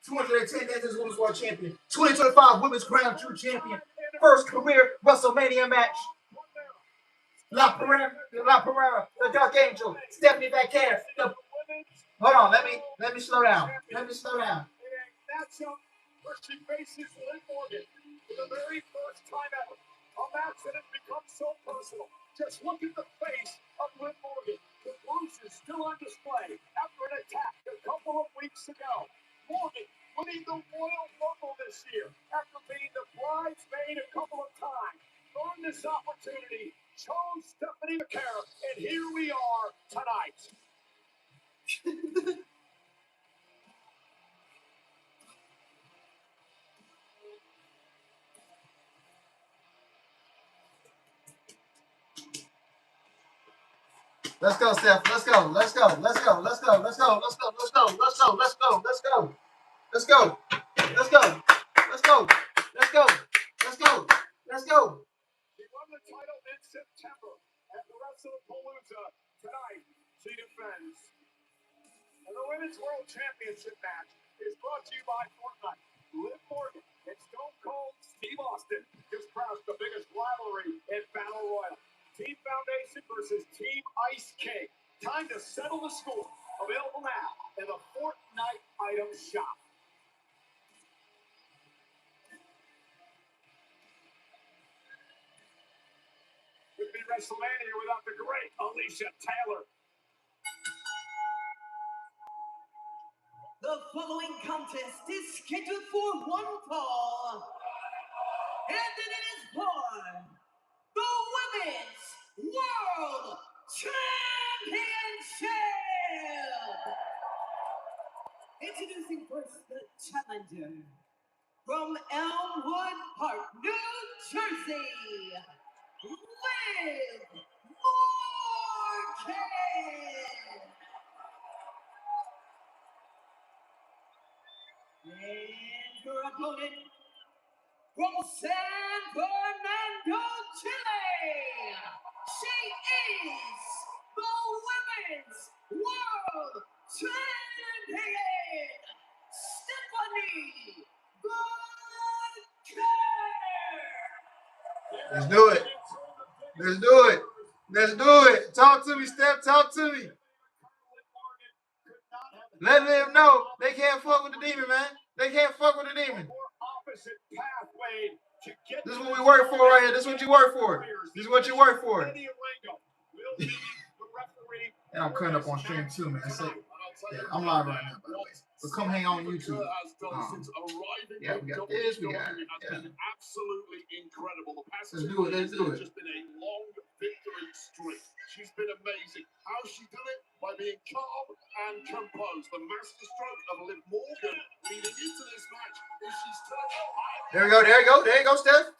A: $210 Women's World Champion. 2025 Women's Crown Jewel Champion. First career WrestleMania match. La Pereira, the Dark Angel, Stephanie Vaquez. Hold on, let me slow down. Let me slow down.
B: Matchup where she faces Liv Morgan for the very first time ever. A match that has become so personal. Just look at the face of Liv Morgan. The bruise is still on display after an attack a couple of weeks ago. Morgan winning the Royal Rumble this year after being the bridesmaid a couple of times. Earned this opportunity, chose Stephanie McIntyre, and here we are tonight.
A: Let's go, Seth. Let's go. Let's go. Let's go. Let's go. Let's go. Let's go. Let's go. Let's go. Let's go. Let's go. Let's go. Let's go. Let's go. Let's go. Let's go. Let's go.
B: She won the title in September at the Wrestlemania. Tonight, she defends. And the Women's World Championship match is brought to you by Fortnite. Liv Morgan and Stone Cold Steve Austin just crowned the biggest rivalry in Battle Royal. Team Foundation versus Team Ice King. Time to settle the score. Available now in the Fortnite item shop. Would be Wrestlemania without the great Alicia Taylor.
D: The following contest is scheduled for one fall. And it is for the Women's World Championship. Introducing first the challenger from Elmwood Park, New Jersey, Liv Morgan. And her opponent from San Fernando, Chile, she is the Women's World Champion, Stephanie Gunther.
A: Let's do it. Let's do it. Let's do it. Talk to me, Steph. Talk to me. Let them know they can't fuck with the demon, man. They can't fuck with the demon. This is what we work for right here. This is what you work for. This is what you work for. And I'm cutting up on stream too, man. So, yeah, I'm live right now, by the way. So come hang on YouTube. Yeah, we got this. We got it. Yeah.
B: Absolutely incredible. The past
A: Let's do it. Let's do it.
B: Just been a long victory streak. She's been amazing. How she did it? By being calm and composed. The masterstroke of Liv Morgan leading into this match is she's turned out.
A: There we go. There you go. There you go, Steph.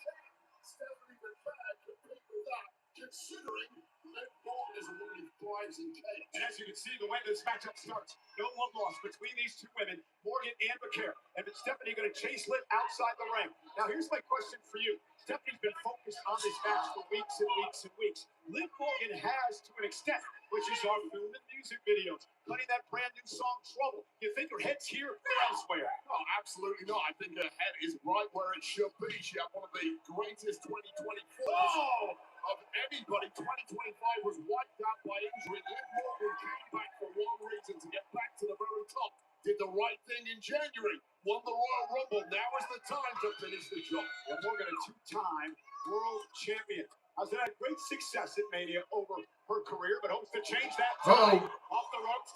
B: Stephanie McIntyre compete with that, considering Liv Morgan is a woman who thrives in chaos. And as you can see, the way this matchup starts, no love lost between these two women, Morgan and McIntyre. And Stephanie going to chase Liv outside the ring. Now, here's my question for you. Stephanie's been focused on this match for weeks and weeks and weeks. Liv Morgan has to an extent, which is our film and music videos, playing that brand new song, Trouble. You think her head's here or elsewhere?
I: Oh, absolutely not. I think her head is right where it should be. She had one of the greatest 2024s of anybody. 2025 was wiped out by injury. Liv Morgan came back for one reason, to get back to the very top. Did the right thing in January, won the Royal Rumble. Now is the time to finish the job.
B: And Morgan, a two-time world champion. Has had great success at Mania over her career, but hopes to change that. Off the ropes.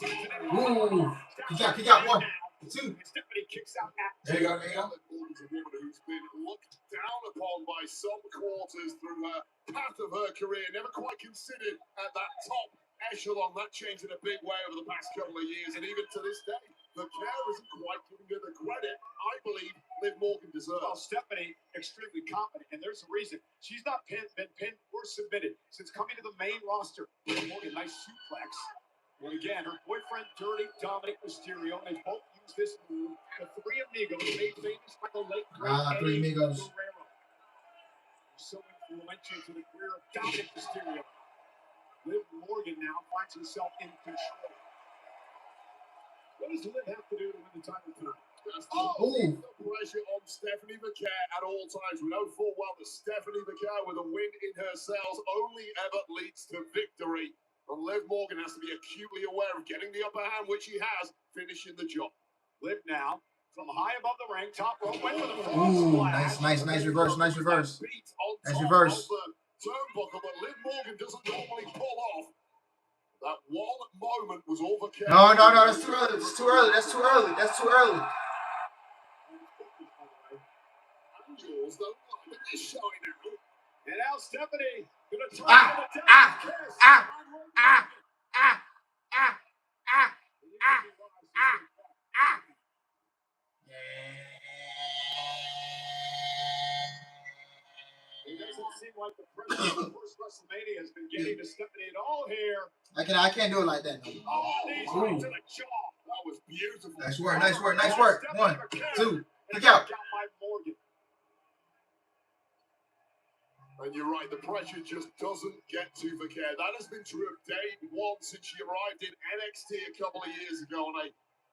A: Ooh. Kick out. 1, 2.
B: Stephanie kicks out at
A: There you go. There you go.
I: Morgan's a woman who's been looked down upon by some quarters through her path of her career. Never quite considered at that top echelon. That changed in a big way over the past couple of years, and even to this day, the care isn't quite giving her the credit I believe Liv Morgan deserves.
B: Well, Stephanie, extremely confident, and there's a reason. She's not been pinned or submitted since coming to the main roster. Liv Morgan, nice suplex. And again, her boyfriend, Dirty Dominic Mysterio, they both use this move. The Three Amigos, made famous by the late
A: Three Amigos.
B: Guerrero. So influential to the career of Dominic Mysterio. Liv Morgan now finds herself in control. What does Liv have to do to win the title tonight?
I: That's the pressure on Stephanie McIntyre at all times. We know full well that Stephanie McIntyre, with a win in her sails, only ever leads to victory. And Liv Morgan has to be acutely aware of getting the upper hand, which she has, finishing the job.
B: Liv now, from high above the ring, top rope, went for the
A: Ooh, nice reverse. Nice reverse.
I: Turnbuckle, but Liv Morgan doesn't normally pull off. That one moment was overkill.
A: No, that's too early. That's too early.
I: was the light of this showing now.
B: And now Stephanie gonna turn
A: Ah,
B: to the
A: ah,
B: kiss.
A: ah, ah, ah, ah, ah, ah, ah, ah.
B: It doesn't seem like the pressure of the first WrestleMania has been getting to Stephanie at all here.
A: I can't do it like that. No.
B: Oh, these right to the jaw.
I: That was beautiful.
A: Nice work, nice work, nice work. 1, 2, kick out.
B: By Morgan.
I: And you're right, the pressure just doesn't get to Vaquer. That has been true of day one since she arrived in NXT a couple of years ago on a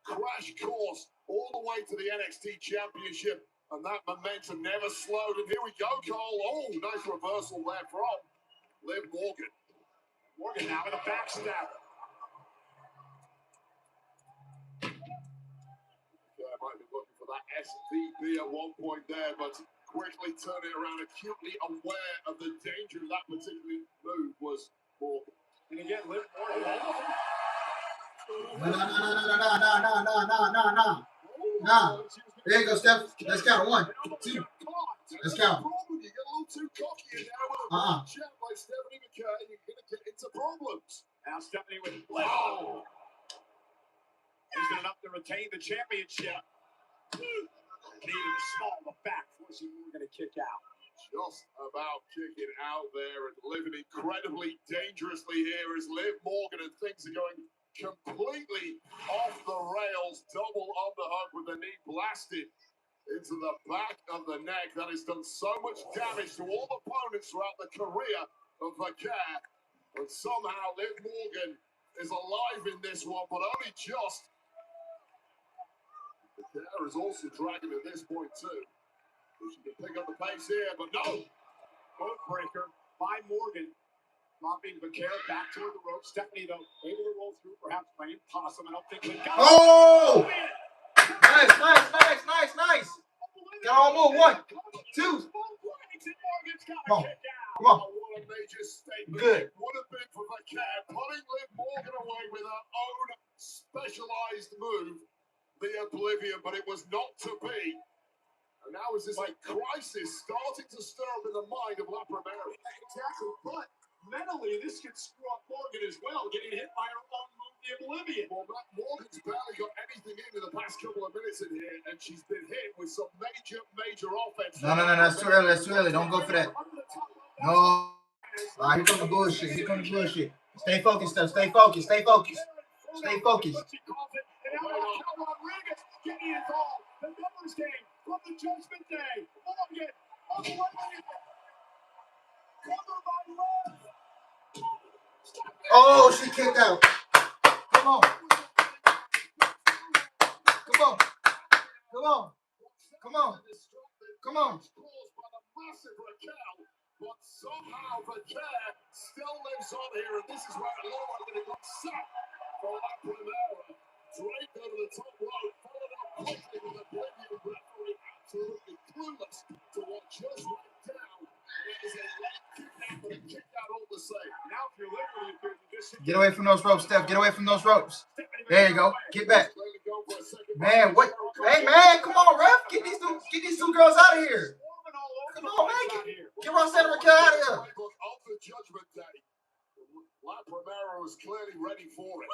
I: crash course all the way to the NXT Championship. And that momentum never slowed. And here we go, Cole. Oh, nice reversal there from Liv Morgan.
B: Morgan now with a backstab.
I: Yeah, might be looking for that SVP at one point there, but quickly turn it around, acutely aware of the danger of that particular move was Morgan.
B: And again, Liv Morgan.
A: No. There you go, Steph. Let's count. 1, 2. Let's count.
I: You get a little too cocky in there with a champ like Stephanie McIntyre, you're going to get into problems.
B: Now Stephanie with Liv. Isn't enough to retain the championship. Needed a small the back, forcing Morgan to kick out.
I: Just about kicking out there and living incredibly dangerously here as Liv Morgan, and things are going completely off the rails. Double underhook with the knee blasted into the back of the neck. That has done so much damage to all opponents throughout the career of Vaquer. And somehow Liv Morgan is alive in this one, but only just. Vaquer is also dragging at this point too. She can pick up the pace here, but no.
B: Boat breaker by Morgan. Dropping Vaquer back toward the rope. Stephanie, though, able to roll through, perhaps playing possum. I don't think we got
A: Oh! Nice. Got all move. 1, 2. Come on.
I: What a major statement.
A: Good.
I: It would have been for Vaquer, putting Liv Morgan away with her own specialized move, the Oblivion, but it was not to be. And now is this a crisis starting to stir up in the mind of La Primera?
B: Exactly, but mentally, this could screw up Morgan as well, getting hit by her own move, the Oblivion.
I: Well, Morgan's barely got anything in the past couple of minutes in here, and she's been hit with some major offense.
A: No, that's too early. Don't go for that. No. All right, here comes the bullshit. Stay focused, Steph. Stay focused.
B: Getting involved. The numbers game from the Judgment Day. Morgan,
A: Oh, she kicked out. Come on.
I: But somehow Vaquer still lives on here, and this is where it looked like it got set for La Primera. Drake over the top rope, followed up quickly with the Oblivion referee, absolutely clueless to what just went down. It is a leg kick out, but a kick out all the same. Now, if you're literally
A: Get away from those ropes, Steph. Get away from those ropes. There you go. Get back. Man, what? Hey, man, come on, ref. Get these two girls out of here. Come on, man. Get Roxanne Raquel out of here.
I: Of the Judgment Day. La Primera was clearly ready for it.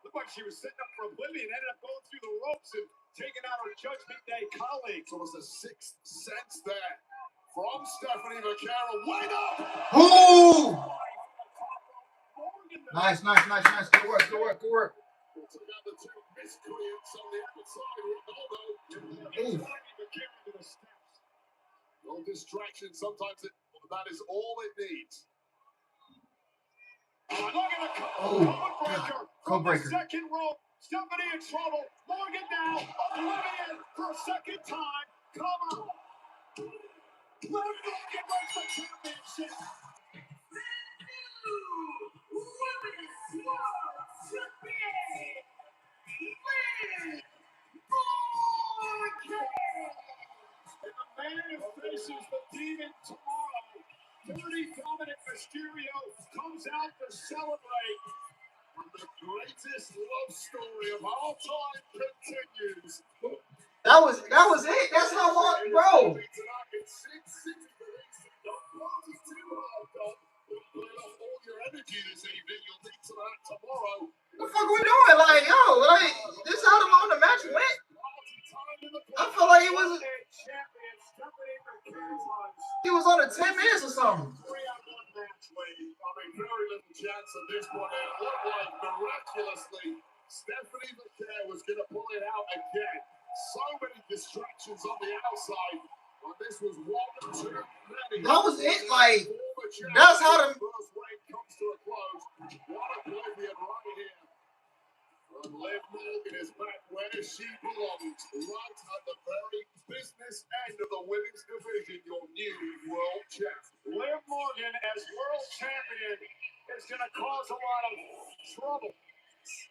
B: Looked like she was setting up for Oblivion, ended up going through the ropes and taking out her Judgment Day colleagues.
I: So it was a sixth sense there from Stephanie McIntyre. Wait up!
A: Ooh! Nice. Good work.
I: Took out the two miscreants on the outside. No distraction. Sometimes that is all it needs.
B: Look at the code breaker. Second rope. Stephanie in trouble. Morgan down. Oblivion for a second time. Cover. Liv Morgan wins the championship.
D: Women's World Champion, Liv Morgan.
B: And the man who faces the demon tomorrow, Dirty Dominic Mysterio, comes out to celebrate.
I: And the greatest love story of all time continues.
A: That was it. That's how long, bro. What the fuck are we doing? Like, yo, like, this is how long the match went. I feel like he was on a 10 minutes or something.
I: Very little chance at this one. It looked like miraculously Stephanie McIntyre was going to pull it out again. So many distractions on the outside. Well, this was one too many.
A: That was it. Like, that's how the
I: first wave comes to a close. What oblivion right here. Liv Morgan is back where she belongs, right at the very business end of the women's division, your new world champ. Liv Morgan as world champion is going to cause a lot of trouble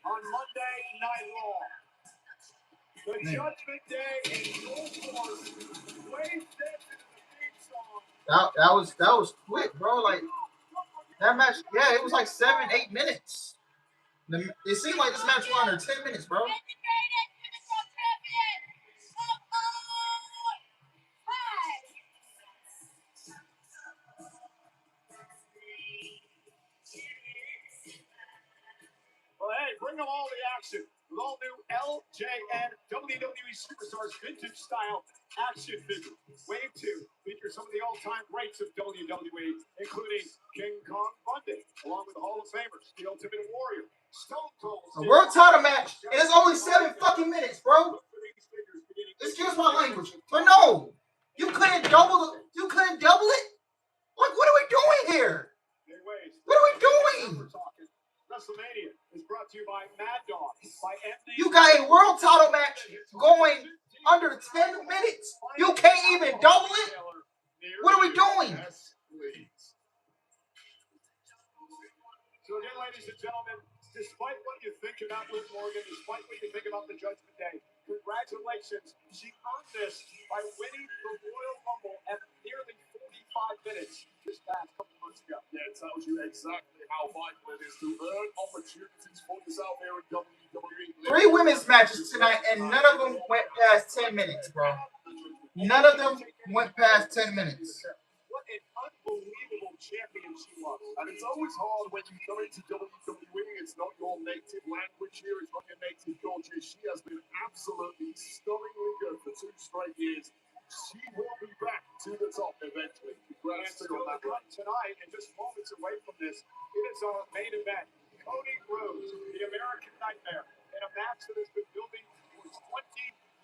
I: on Monday Night Raw. The Judgment Day in full force. Wave steps into the theme song.
A: That was quick, bro. Like, that match, yeah, it was like 7-8 minutes. It seemed like this match went under 10 minutes, bro.
I: Well, hey, bring them all the action with all new LJN WWE Superstars vintage style action figure. Wave 2 features some of the all-time greats of WWE, including King Kong Bundy, along with the Hall of Famers, the Ultimate Warrior, Stone Cold.
A: A world title match, and it's only 7 fucking minutes, bro. Excuse my language, but no, you couldn't double it. Like, what are we doing here? What are we doing?
I: Wrestlemania is brought to you by Mad Dog, by MD.
A: You got a world title match going under 10 minutes. You can't even double it. What are we doing?
I: So again, ladies and gentlemen, despite what you think about Liv Morgan, despite what you think about the Judgment Day, congratulations. She earned this by winning the Royal Rumble at nearly 45 minutes this past couple months ago.
K: Yeah, it tells you exactly how vital it is to earn opportunities for yourself here in WWE.
A: 3 women's matches tonight, and none of them went past 10 minutes, bro. None of them went past 10 minutes.
I: What an unbelievable champion she was.
K: And it's always hard when you come into WWE. It's not your native language here. It's not your native culture. She has been absolutely stunningly good for 2 straight years. She will be back to the top eventually. Congrats to her on that run.
I: Tonight, and just moments away from this, it is our main event. Cody Rhodes, the American Nightmare, in a match that has been building for 20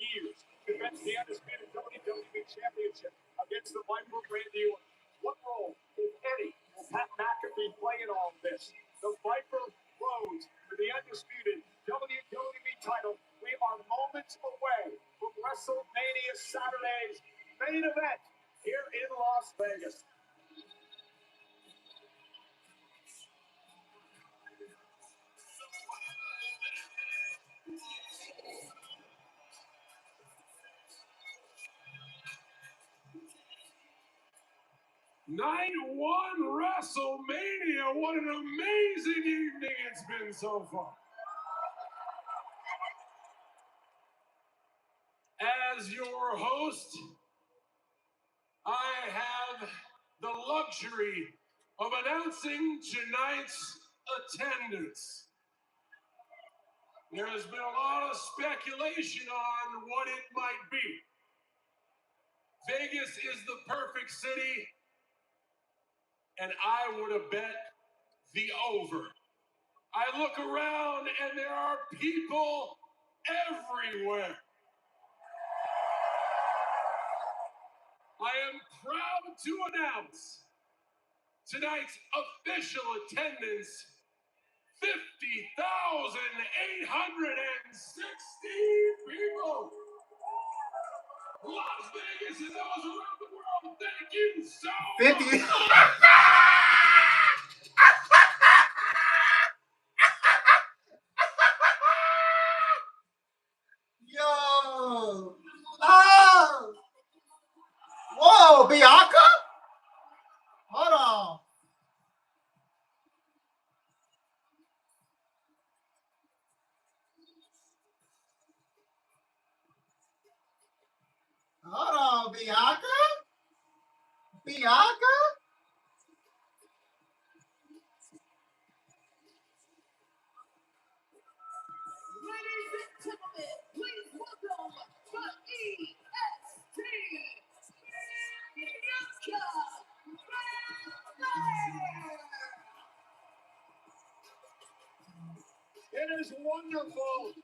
I: years. Defends the undisputed WWE Championship against the Viper Randy Orton. What role, if any, will Pat McAfee play in all of this? The Viper Rhodes for the undisputed WWE title. We are moments away from WrestleMania Saturday's main event here in Las Vegas.
C: Night 1 WrestleMania. What an amazing evening it's been so far. As your host, I have the luxury of announcing tonight's attendance. There has been a lot of speculation on what it might be. Vegas is the perfect city, and I would have bet the over. I look around and there are people everywhere. I am proud to announce tonight's official attendance, 50,816 people. Las Vegas and those around the world, thank you so
A: 50.
C: much.
A: Yo. Oh. Whoa, Bianca? Hold on.
B: wonderful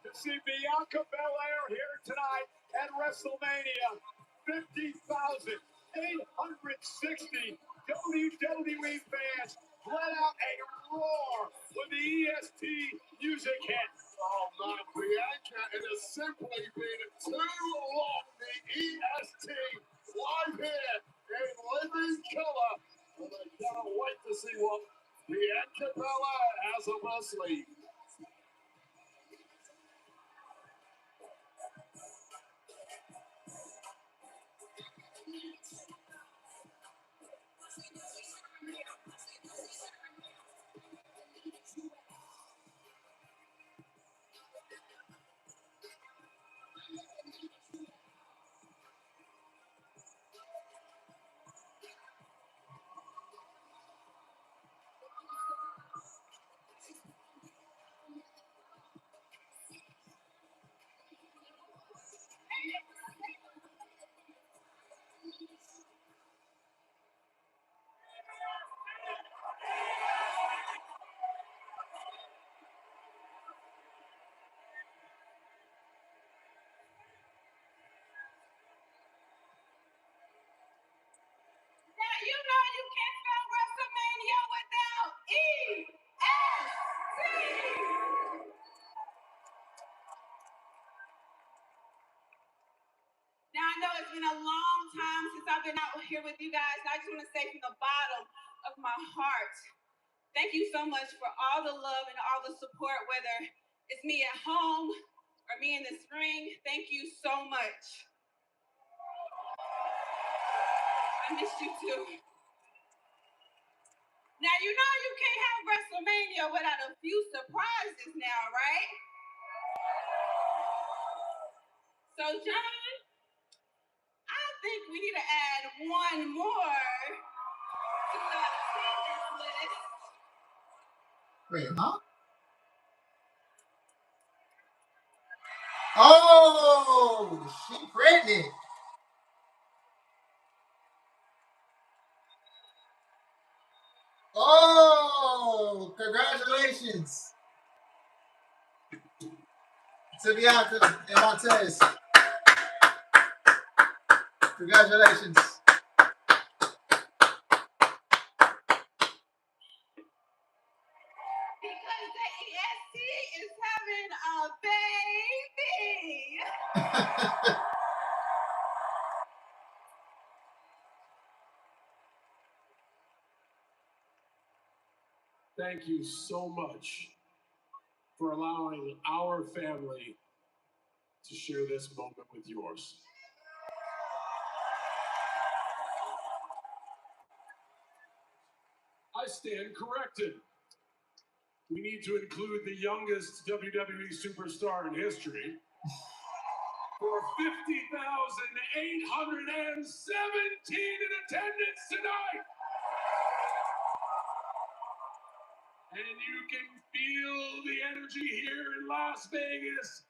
B: to see Bianca Belair here tonight at WrestleMania. 50,860 WWE fans let out a roar when the EST music hit.
I: Oh man, Bianca, it has simply been too long. The EST live here in living colour. And I cannot wait to see what Bianca Belair has up her sleeve.
D: Now you know you can't spell WrestleMania without EST. Now I know it's been a long time since I've been out here with you guys, and I just want to say from the bottom of my heart, thank you so much for all the love and all the support, whether it's me at home or me in this ring. Thank you so much. I missed you too. Now you know you can't have WrestleMania without a few surprises now, right? So John, I think we need to add one more to the attendance list.
A: Wait, huh? Oh, she pregnant. Oh, congratulations to Bianca and Montez. Congratulations.
D: Because the EST is having a baby.
C: Thank you so much for allowing our family to share this moment with yours. I stand corrected. We need to include the youngest WWE superstar in history for 50,817 in attendance tonight. And you can feel the energy here in Las Vegas.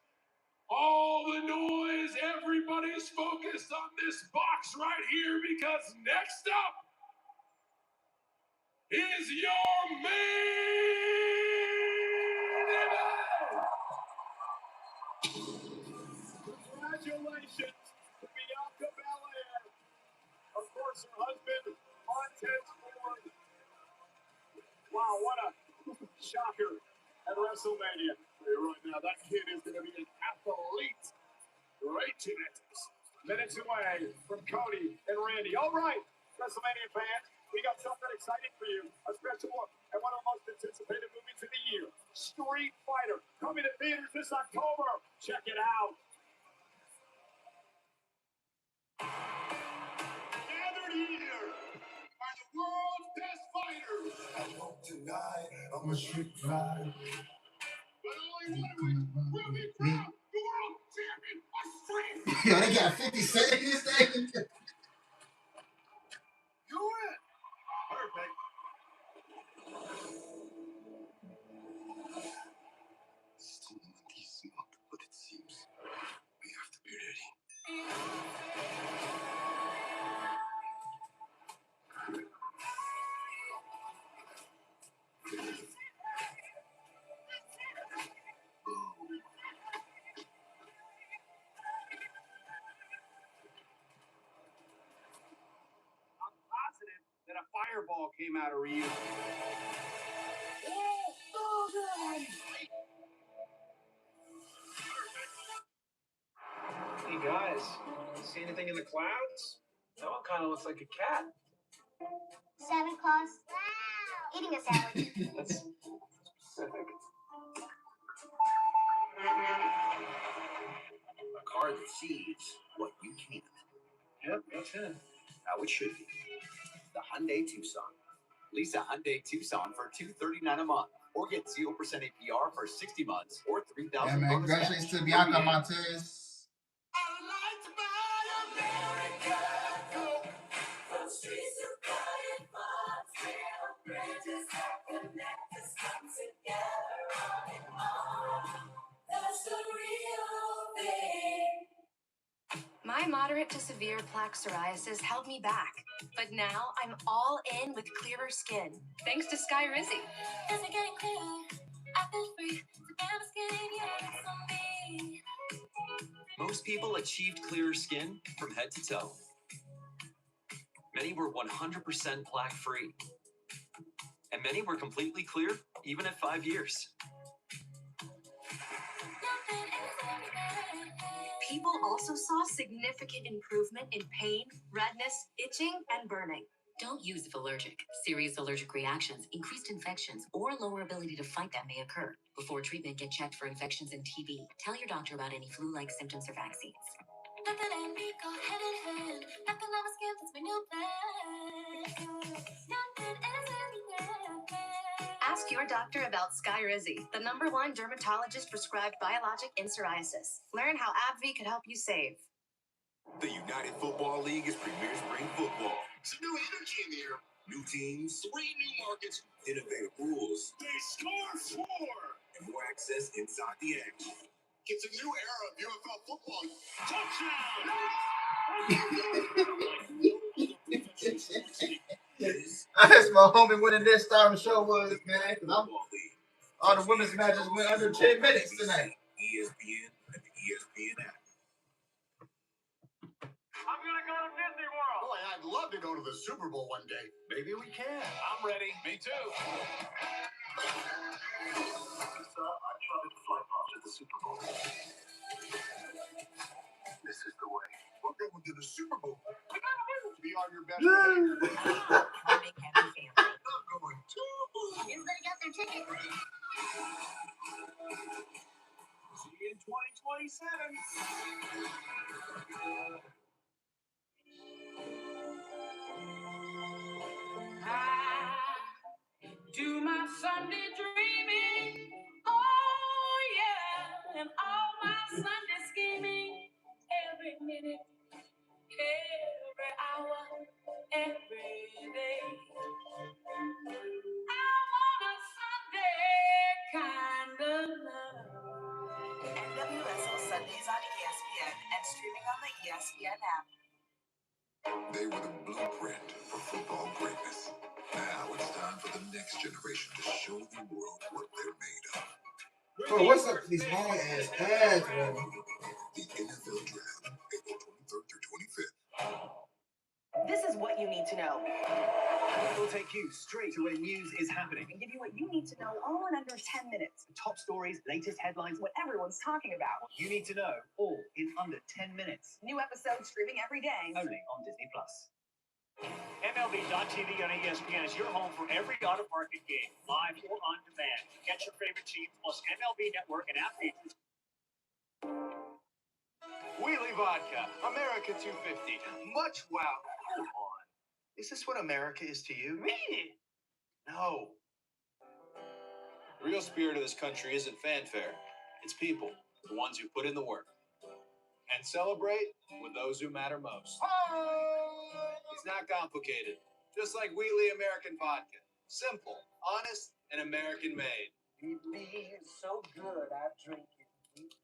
C: All the noise, everybody's focused on this box right here because next up is your main event.
B: Congratulations to Bianca Belair. Of course, her husband, Montez Ford. Wow, what a shocker at WrestleMania.
I: Right now, that kid is going to be an athlete.
B: Great genetics. Minutes away from Cody and Randy. All right, WrestleMania fans, we got something exciting for you. A special look at one of the most anticipated movies of the year, Street Fighter, coming to theaters this October. Check it out.
I: Gathered here are the world's best fighters.
L: I won't deny I'm a street fighter.
I: But only one of which will be crowned the world champion of Street Fighter.
A: Yo, they got 50 Cent in this thing.
I: You win. Perfect.
L: This is not what it seems. We have to be ready.
B: fireball came out of Ryu.
M: Hey guys, see anything in the clouds? That one kind of looks like a cat.
P: Santa Claus. Eating a salad.
M: That's specific.
F: A car that sees what you can't.
M: Yep, that's it.
F: How it should be. The Hyundai Tucson. Lease a Hyundai Tucson for $239 a month, or get 0% APR for 60 months, or $3,000.
A: Yeah, man. Congratulations to Bianca Montez.
O: My moderate to severe plaque psoriasis held me back, but now I'm all in with clearer skin, thanks to Skyrizi. Is it getting clearer? I feel free. The skin, yeah, it's on me.
G: Most people achieved clearer skin from head to toe. Many were 100% plaque-free. And many were completely clear, even at 5 years.
O: People also saw significant improvement in pain, redness, itching, and burning.
Q: Don't use if allergic. Serious allergic reactions, increased infections, or lower ability to fight them may occur. Before treatment, get checked for infections and TB. Tell your doctor about any flu-like symptoms or vaccines. Nothing and me go hand in hand. Nothing on my skin that's my new plan. Nothing is everything. Ask your doctor about Skyrizi, the #1 dermatologist prescribed biologic in psoriasis. Learn how AbbVie could help you save.
L: The United Football League is Premier Spring Football. Some new energy in the air. New teams, 3 new markets, innovative rules. They score 4! And more access inside the action. It's a new era of UFL football. Touchdown!
A: I asked my homie when the next time the show was, man. All the women's matches went under 10 minutes tonight.
L: ESPN and the ESPN app.
B: I'm gonna go to Disney World.
I: Boy, I'd love to go to the Super Bowl one day.
B: Maybe we can. I'm ready. Me too.
L: So I tried to fly past at the Super Bowl. This is the way.
I: We're going to the Super Bowl. Be on your best
O: behavior.
I: I'm going to.
P: Everybody got their ticket.
B: See you in 2027.
D: I do my Sunday dreaming. Oh, yeah. And all my Sunday scheming. Every minute, every hour, every day. I want a Sunday kind of love.
R: NWSL Sundays on ESPN and streaming on the ESPN app.
L: They were the blueprint for football greatness. Now it's time for the next generation to show the world what they're made of.
A: Bro, what's up with these long ass ads, bro?
L: The NFL Draft, April 23rd through 25th.
R: This is what you need to know.
F: We'll take you straight to where news is happening.
R: And give you what you need to know all in under 10 minutes.
F: The top stories, latest headlines,
R: What everyone's talking about.
F: you need to know, all in under 10 minutes.
R: New episodes streaming every day.
F: Only on Disney+.
B: MLB.tv on ESPN is your home for every auto market game, live or on demand. Catch your favorite teams plus MLB Network and app features.
S: Wheelie Vodka, America 250. Much wow. Hold on. Is this what America is to you?
B: Me?
S: No.
T: The real spirit of this country isn't fanfare. It's people, the ones who put in the work. And celebrate with those who matter most. It's not complicated. Just like Wheelie American Vodka. Simple, honest, and American made.
B: It feels so good, I drink it.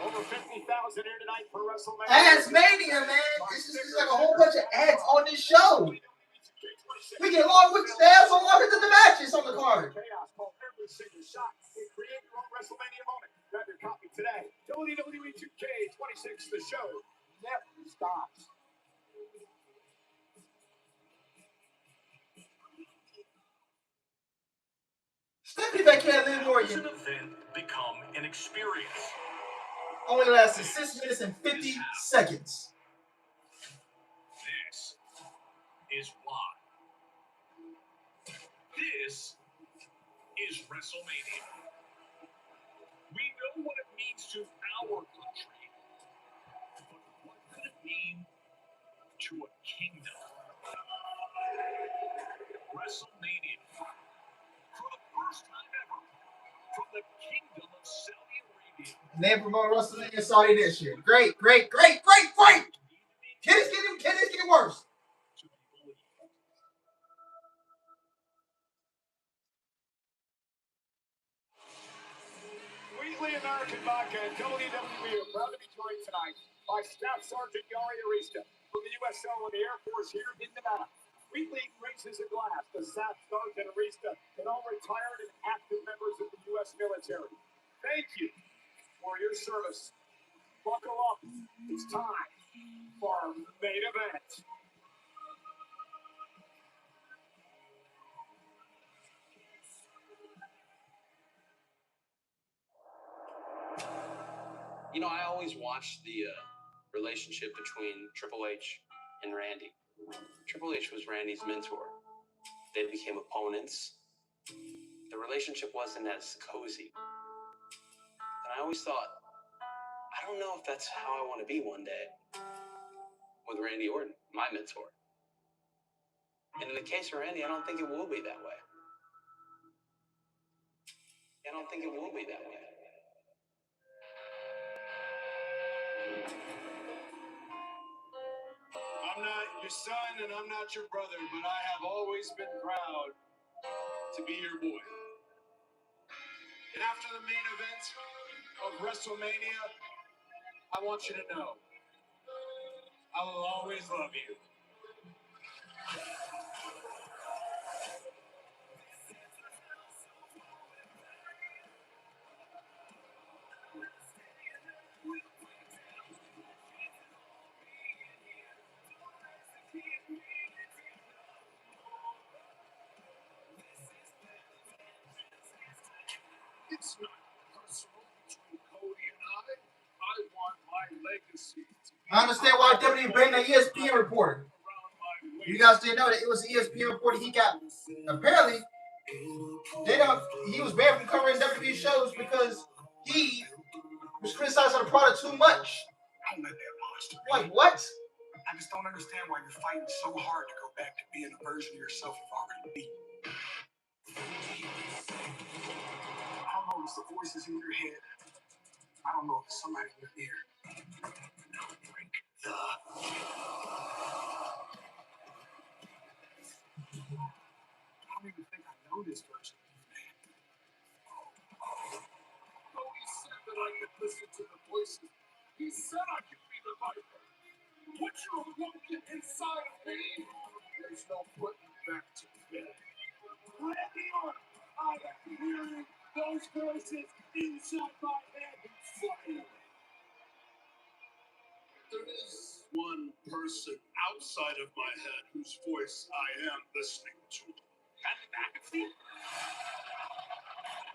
B: Over 50,000 here tonight for Wrestlemania.
A: Ads Mania, man. This is like a whole bunch of ads on this show. We get long with the stabs on longer than the matches on the card.
B: Chaos called every single shot and create your own Wrestlemania moment. Grab your copy today. WWE 2K26, the show never stops.
A: Stephanie back here at Liv
C: How does
A: Morgan
C: an event become an experience?
A: only lasted 6 minutes and 50 seconds.
C: This is why. This is WrestleMania. We know what it means to our country, but what could it mean to a kingdom? WrestleMania, for the first time ever, from the kingdom of Saudi Arabia.
A: Name promote WrestleMania Saudi this year. Great, great, great, great, great. Can this get worse?
B: Weekly American Vodka and WWE are proud to be joined tonight by Staff Sergeant Yari Arista from the USO and the Air Force here in Nevada. Weekly raises a glass to Staff Sergeant Arista and all retired and active members of the U.S. military. Thank you for your service. Buckle up. It's time for our main event.
F: You know, I always watched the relationship between Triple H and Randy. Triple H was Randy's mentor. They became opponents. The relationship wasn't as cozy. And I always thought, I don't know if that's how I want to be one day with Randy Orton, my mentor. And in the case of Randy, I don't think it will be that way. I don't think it will be that way.
B: I'm not your son and I'm not your brother, but I have always been proud to be your boy. And after the main event of WrestleMania, I want you to know, I will always love you.
I: It's not personal between Cody and I want my legacy to be.
A: I understand why WWE banned the ESPN reporter. You guys didn't know that it was the ESPN reporter he got. Apparently, he was banned from covering WWE shows because he was criticizing the product too much.
I: Don't let that monster.
A: Like, what?
I: I just don't understand why you're fighting so hard to go back to being a version of yourself you've already beat. I don't know if it's the voices in your head. I don't know if it's somebody in your ear. Now break the. I don't even think I know this version of you, man. Cody said that I could listen to the voices. He said I could be the viper. What you're walking inside of me, there's no putting back to bed. Randy Orton, I am hearing those voices inside my head finally. There is one person outside of my head whose voice I am listening to. And that's it.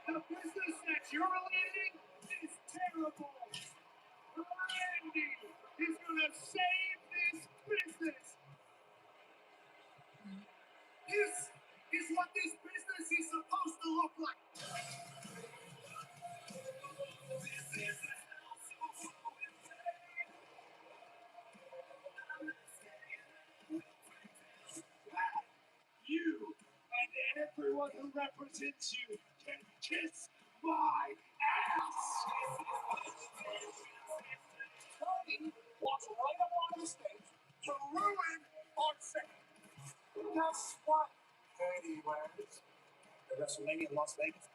I: The business that you're leading is terrible. Randy is going to save this business. This is what this business is supposed to look like. You and everyone who represents you can kiss my ass. Cody walks right up on the stage to ruin our second. Guess what? Anyways, the WrestleMania in Las Vegas,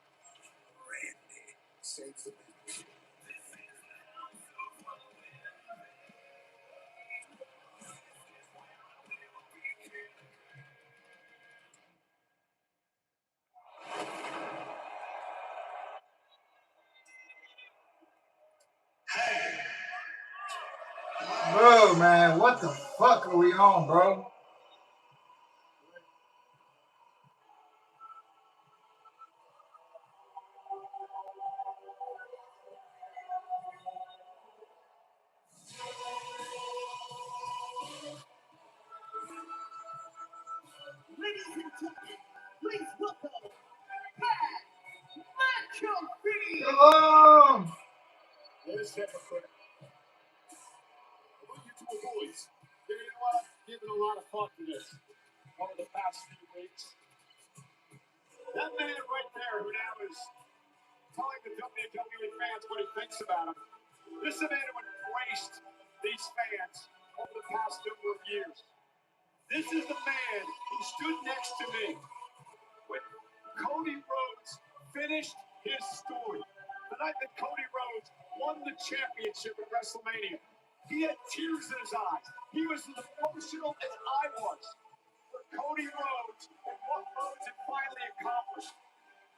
I: Randy saves the business.
A: Bro, man, what the fuck are we on, bro? Oh!
K: There's hypocrite. What you two boys? You know what? I've given a lot of thought to this over the past few weeks. That man right there who now is telling the WWE fans what he thinks about him. This is a man who embraced these fans over the past number of years. This is the man who stood next to me when Cody Rhodes finished his story. The night that Cody Rhodes won the championship at Wrestlemania, he had tears in his eyes. He was as emotional as I was for Cody Rhodes and what Rhodes had finally accomplished.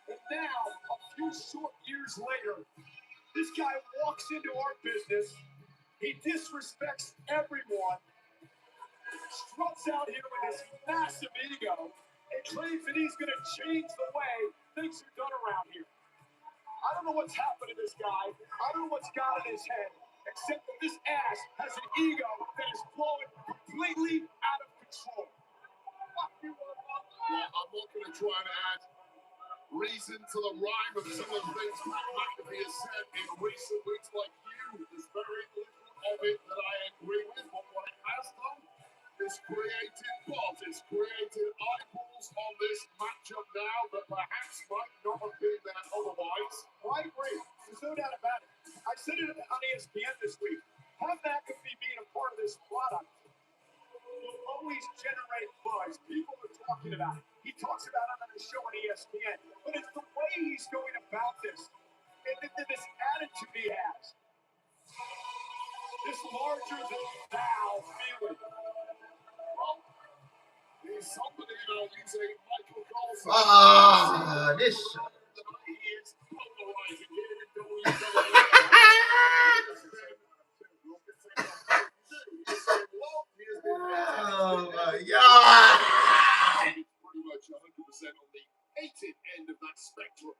K: And now, a few short years later, this guy walks into our business, he disrespects everyone, struts out here with this massive ego, and claims that he's going to change the way things are done around here. I don't know what's happened to this guy. I don't know what's got in his head, except that this ass has an ego that is blowing completely out of control.
I: Well, I'm not going to try and add reason to the rhyme of some of the things Pat McAfee has said in recent weeks, like you. There's very little of it that I agree with, but what it has done is created buzz. It's created eyeballs on this matchup now that perhaps might not have been there otherwise.
K: Well, I agree. There's no doubt about it. I said it on ESPN this week. Pat McAfee being a part of this product will always generate buzz. People are talking about it. He talks about it on his show on ESPN. But it's the way he's going about this. And this attitude he has. This larger than thou feeling.
I: Well, he's somebody using Michael Cole's
A: This.
I: he is polarizing here in WWE.
A: Oh my God!
I: Pretty much 100% on the hated end of that spectrum.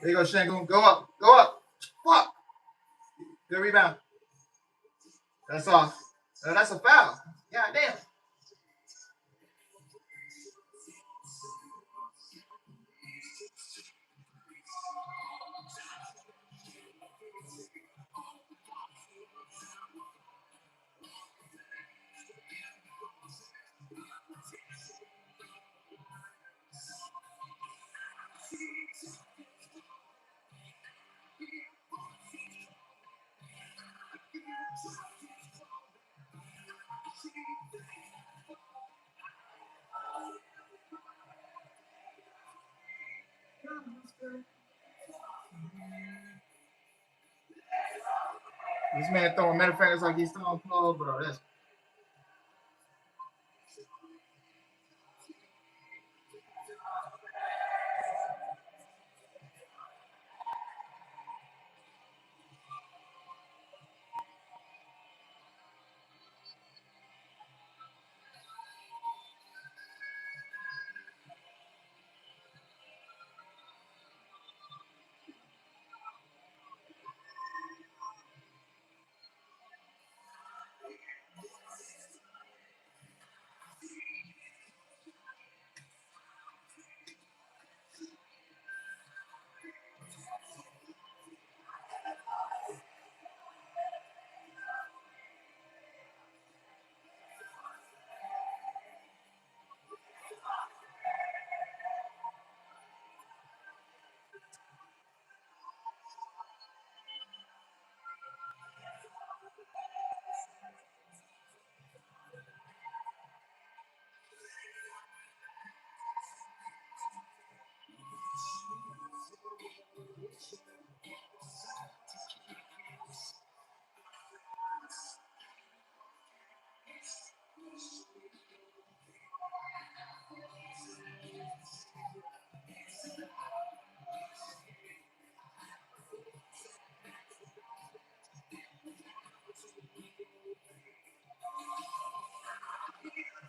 A: There you go, Shangoon. Go up. Go up. Fuck. Good rebound. That's off. That's a foul. God damn. This man throwing middle fingers like he's throwing clothes, bro. That's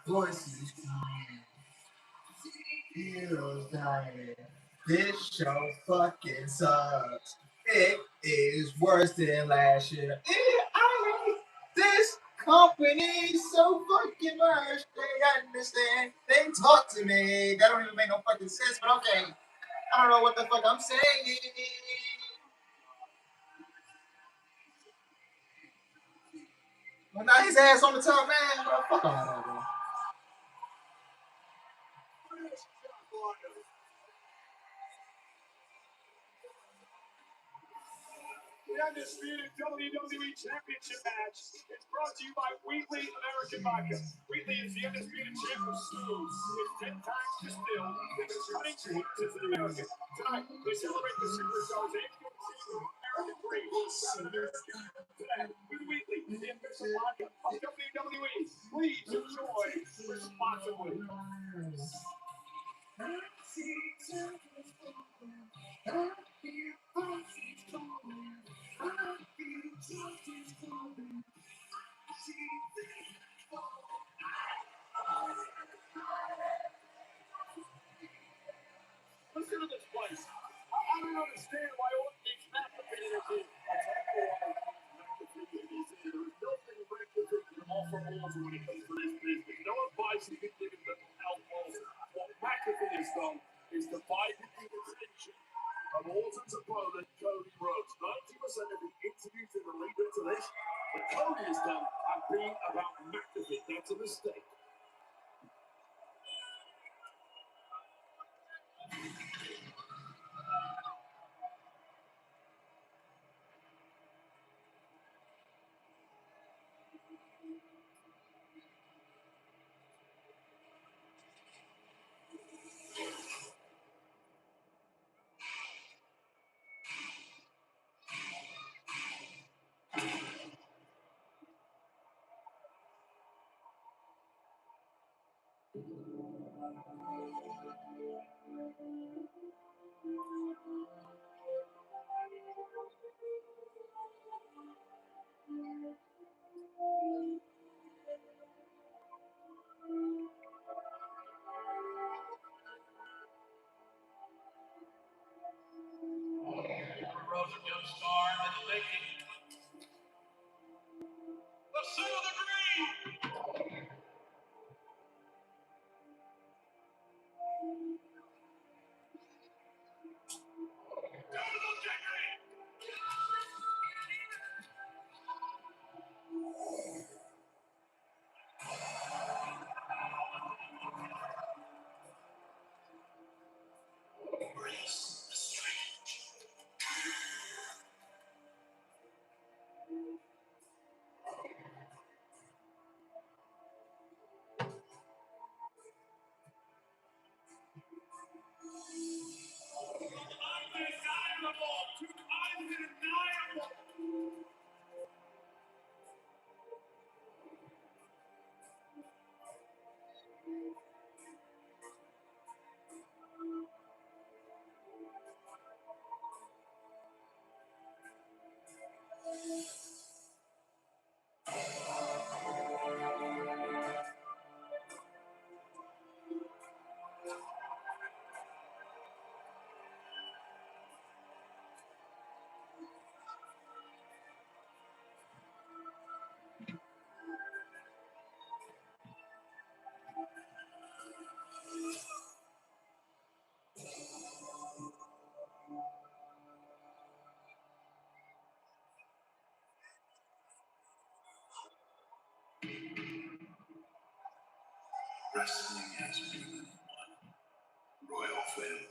A: Voices crying. Heroes dying. This show fucking sucks. It is worse than last year. I hate this company so fucking much. They understand. They talk to me. That don't even make no fucking sense, but okay. I don't know what the fuck I'm saying. Well, now his ass on the top, man. Bro, fuck all that, bro.
B: The undisputed WWE Championship match is brought to you by Wheatley American Vodka. Wheatley is the undisputed champ of smooth. It's 10 times distilled with the cutting sweetness in America. Tonight, they celebrate the superstars and American breed. Today, with Wheatley, the official vodka of WWE. Please enjoy responsibly. Listen to this place. I don't understand why Orton needs McIntyre in his team. I'll tell you why McIntyre in his team. There is nothing McIntyre can offer Orton when it comes to this business. No advice he can give him that will help Orton. What McIntyre has done is divided the attention of Orton's opponent, Cody Rhodes. 90% of the interviews in the lead up to this, what Cody has done have been about McIntyre. That's a mistake. Rhodes, a young star in the making. The son of the green. Wrestlemania has bigger than one royal family.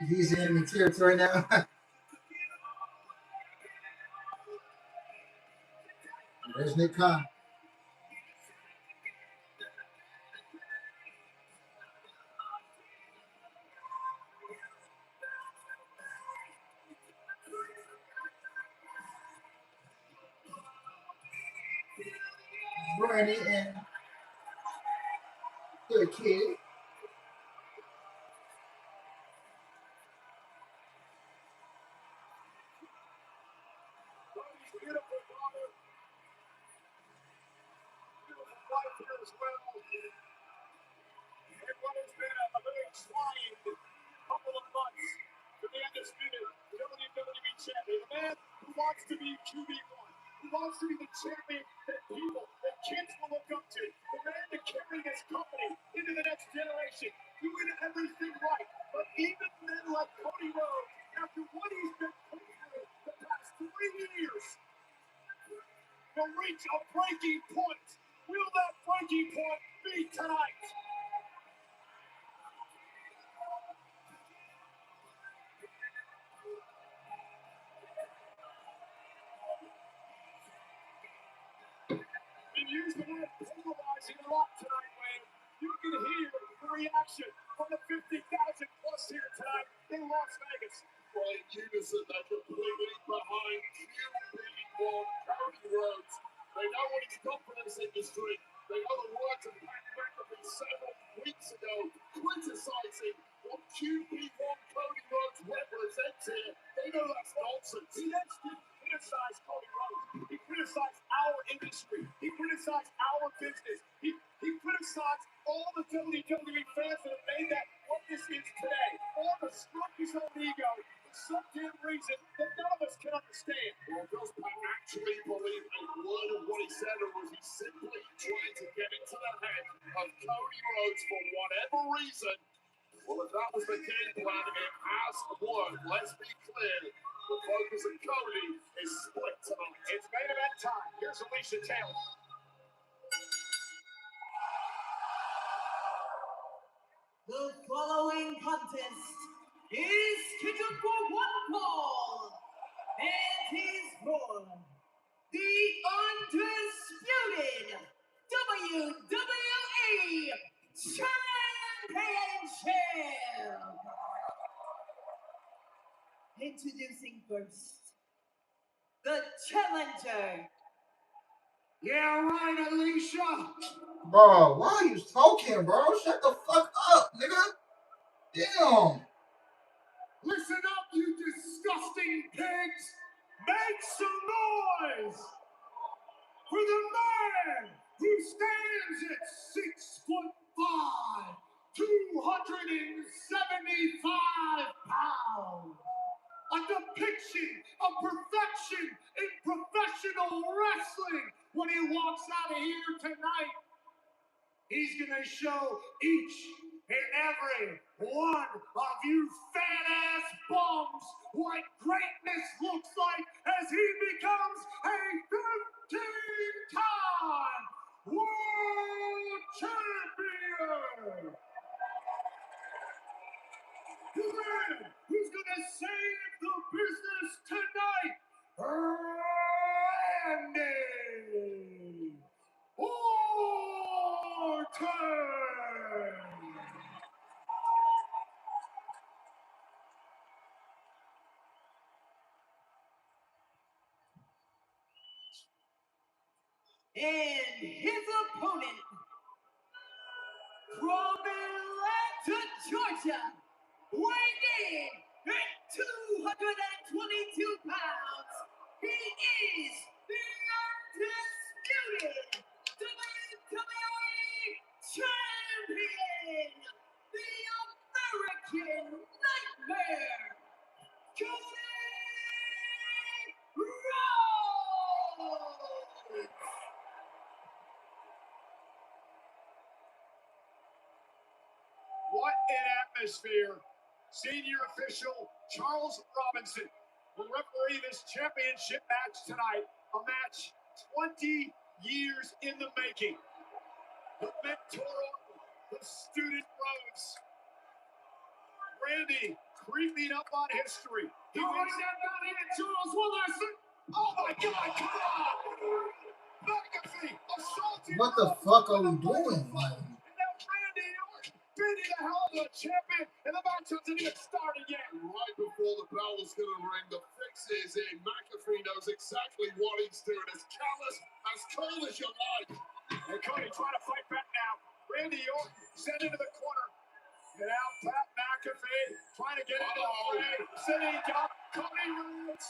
A: He's in the territory now. There's Nick Khan. Brandy and the kid.
K: As well. And what has been a very trying couple of months for the undisputed WWE champion, the man who wants to be QB1, who wants to be the champion that people, that kids will look up to, the man to carry this company into the next generation, doing everything right. But even men like Cody Rhodes, after what he's been through the past 3 years, will reach a breaking point. Will that breaking point be tonight? You used the word polarizing a lot tonight, Wayne. You can hear the reaction from the 50,000 plus here tonight in Las Vegas. Well, in unison, they're completely behind QB1 Cody Rhodes. They know what he's done for this industry. They know the words of Pat McAfee several weeks ago, criticizing what QB1 Cody Rhodes represents here. They know that's nonsense. He next didn't criticize Cody Rhodes. He criticized our industry. He criticized our business. He criticized all the WWE fans that have made that what this is today. All the struck his own ego for some damn reason that none of us can understand. Well, does Pat actually believe a word of what he said, or was he simply trying to get into the head of Cody Rhodes for whatever reason? Well, if that was the game plan, it has worked. Let's be clear. The focus of Cody is split tonight. It's main event time. Here's Alicia Taylor.
D: The following contest is scheduled for one fall and is for the undisputed WWE Championship. Introducing first, the challenger.
K: Yeah, right, Alicia.
A: Bro, why are you talking, bro? Shut the fuck up, nigga. Damn.
K: Listen up, you disgusting pigs. Make some noise for the man who stands at 6'5", 275 pounds. A depiction of perfection in professional wrestling when he walks out of here tonight. He's going to show each and every one of you fat-ass bums what greatness looks like as he becomes a 15-time world champion. The man who's going to save the business tonight, Randy Orton.
D: And his opponent from Atlanta, Georgia, weighing in at 222 pounds, he is the undisputed WWE Champion, the American Nightmare, Cody Rhodes.
K: What an atmosphere. Senior official Charles Robinson will referee this championship match tonight. A match 20 years in the making. The mentor, the student Rhodes. Randy
B: creeping up on history. He wins that down here, Charles. One last thing. Oh my God, come on! McAfee assaulted.
A: What the fuck are we doing, man?
B: And now Randy Orton beating the hell out of the champion, and the match doesn't even start again.
I: Right before the bell is going to ring, the fix is in. McAfee knows exactly what he's doing. As callous, as cold as you like.
B: And Cody trying to fight back now. Randy Orton sent into the corner. And now Pat McAfee trying to get into the fray. Sitting up, Cody Rhodes.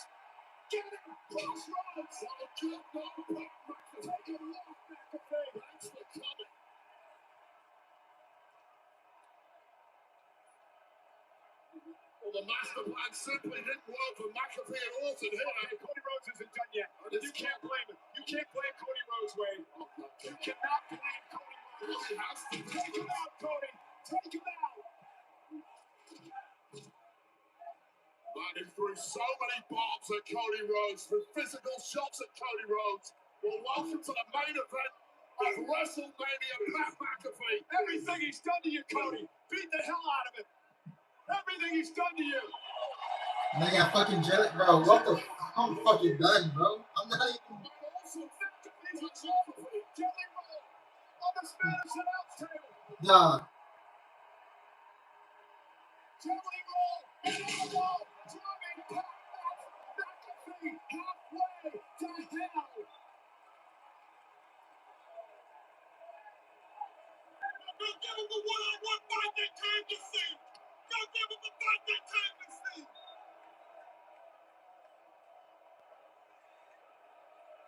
B: Get him, cross Rhodes.
I: Oh, good luck, Pat McAfee.
B: Take him off, McAfee.
I: Thanks for coming. Well, the master plan simply didn't work for McAfee and Orton here.
B: Cody Rhodes isn't done yet. You can't blame him. You can't blame Cody Rhodes, Wade. You cannot blame Cody Rhodes.
I: He has to
B: Take him out, Cody. Take him out.
I: Landing through so many bombs at Cody Rhodes, through physical shots at Cody Rhodes. Well, welcome to the main event of Wrestlemania, Pat McAfee.
B: Everything he's done to you, Cody. Beat the hell out of him. Everything he's done to you.
A: And I got fucking jelly, bro. What the? I'm fucking done, bro. I'm not even.
B: Jelly roll on the Spanish announce table.
A: Nah.
B: Jelly roll on the wall. Driving Pat McAfee halfway to hell.
I: Don't give him the one-on-one fight they came to see. Don't give him the fight they came to see.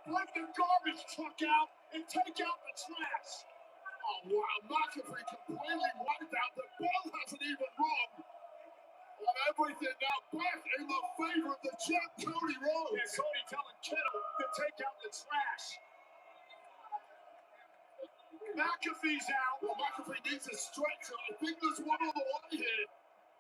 B: Bring the garbage truck out and take out the trash.
I: Oh, wow. McAfee completely wiped out. The bell hasn't even rung. And everything now back in the favor of the champ, Cody Rhodes.
B: Yeah, Cody telling Kittle to take out the trash. McAfee's out.
I: Well, McAfee needs a stretch, and I think there's one on the way here.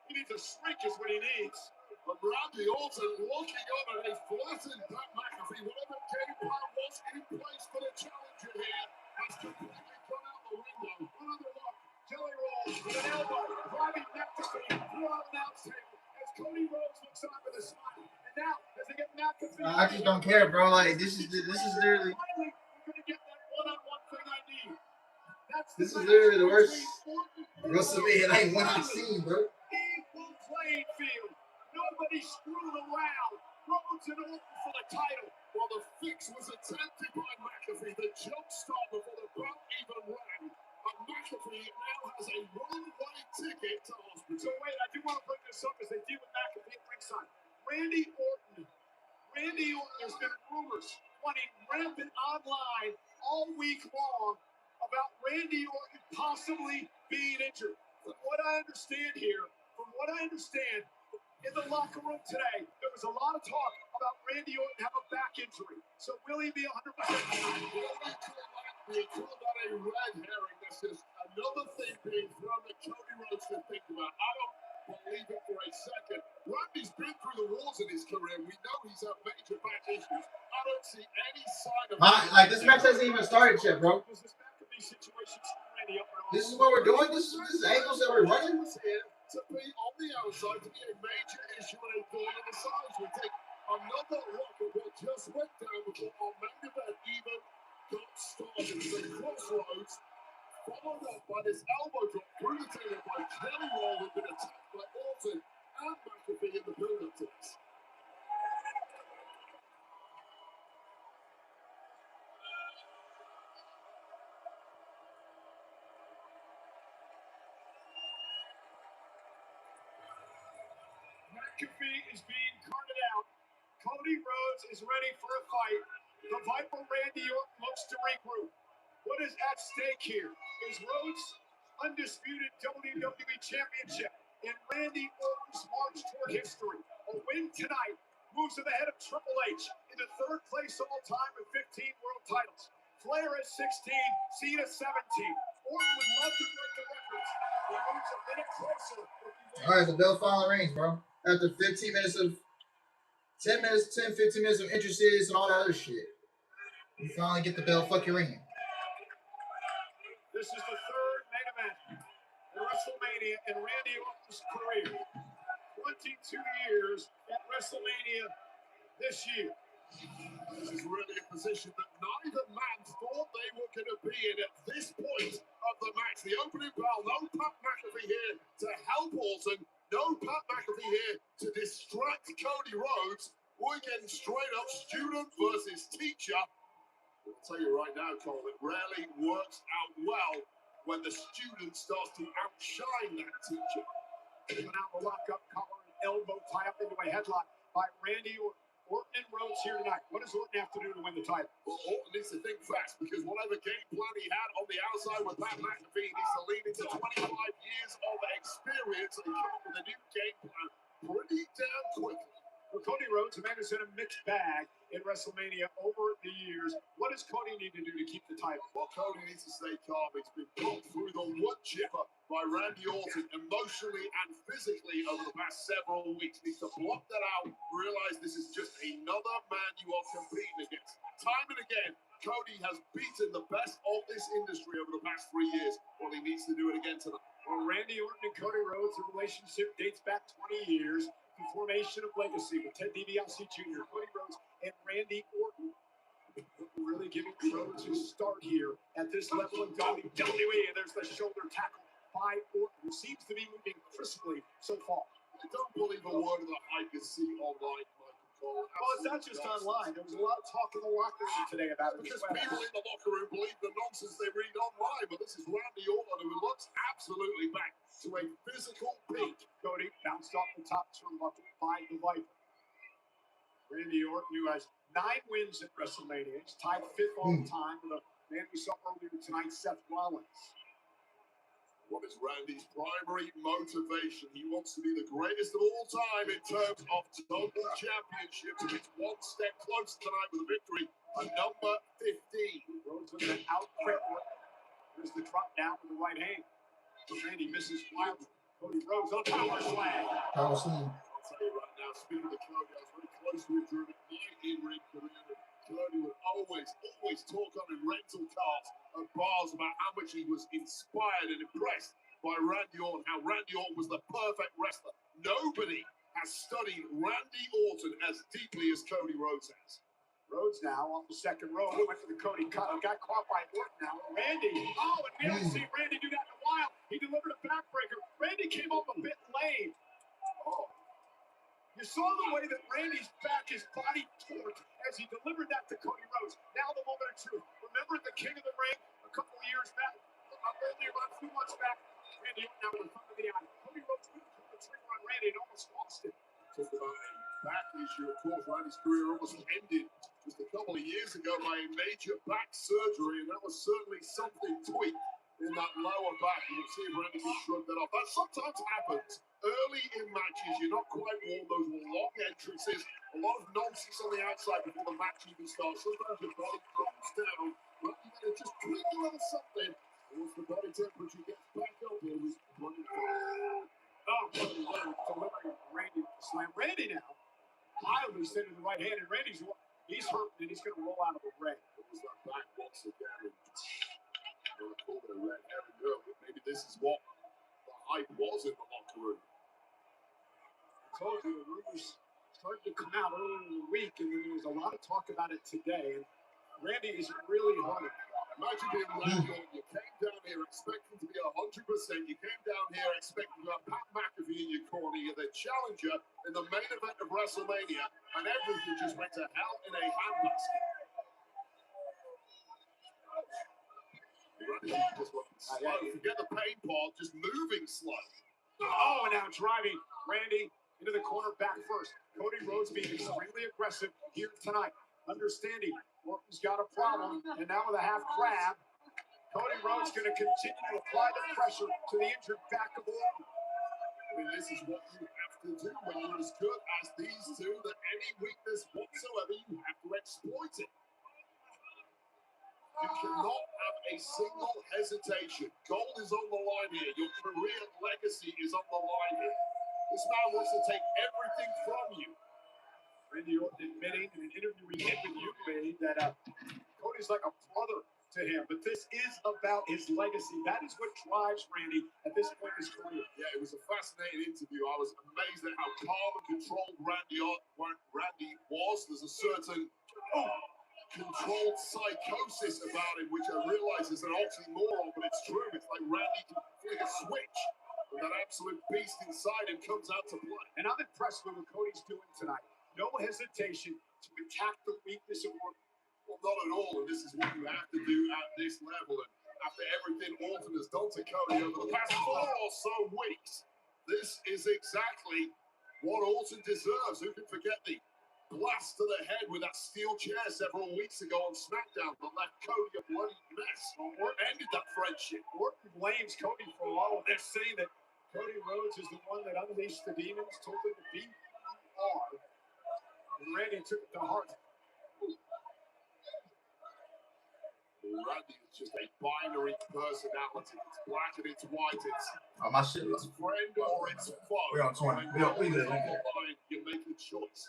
B: He needs a shrink is what he needs.
I: But Randy Orton looking on and he flattened Pat McAfee. Whatever game plan was in place for the challenger here has completely gone out the window.
B: Another look. Jelly roll with an elbow. Driving McAfee through our announce table as Cody Rhodes looks on with a smile. And now, as they get McAfee.
A: I just don't care, bro. Like this is literally.
B: Finally, we're gonna get that one-on-one thing I need.
A: This is literally the worst WrestleMania night one I've seen, bro.
B: Equal playing field. Nobody screwed around. Rhodes and Orton for the title.
I: Well, the fix was attempted by McAfee. The jump start before the bell even rang. And McAfee now has a one-way ticket to hospital.
B: So wait, I do want to bring this up as they deal with McAfee at ringside. Randy Orton, there's been rumors running rampant online all week long about Randy Orton possibly being injured. From what I understand, in the locker room today, there was a lot of talk about Randy Orton have a back injury. So will he be 100%?
I: We call that a red herring. That's just another thing being thrown at Cody Rhodes to think about. I don't believe it for a second. Randy's been through the walls in his career. We know he's had major back issues. I don't see any sign of
A: Like this match hasn't even started yet, bro. This is what we're doing. This is angles that we're running.
I: To be on the outside, to be a major issue and a thorn in the sides. We take another look at what just went down before our main event even got started. It's a crossroads, followed up by this elbow drop through the table by Jelly Roll, who'd been attacked by Orton and McAfee in the build-up to this.
B: McAfee is being carted out. Cody Rhodes is ready for a fight. The Viper Randy Orton looks to regroup. What is at stake here? Is Rhodes' undisputed WWE Championship and Randy Orton's march toward history? A win tonight moves him ahead of Triple H into third place all time with 15 world titles. Flair has 16, Cena 17. Orton would love to break the records. He moves a minute closer.
A: All right, the bell finally rings, bro. After 15 minutes of 15 minutes of entrances and all that other shit. We finally get the bell fucking ringing.
B: This is the third main event in WrestleMania in Randy Orton's career. 20
I: this year. This is really a position that neither man thought they were going to be in at this point of the match. The opening bell, no Pat McAfee here to help Orton, no Pat McAfee here to distract Cody Rhodes. We're getting straight up student versus teacher. I'll tell you right now, Cole, it rarely works out well when the student starts to outshine that teacher. Taking out the lockup collar and elbow tie up into a headlock by Randy Orton. Orton and Rhodes here tonight. What does Orton have to do to win the title? Well, Orton needs to think fast because whatever game plan he had on the outside with Pat McAfee needs to lean into 25 years of experience and come up with a new game plan pretty damn quickly. For Cody Rhodes, the man has in a mixed bag in WrestleMania over the years. What does Cody need to do to keep the title? Well, Cody needs to stay calm. He's been put through the wood chipper by Randy Orton emotionally and physically over the past several weeks. He needs to block that out, realize this is just another man you are competing against. Time and again, Cody has beaten the best of this industry over the past 3 years. Well, he needs to do it again tonight. Well, Randy Orton and Cody Rhodes, the relationship dates back 20 years. The formation of legacy with Ted DiBiase Jr., Cody Rhodes, and Randy Orton. Really giving Rhodes his start here at this level of WWE. And there's the shoulder tackle by Orton, who seems to be moving crisply so far. I don't believe a word of the hype you see online, Michael Cole. Well, it's not just online. There was a lot of talk in the locker room today about it. Because people in the locker room believe the nonsense they read online. But this is Randy Orton, who looks absolutely back to a physical peak. Cody bounced off the top turnbuckle by the Viper. Randy Orton, who has 9 wins at WrestleMania. He's tied 5th all time with a man we saw earlier tonight, Seth Rollins. What is Randy's primary motivation? He wants to be the greatest of all time in terms of total championships. And it's one step closer tonight with a victory on number 15. Rhodes with an out quick. There's the drop down with the right hand. Randy misses wildly. Cody Rhodes on power slam.
A: Power slam.
I: I'll tell you right now, speaking of Cody, I was very close with Drew in my in-ring career. Cody would always talk on in rental cars and bars about how much he was inspired and impressed by Randy Orton, how Randy Orton was the perfect wrestler. Nobody has studied Randy Orton as deeply as Cody Rhodes has. Rhodes now off the second row, went for the Cody cut, got caught by Orton now. Randy, and we haven't seen Randy do that in a while. He delivered a backbreaker. Randy came up a bit lame. Oh. You saw the way that Randy's back, his body torqued as he delivered that to Cody Rhodes. Now the moment of truth. Remember the King of the Ring a couple of years back? Earlier, about 2 months back, Randy Orton now in front of the eye. Cody Rhodes couldn't put the trigger on Randy and almost lost it. Talk about a back issue. Of course, Randy's career almost ended just a couple of years ago by a major back surgery, and that was certainly something tweaked in that lower back. You can see Randy can shrug that off. That sometimes happens early in matches. You're not quite warm. Those were long entrances. A lot of nonsense on the outside before the match even starts. Sometimes your body cools down. But you gotta just tweak a little something. And once the body temperature gets back up, it was running fine. Oh, delivering Randy slam. Randy now mildly sending the right hand, and he's hurt, and he's going to roll out of the ring. It was that back once again. I'm going to call it a red herring girl, but maybe this is what the hype was in the locker room. I told you, the rumors started to come out earlier in the week, and then there was a lot of talk about it today. And Randy is really hurt. Imagine being Randy Orton. You came down here expecting to be 100%. You came down here expecting to have Pat McAfee in your corner. You're the challenger in the main event of WrestleMania, and everything just went to hell in a handbasket. Just slow. Forget the pain part, just moving slow. Oh, and now driving Randy into the corner back first. Cody Rhodes being extremely aggressive here tonight. Understanding Orton's got a problem, and now with a half crab, Cody Rhodes going to continue to apply the pressure to the injured back of Orton. I mean, this is what you have to do when you're as good as these two, that any weakness whatsoever, you have to exploit it. You cannot have a single hesitation. Gold is on the line here. Your career legacy is on the line here. This man wants to take everything from you. Randy Orton admitting in an interview he did with you, made that Cody's like a brother
B: to him, but this is about his legacy. That is what drives Randy at this point in his career.
I: Yeah, it was a fascinating interview. I was amazed at how calm and controlled Randy was. There's a certain controlled psychosis about him, which I realize is an oxymoron, but it's true. It's like Randy can flick a switch, and that absolute beast inside him comes out to play.
B: And I'm impressed with what Cody's doing tonight. No hesitation to attack the weakness of Orton.
I: Well, not at all, and this is what you have to do at this level. And after everything Orton has done to Cody over the past 4 or so weeks, this is exactly what Orton deserves. Who can forget the blast to the head with that steel chair several weeks ago on SmackDown that left Cody a bloody mess? What ended that friendship?
B: Orton blames Cody for all of this, saying that Cody Rhodes is the one that unleashed the demons, told him to be who you are. And Randy took it to heart.
I: Randy is just a binary personality. It's black and it's white. It's
A: my shit.
I: It's friend or it's foe.
A: We're on 20. We good.
I: You make the choice.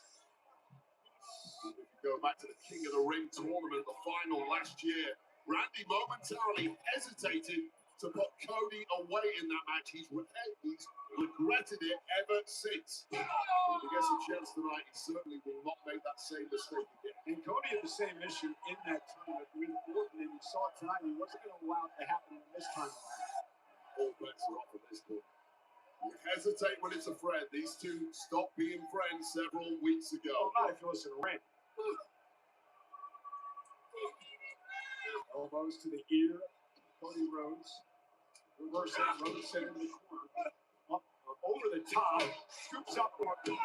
I: If you go back to the King of the Ring tournament, the final last year, Randy momentarily hesitated to put Cody away in that match. He's regretted it ever since. If he gets a chance tonight, he certainly will not make that same mistake again.
B: And Cody had the same issue in that tournament with Orton, and you saw it tonight. He wasn't going to allow it to happen this time around.
I: All bets are off at this point. You hesitate when it's a friend. These two stopped being friends several weeks ago.
B: Oh, not if you listen to Randy. Elbows to the ear. Cody Rhodes. Reverse it. Rhodes set in the corner. Up, over the top. Scoops up Orton.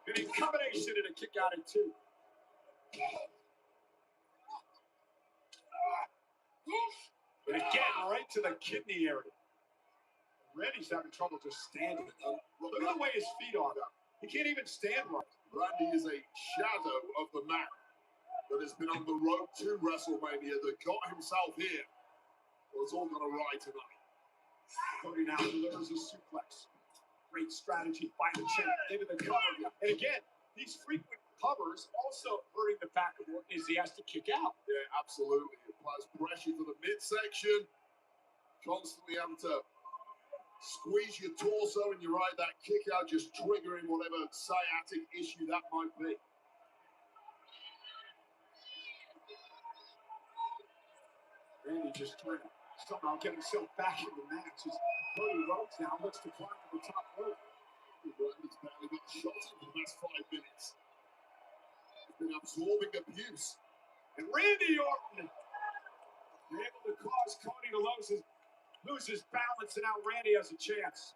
B: And in combination and a kick out at 2. And again, right to the kidney area. Randy's having trouble just standing. Look at the way his feet are. He can't even stand right.
I: Randy is a shadow of the man that has been on the road to WrestleMania that got himself here. Well, it's all gone awry tonight.
B: Cody now delivers a suplex. Great strategy by the champ into the cover. And again, these frequent covers also hurting the back of Orton as he has to kick out.
I: Yeah, absolutely. It applies pressure to the midsection. Constantly having to squeeze your torso and you ride that kick out, just triggering whatever sciatic issue that might be.
B: Randy just trying to somehow get himself back in the match as Cody Rhodes now looks to climb to the top rope.
I: Randy's barely got shot in the last 5 minutes. He's been absorbing abuse.
B: And Randy Orton able to cause Cody to lose his balance, and now Randy has a chance.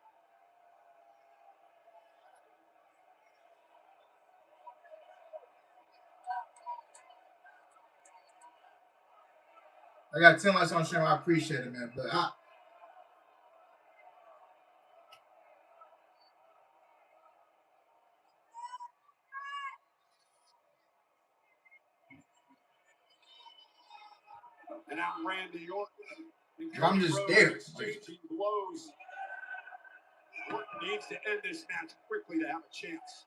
A: I got 10 likes on stream. I appreciate it, man. But
B: and now Randy Orton.
A: I'm just there.
B: Blows. Orton needs to end this match quickly to have a chance.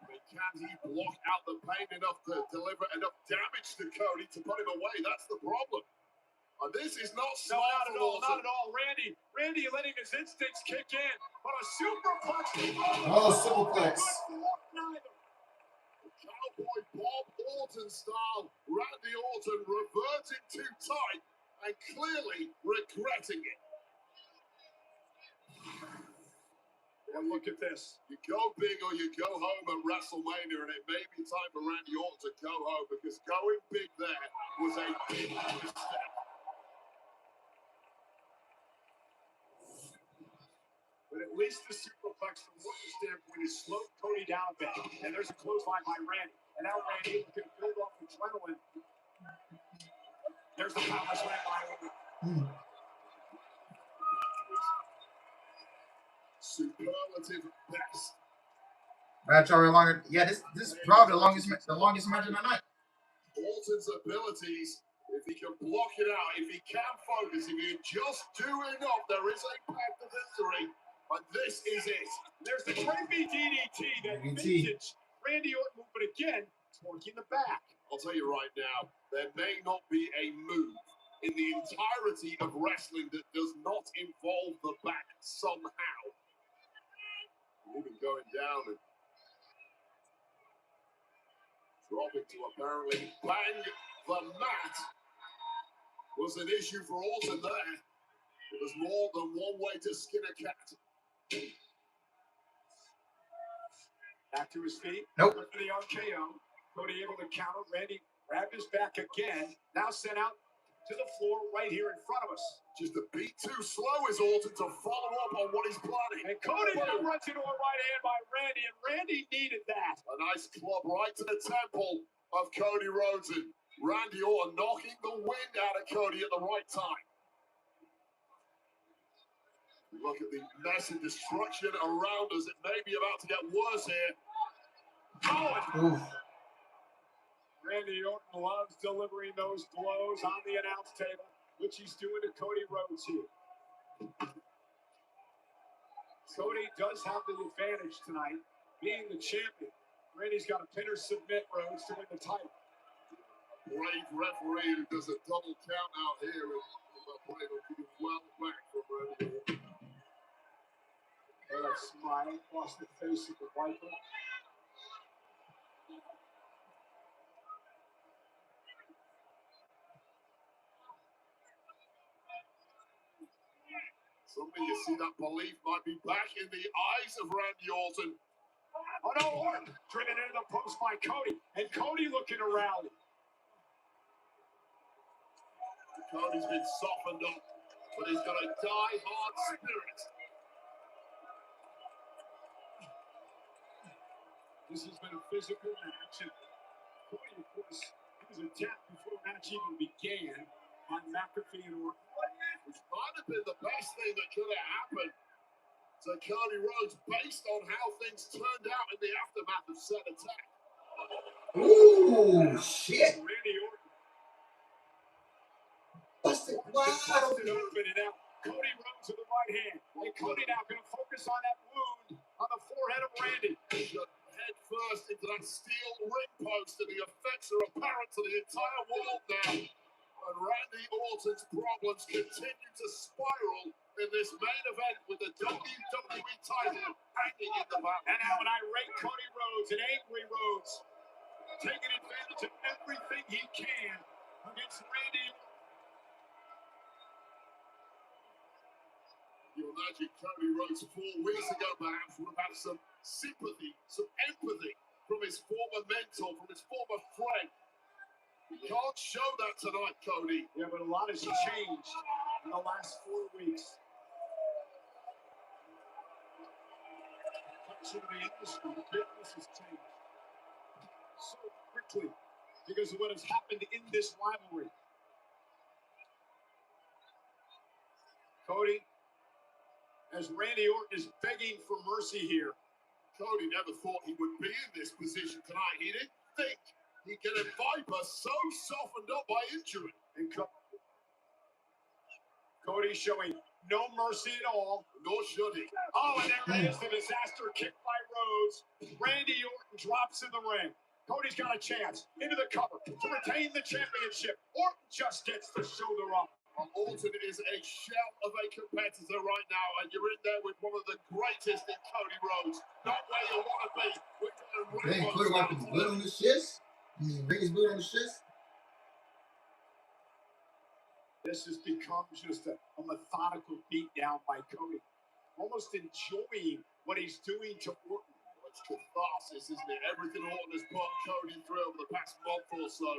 I: But can he block out the pain enough to deliver enough damage to Cody to put him away? That's the problem. And this is not smart.
B: No, not at all. Not at all. Randy letting his instincts kick in. But a superplex.
A: Oh, superplex.
I: Cowboy Bob Orton style. Randy Orton reverting too tight and clearly regretting it.
B: And look at this.
I: You go big or you go home at WrestleMania, and it may be time for Randy Orton to go home because going big there was a big mistake.
B: But at least the superplex from Orton's standpoint has slowed Cody down a bit. And there's a clothesline by Randy. And now Randy can build off adrenaline. There's the power slam by Orton.
I: Superlative best.
A: Match already longer. Yeah, this is probably the longest match of the night.
I: Orton's abilities, if he can block it out, if he can focus, if he can just do enough, there is a path to victory. But this is it.
B: There's the Train B DDT, that vintage Randy Orton move, but again, it's working the back.
I: I'll tell you right now, there may not be a move in the entirety of wrestling that does not involve the back somehow. Even going down and dropping to apparently bang the mat was an issue for Orton there. It was more than one way to skin a cat.
B: Back to his feet.
A: Nope.
B: For the RKO. Cody able to counter. Randy grabbed his back again. Now sent out to the floor right here in front of us.
I: Just a beat too slow is Orton to follow up on what he's planning.
B: And Cody runs into a right hand by Randy, and Randy needed that.
I: A nice club right to the temple of Cody Rhodes, and Randy Orton knocking the wind out of Cody at the right time. Look at the mess and destruction around us. It may be about to get worse here.
B: Oh, Randy Orton loves delivering those blows on the announce table, which he's doing to Cody Rhodes here. Cody does have the advantage tonight, being the champion. Randy's got to pin or submit Rhodes to win the title.
I: Brave referee who does a double count out here, and the play will be well back from Randy Orton.
B: A smile across the face of the Viper.
I: Suddenly you see that belief might be back in the eyes of Randy Orton.
B: Oh no, Orton driven into the post by Cody, and Cody looking around.
I: Cody's been softened up, but he's got a die-hard spirit.
B: This has been a physical match, and Cody, of course, he was attacked before the match even began on McAfee and Orton.
I: Which might have been the best thing that could have happened to Cody Rhodes based on how things turned out in the aftermath of said attack.
A: Ooh, shit.
B: Randy Orton
A: Busted wide
B: busted
A: open.
B: open and out. Cody Rhodes with the right hand. And Cody now going to focus on that wound on the forehead of Randy.
I: Head first into that steel ring post, and the effects are apparent to the entire world now. And Randy Orton's problems continue to spiral in this main event with the WWE title hanging in the balance.
B: And now an irate Cody Rhodes, an angry Rhodes, taking advantage of everything he can against Randy Orton.
I: You imagine Cody Rhodes 4 weeks ago perhaps would have had some sympathy, some empathy from his former mentor, from his former friend. You can't show that tonight, Cody.
B: Yeah, but a lot has changed in the last 4 weeks. Culture of the industry, the business has changed so quickly because of what has happened in this rivalry. Cody, as Randy Orton is begging for mercy here.
I: Cody never thought he would be in this position tonight. He didn't think he'd get a Viper so softened up by injury.
B: And Cody showing no mercy at all.
I: Nor should he.
B: Oh, and there it is, the disaster kick by Rhodes. Randy Orton drops in the ring. Cody's got a chance into the cover to retain the championship. Orton just gets the shoulder up.
I: Orton is a shell of a competitor right now, and you're in there with one of the greatest in Cody Rhodes. Not where you want to be.
A: Dang, Cody wiped his blood on his shits? Bring his blood on his shits?
B: This has become just a methodical beatdown by Cody. Almost enjoying what he's doing to Orton.
I: It's catharsis, isn't it? Everything Orton has put Cody through over the past month or so.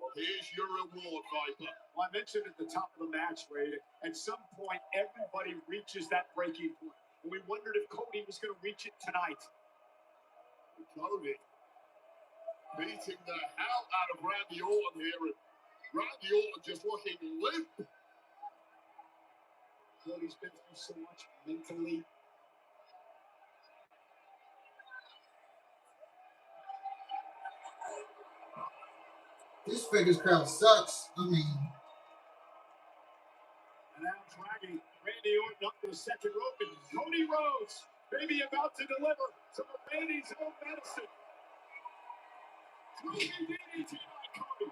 I: Well, here's your reward, Viper.
B: Well, I mentioned at the top of the match, Wade, at some point, everybody reaches that breaking point. And we wondered if Cody was going to reach it tonight.
I: Cody beating the hell out of Randy Orton here. And Randy Orton just looking limp.
B: Cody's been through so much mentally.
A: This Vegas crowd sucks. I mean.
B: And now dragging Randy Orton up to the second rope, and Cody Rhodes, maybe about to deliver some of Randy's own medicine. Through the DDT by
I: Cody.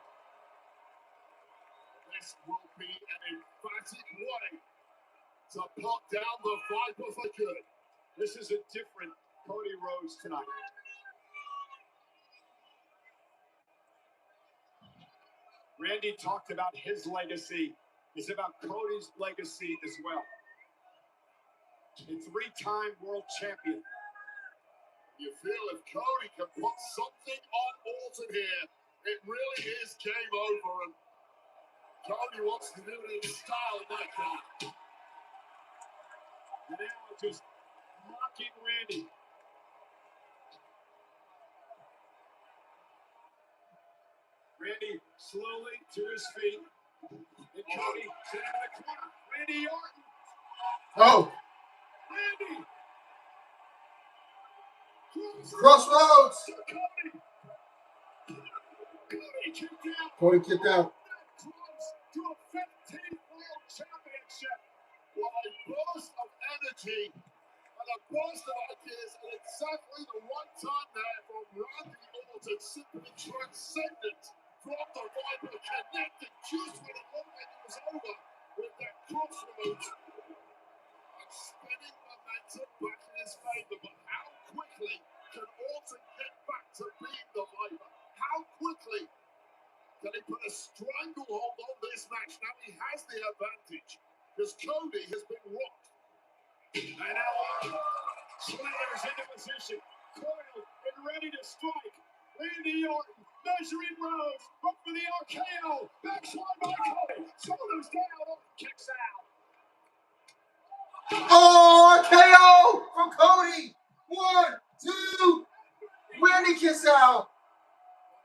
I: This will be an emphatic way to put down the Viper for good.
B: This is a different Cody Rhodes tonight. Randy talked about his legacy. It's about Cody's legacy as well. A three-time world champion.
I: You feel if Cody can put something on Orton here, it really is game over. And Cody wants to do it in style like that.
B: And now just mocking Randy. Randy slowly to his feet. And Cody sitting in the corner. Randy Orton.
A: Oh.
B: Randy.
A: Crossroads.
I: Cody
A: kicked out.
I: To a 15th World Championship. What a burst of energy and a burst of ideas at exactly the right time there from Randy Orton, simply transcendent from the Viper, connected just when it looked like it was over with that crossroads and spinning momentum back in his favor. But how quickly can Orton get back to being the Viper? How quickly can he put a stranglehold on this match? Now he has the advantage because Cody has been rocked.
B: And now Orton slithers into position, coiled and ready to strike. Randy Orton measuring Rhodes, up for the RKO. Backslide by Cody. Shoulders down, Orton kicks out.
A: Oh, KO from Cody. 1, 2. Randy kicks out.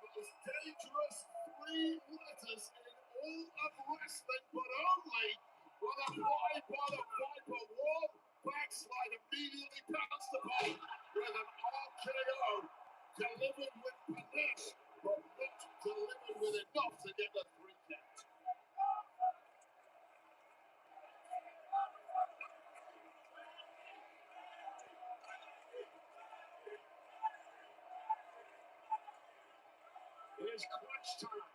I: The most dangerous 3 letters in all of wrestling, but only when applied by the Viper. One backslide immediately bounced upon with an RKO delivered with panache, but not delivered with enough to get the 3 count.
B: It is crunch time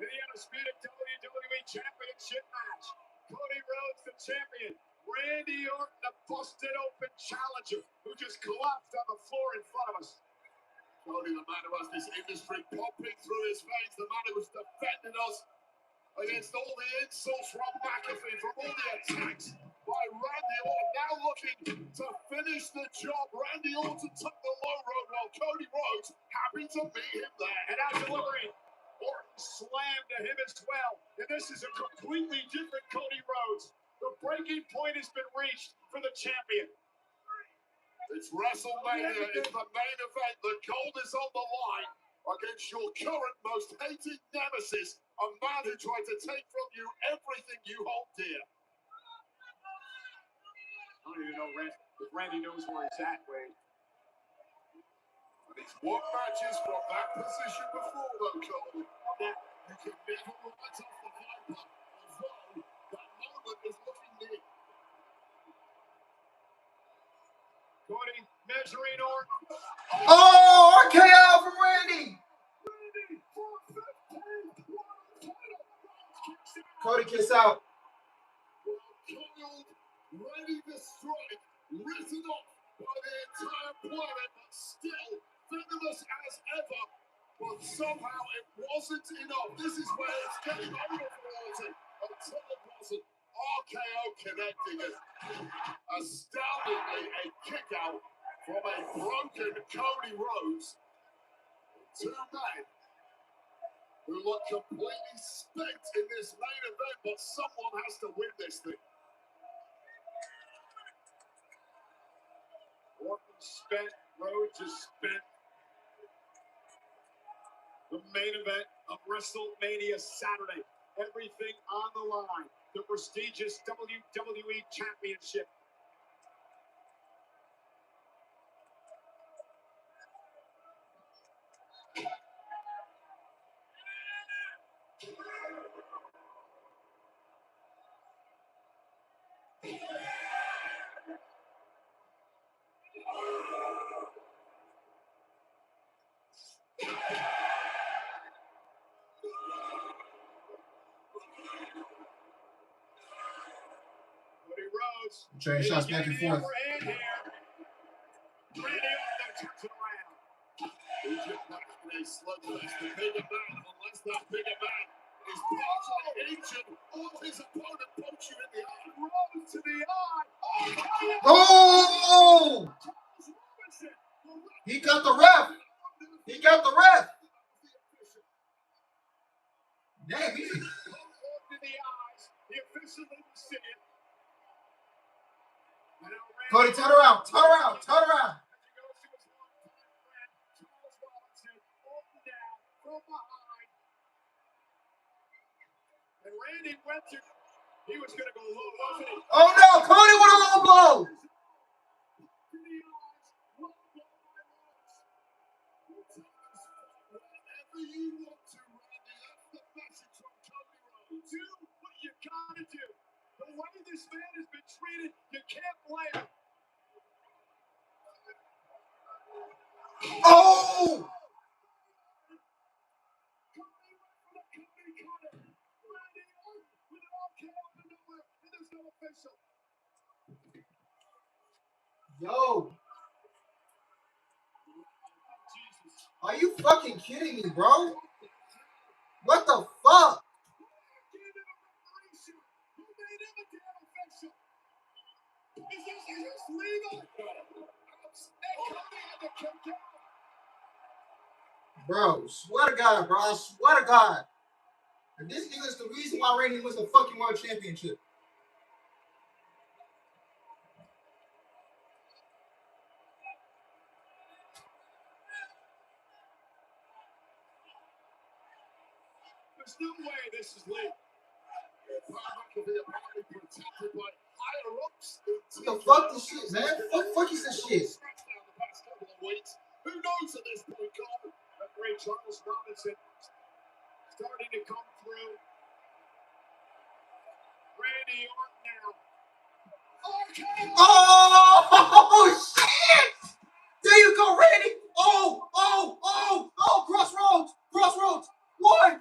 B: in the undisputed WWE Championship match. Cody Rhodes, the champion. Randy Orton, the busted open challenger who just collapsed on the floor in front of us.
I: Cody, the man who has this industry pumping through his veins, the man who has defended us against all the insults from McAfee, from all the attacks by Randy Orton, now looking to finish the job. Randy Orton took the low road while Cody Rhodes happy to meet him there.
B: And out delivering, Orton slammed to him as well. And this is a completely different Cody Rhodes. The breaking point has been reached for the champion.
I: It's Wrestlemania, it's the main event. The gold is on the line against your current most hated nemesis, a man who tried to take from you everything you hold dear.
B: I don't even know if Randy knows where he's at, Wade.
I: And he's won matches from that position before, though, Cody. You can never rise off the Viper, although that moment is looking near.
B: Cody measuring Orton.
A: Oh, RKO from Randy. Cody kicks out.
I: Coiled, ready to strike, written off by the entire planet, but still venomous as ever. But somehow it wasn't enough. This is where it's getting over for Orton until it wasn't. RKO connecting it. Astoundingly, a kick out from a broken Cody Rhodes. 2 men who look completely spent in this main event, but someone has to win this thing.
B: Orton spent, Rhodes is spent. The main event of WrestleMania Saturday. Everything on the line. The prestigious WWE Championship.
A: Trading shots back and forth. Oh! He got the ref. He got the ref. Damn, he... Cody, turn around. Turn around. Turn around.
B: And Randy went to, he was going to go low, wasn't he?
A: Oh no, Cody with a low blow.
B: Whatever you want to, Randy, that's the message from Cody Rhodes. Do what you got to do. The way this man has been treated, you can't blame him.
A: Oh! Yo. Are you fucking kidding me, bro? What the fuck? Bro, swear to God, bro. I swear to God. And this nigga's the reason why Randy was the fucking world championship.
B: There's no way this is legal.
A: Yo, fuck this shit, man. Fuck is this shit.
B: Who knows at this point, Cole? Referee Charles Robinson starting to come through. Randy Orton now.
A: Oh, shit! There you go, Randy. Oh, crossroads. Crossroads. One.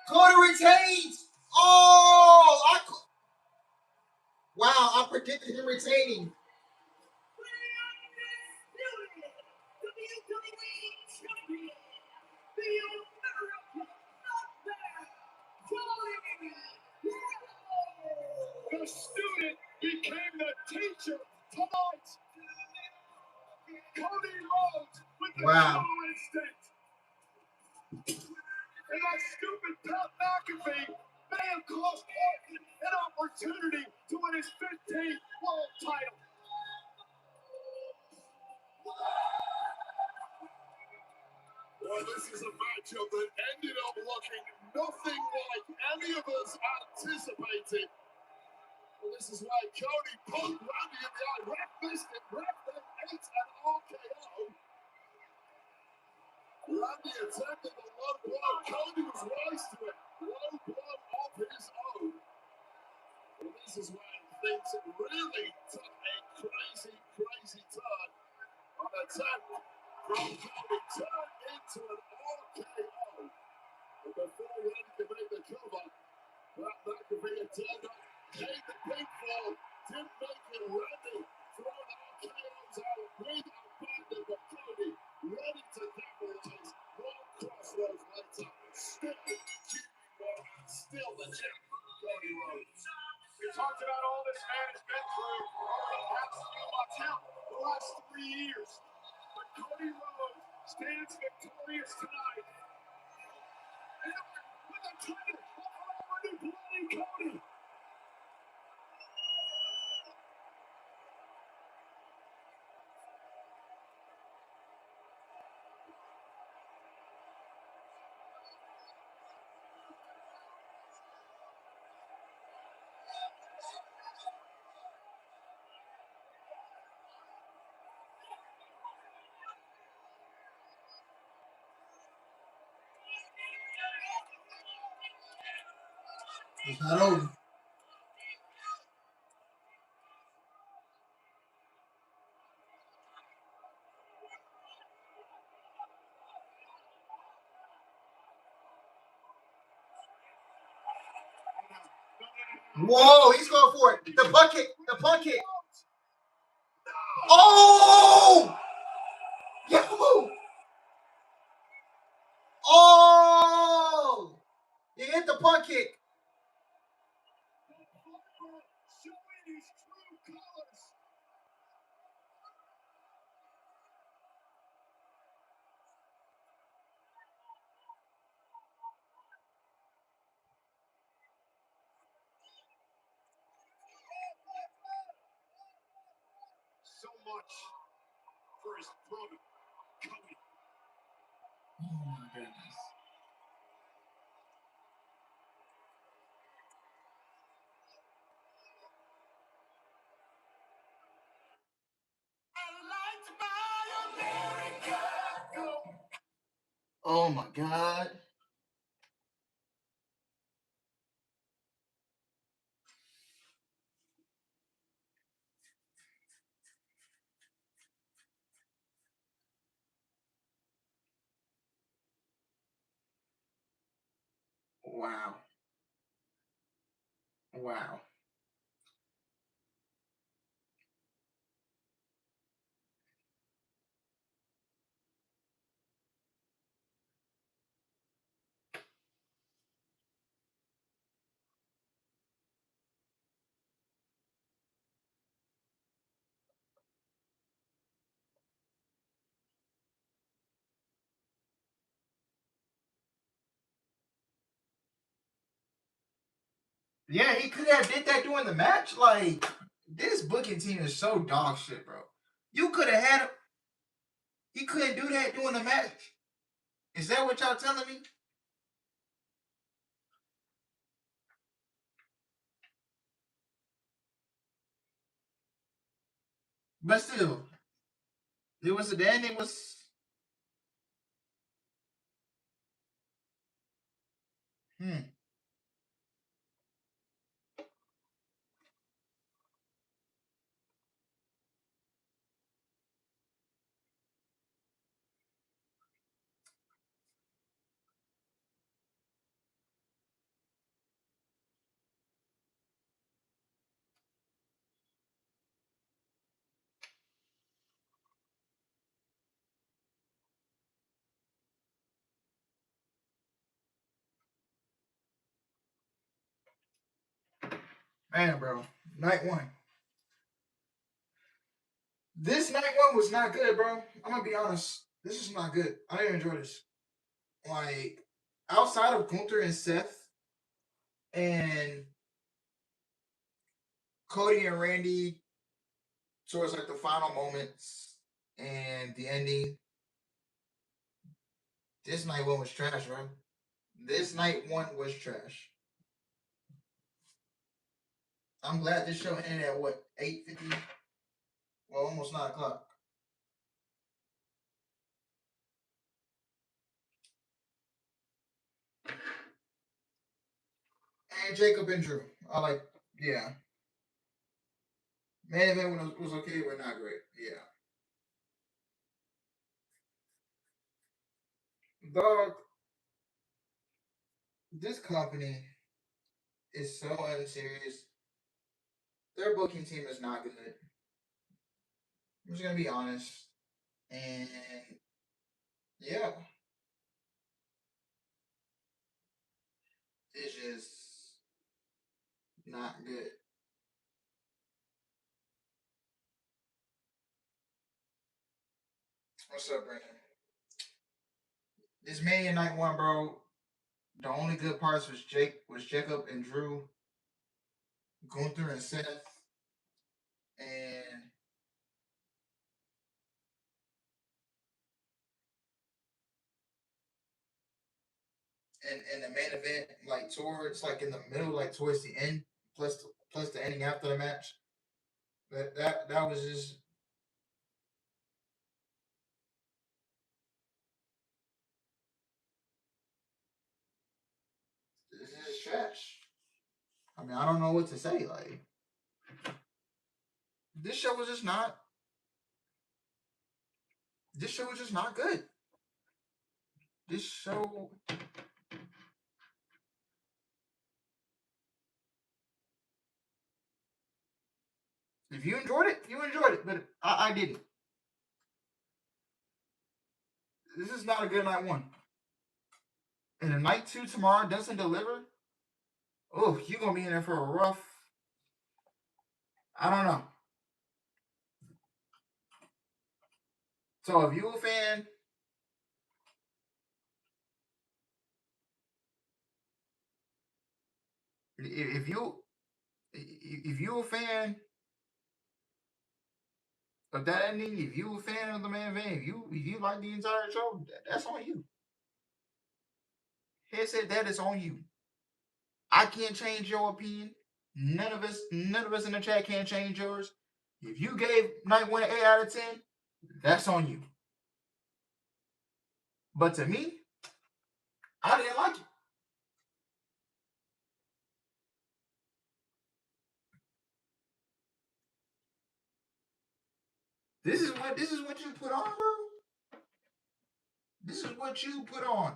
A: Cody retains. Oh, wow, I predicted him retaining.
B: The student became the teacher tonight. Cody Rhodes with the killer instinct. And that stupid Pat McAfee may have cost Orton an opportunity to win his 15th world title. Well, this is a matchup that ended up looking nothing like any of us anticipated. Well, this is why Cody poked Randy in the eye, ref missed it, ref then ate an RKO. Randy attempted the low blow. Cody was wise to it. Low blow of his own. Well, this is when things really took a crazy turn. An attempt from Cody turned into an RKO. And before Randy could make the cover, that McAfee had turned up, made the pinfall, didn't make it. Randy throwing RKOs out with abandon, but Cody ready to capitalize. One crossroads later, still the QB1 and still the champ, Cody Rhodes. We talked about all this man has been through over the past few months, the last 3 years. But Cody Rhodes stands victorious tonight. And with a title already bloody Cody.
A: It's not over. Whoa, he's going for it. The punt kick. The punt kick. Oh! Yo! Oh! He hit the punt kick.
I: Showing his true colors. So much for his brother, Cody.
A: Oh my goodness. Oh my God. Wow. Wow. Yeah, he could have did that during the match. Like, this booking team is so dog shit, bro. You could have had him. He couldn't do that during the match. Is that what y'all telling me? But still, it was the ending was. Man, bro. Night one. This night one was not good, bro. I'm gonna be honest. This is not good. I didn't enjoy this. Like, outside of Gunther and Seth and Cody and Randy towards like the final moments and the ending, this night one was trash, bro. This night one was trash. I'm glad this show ended at what, 8:50? Well, almost 9 o'clock. And Jacob and Drew. I like, yeah. Main event was okay, but not great. Yeah. Dog, this company is so unserious. Their booking team is not good. I'm just gonna be honest. And yeah, it's just not good. What's up, Brandon? This Mania Night One, bro. The only good parts was Jacob and Drew, Gunther and Seth, and and the main event, like towards like in the middle, like towards the end, plus the ending after the match. That was just this is trash. I mean, I don't know what to say. Like, this show was just not. This show was just not good. This show If you enjoyed it, you enjoyed it, but I didn't. This is not a good night one. And if night 2 tomorrow doesn't deliver, oh, you're gonna be in there for a rough. I don't know. So if you a fan, if you a fan of that ending, if you a fan of the main event, if you like the entire show, that's on you. He said that is on you. I can't change your opinion. None of us in the chat can change yours. If you gave night 1 an 8 out of 10, that's on you. But to me, I didn't like it. This is what you put on, bro. This is what you put on.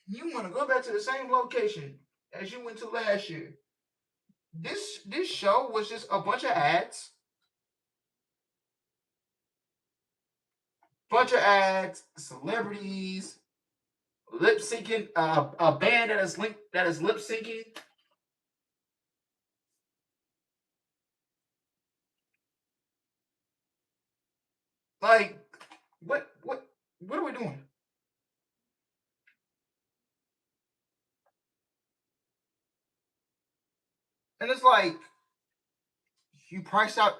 A: You want to go back to the same location as you went to last year. This show was just a bunch of ads. Celebrities, lip syncing, a band that is lip syncing. Like, what are we doing? And it's like, you price out.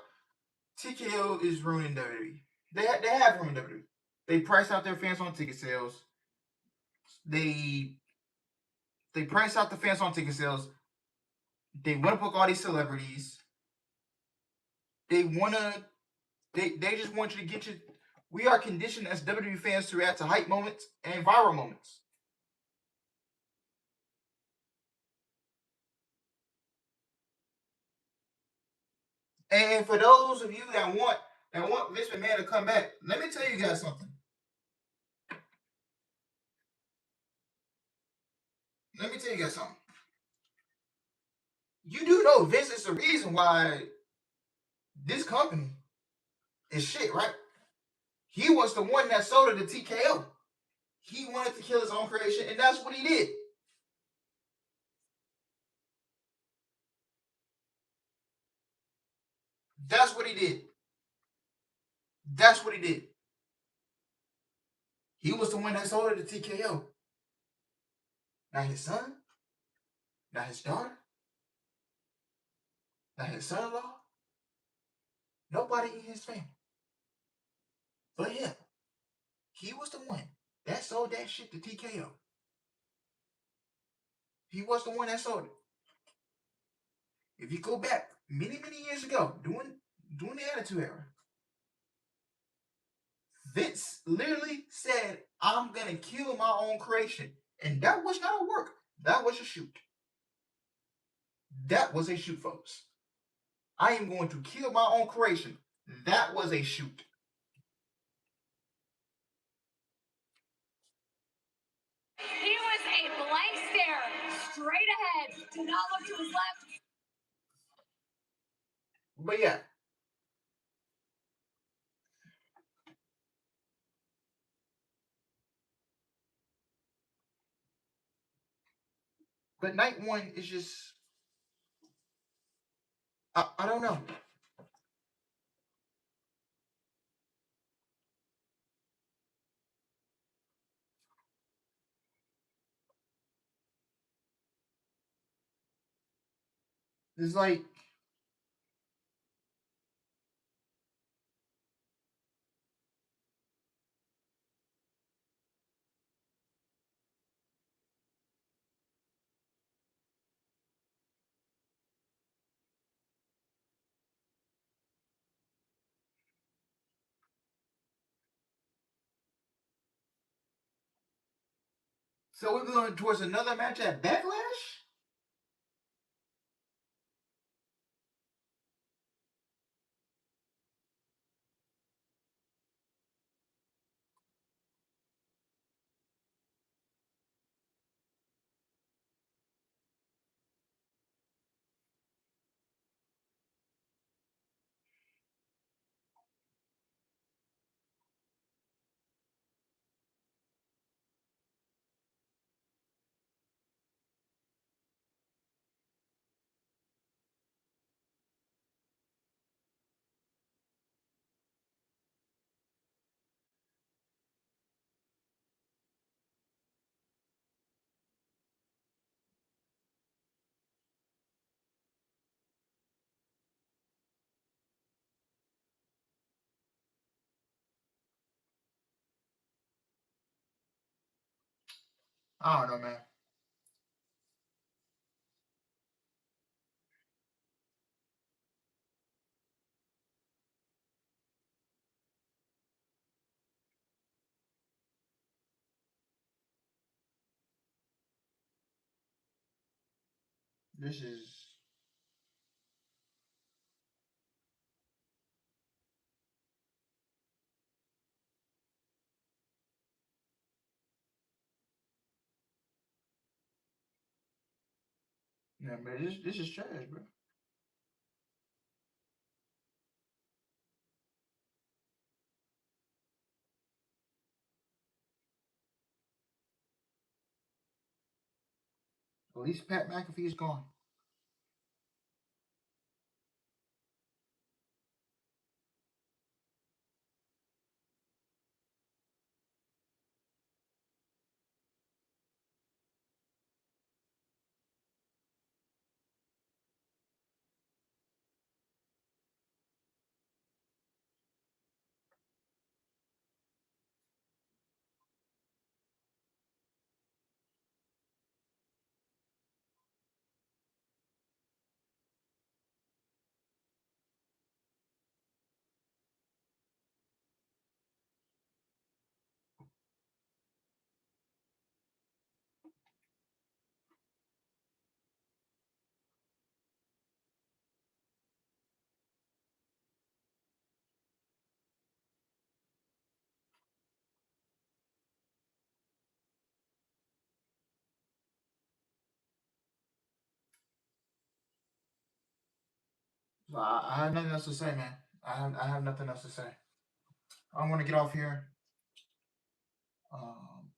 A: TKO is ruining WWE. They have ruined WWE. They price out their fans on ticket sales. They price out the fans on ticket sales. They want to book all these celebrities. They just want you to get you. We are conditioned as WWE fans to react to hype moments and viral moments. And for those of you that want Vince McMahon to come back, let me tell you guys something. You do know Vince is the reason why this company is shit, right? He was the one that sold it to TKO. He wanted to kill his own creation, and that's what he did. That's what he did. He was the one that sold it to TKO. Not his son, not his daughter, not his son-in-law, nobody in his family. But him. He was the one that sold that shit to TKO. He was the one that sold it. If you go back many years ago, doing the Attitude Era, Vince literally said, "I'm gonna kill my own creation," and that was not a work. That was a shoot. That was a shoot, folks. I am going to kill my own creation. That was a shoot.
H: He was a blank stare, straight ahead, did not look to his left.
A: But yeah. But night 1 is just, I don't know. It's like, so we're going towards another match at Backlash? I don't know, man. This is. Yeah, man, this is trash, bro. At least Pat McAfee is gone. So I have nothing else to say, man. I have nothing else to say. I want to get off here. Um,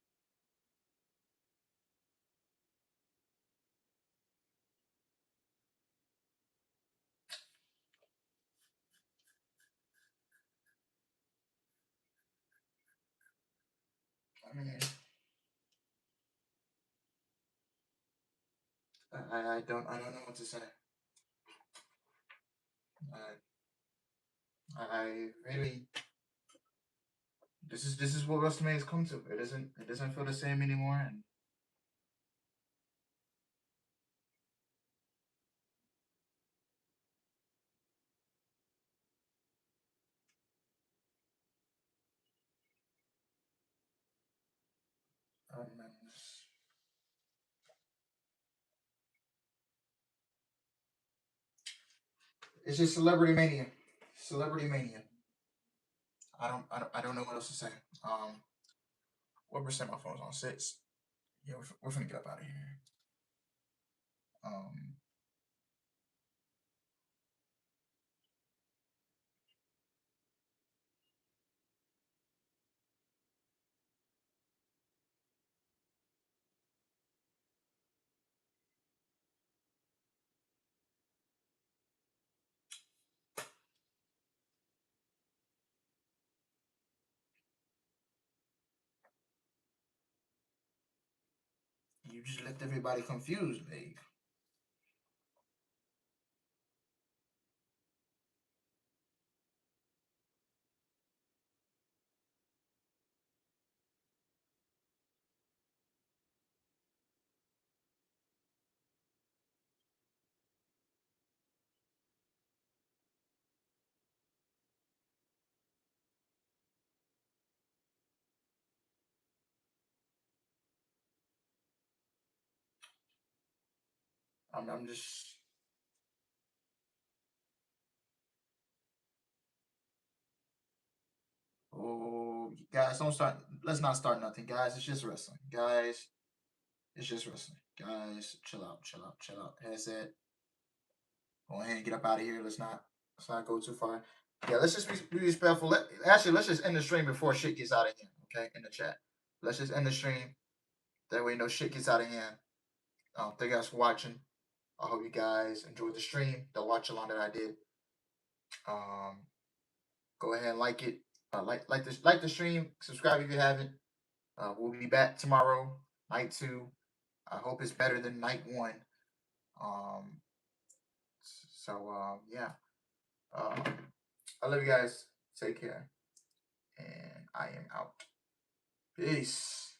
A: I mean, I don't know what to say. I really this is what WrestleMania has come to. It doesn't feel the same anymore, and man, it's just celebrity mania. Celebrity mania. I don't know what else to say. What percent my phone's on? 6. Yeah, we're finna get up out of here. Um, you just left everybody confused, like. I'm just. Oh, guys, don't start. Let's not start nothing, guys. It's just wrestling, guys. It's just wrestling, guys. Chill out, chill out, chill out. That's it. Go ahead and get up out of here. Let's not go too far. Yeah, let's just be respectful. Let's just end the stream before shit gets out of hand. Okay, in the chat. Let's just end the stream. That way, no shit gets out of hand. Thank you guys for watching. I hope you guys enjoyed the stream, the watch along that I did. Go ahead and like it. Like the stream. Subscribe if you haven't. We'll be back tomorrow, night 2. I hope it's better than night 1. Yeah. I love you guys. Take care. And I am out. Peace.